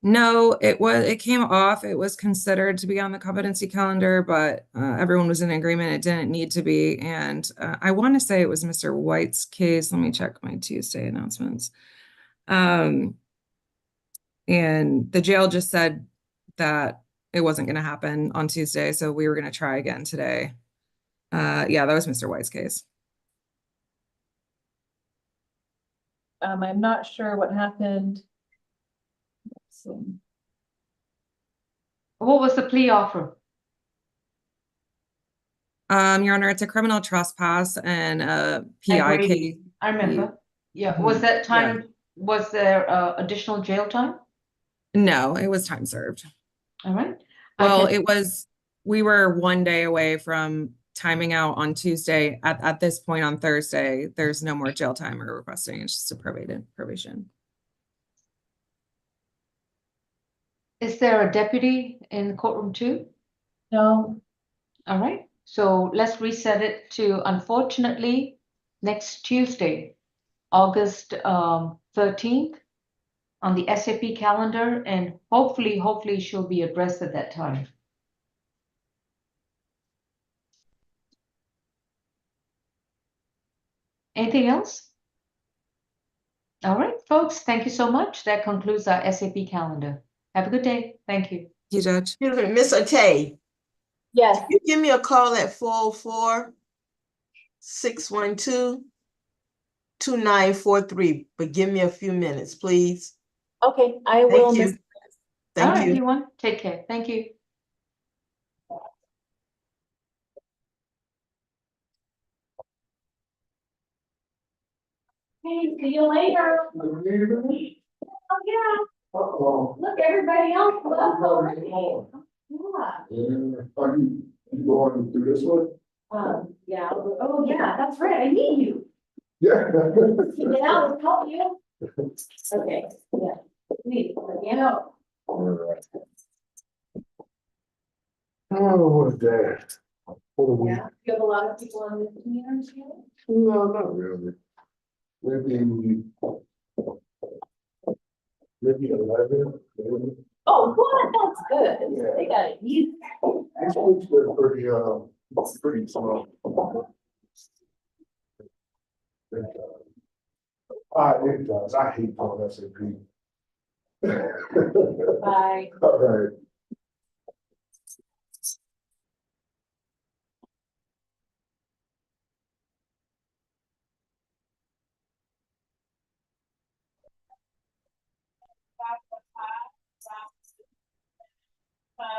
No, it came off. It was considered to be on the competency calendar, but everyone was in agreement it didn't need to be. And I want to say it was Mr. White's case. Let me check my Tuesday announcements. And the jail just said that it wasn't going to happen on Tuesday, so we were going to try again today. Yeah, that was Mr. White's case. I'm not sure what happened. Let's see. What was the plea offer? Your Honor, it's a criminal trespass and a PI case. I remember. Yeah. Was that time, was there additional jail time? No, it was time served. All right. Well, we were 1 day away from timing out on Tuesday. At this point on Thursday, there's no more jail time or requesting. It's just a probation. Is there a deputy in the courtroom too? No. All right. So let's reset it to, unfortunately, next Tuesday, August 13th on the SAP calendar, and hopefully she'll be addressed at that time. Anything else? All right, folks, thank you so much. That concludes our SAP calendar. Have a good day. Thank you. You, Judge. Miss O'Tay, Yes. you give me a call at 404-612-2943, but give me a few minutes, please. Okay, I will. Thank you. All Thank right, you. everyone, take care. Thank you. Hey, see you later. Oh, yeah. Look, everybody else left already. Yeah. Are you going through this one? Yeah, oh, yeah, that's right, I need you. Yeah. Get out and help you. Okay, yeah. Please, let me know. Oh, what a day. What a week. Yeah, you have a lot of people on the community. No, not really. Maybe 11, maybe. Oh, what? That's good. Yeah. They got it easy. This week's been pretty small. It does. I hate calling SAP. Bye. All right. Bye.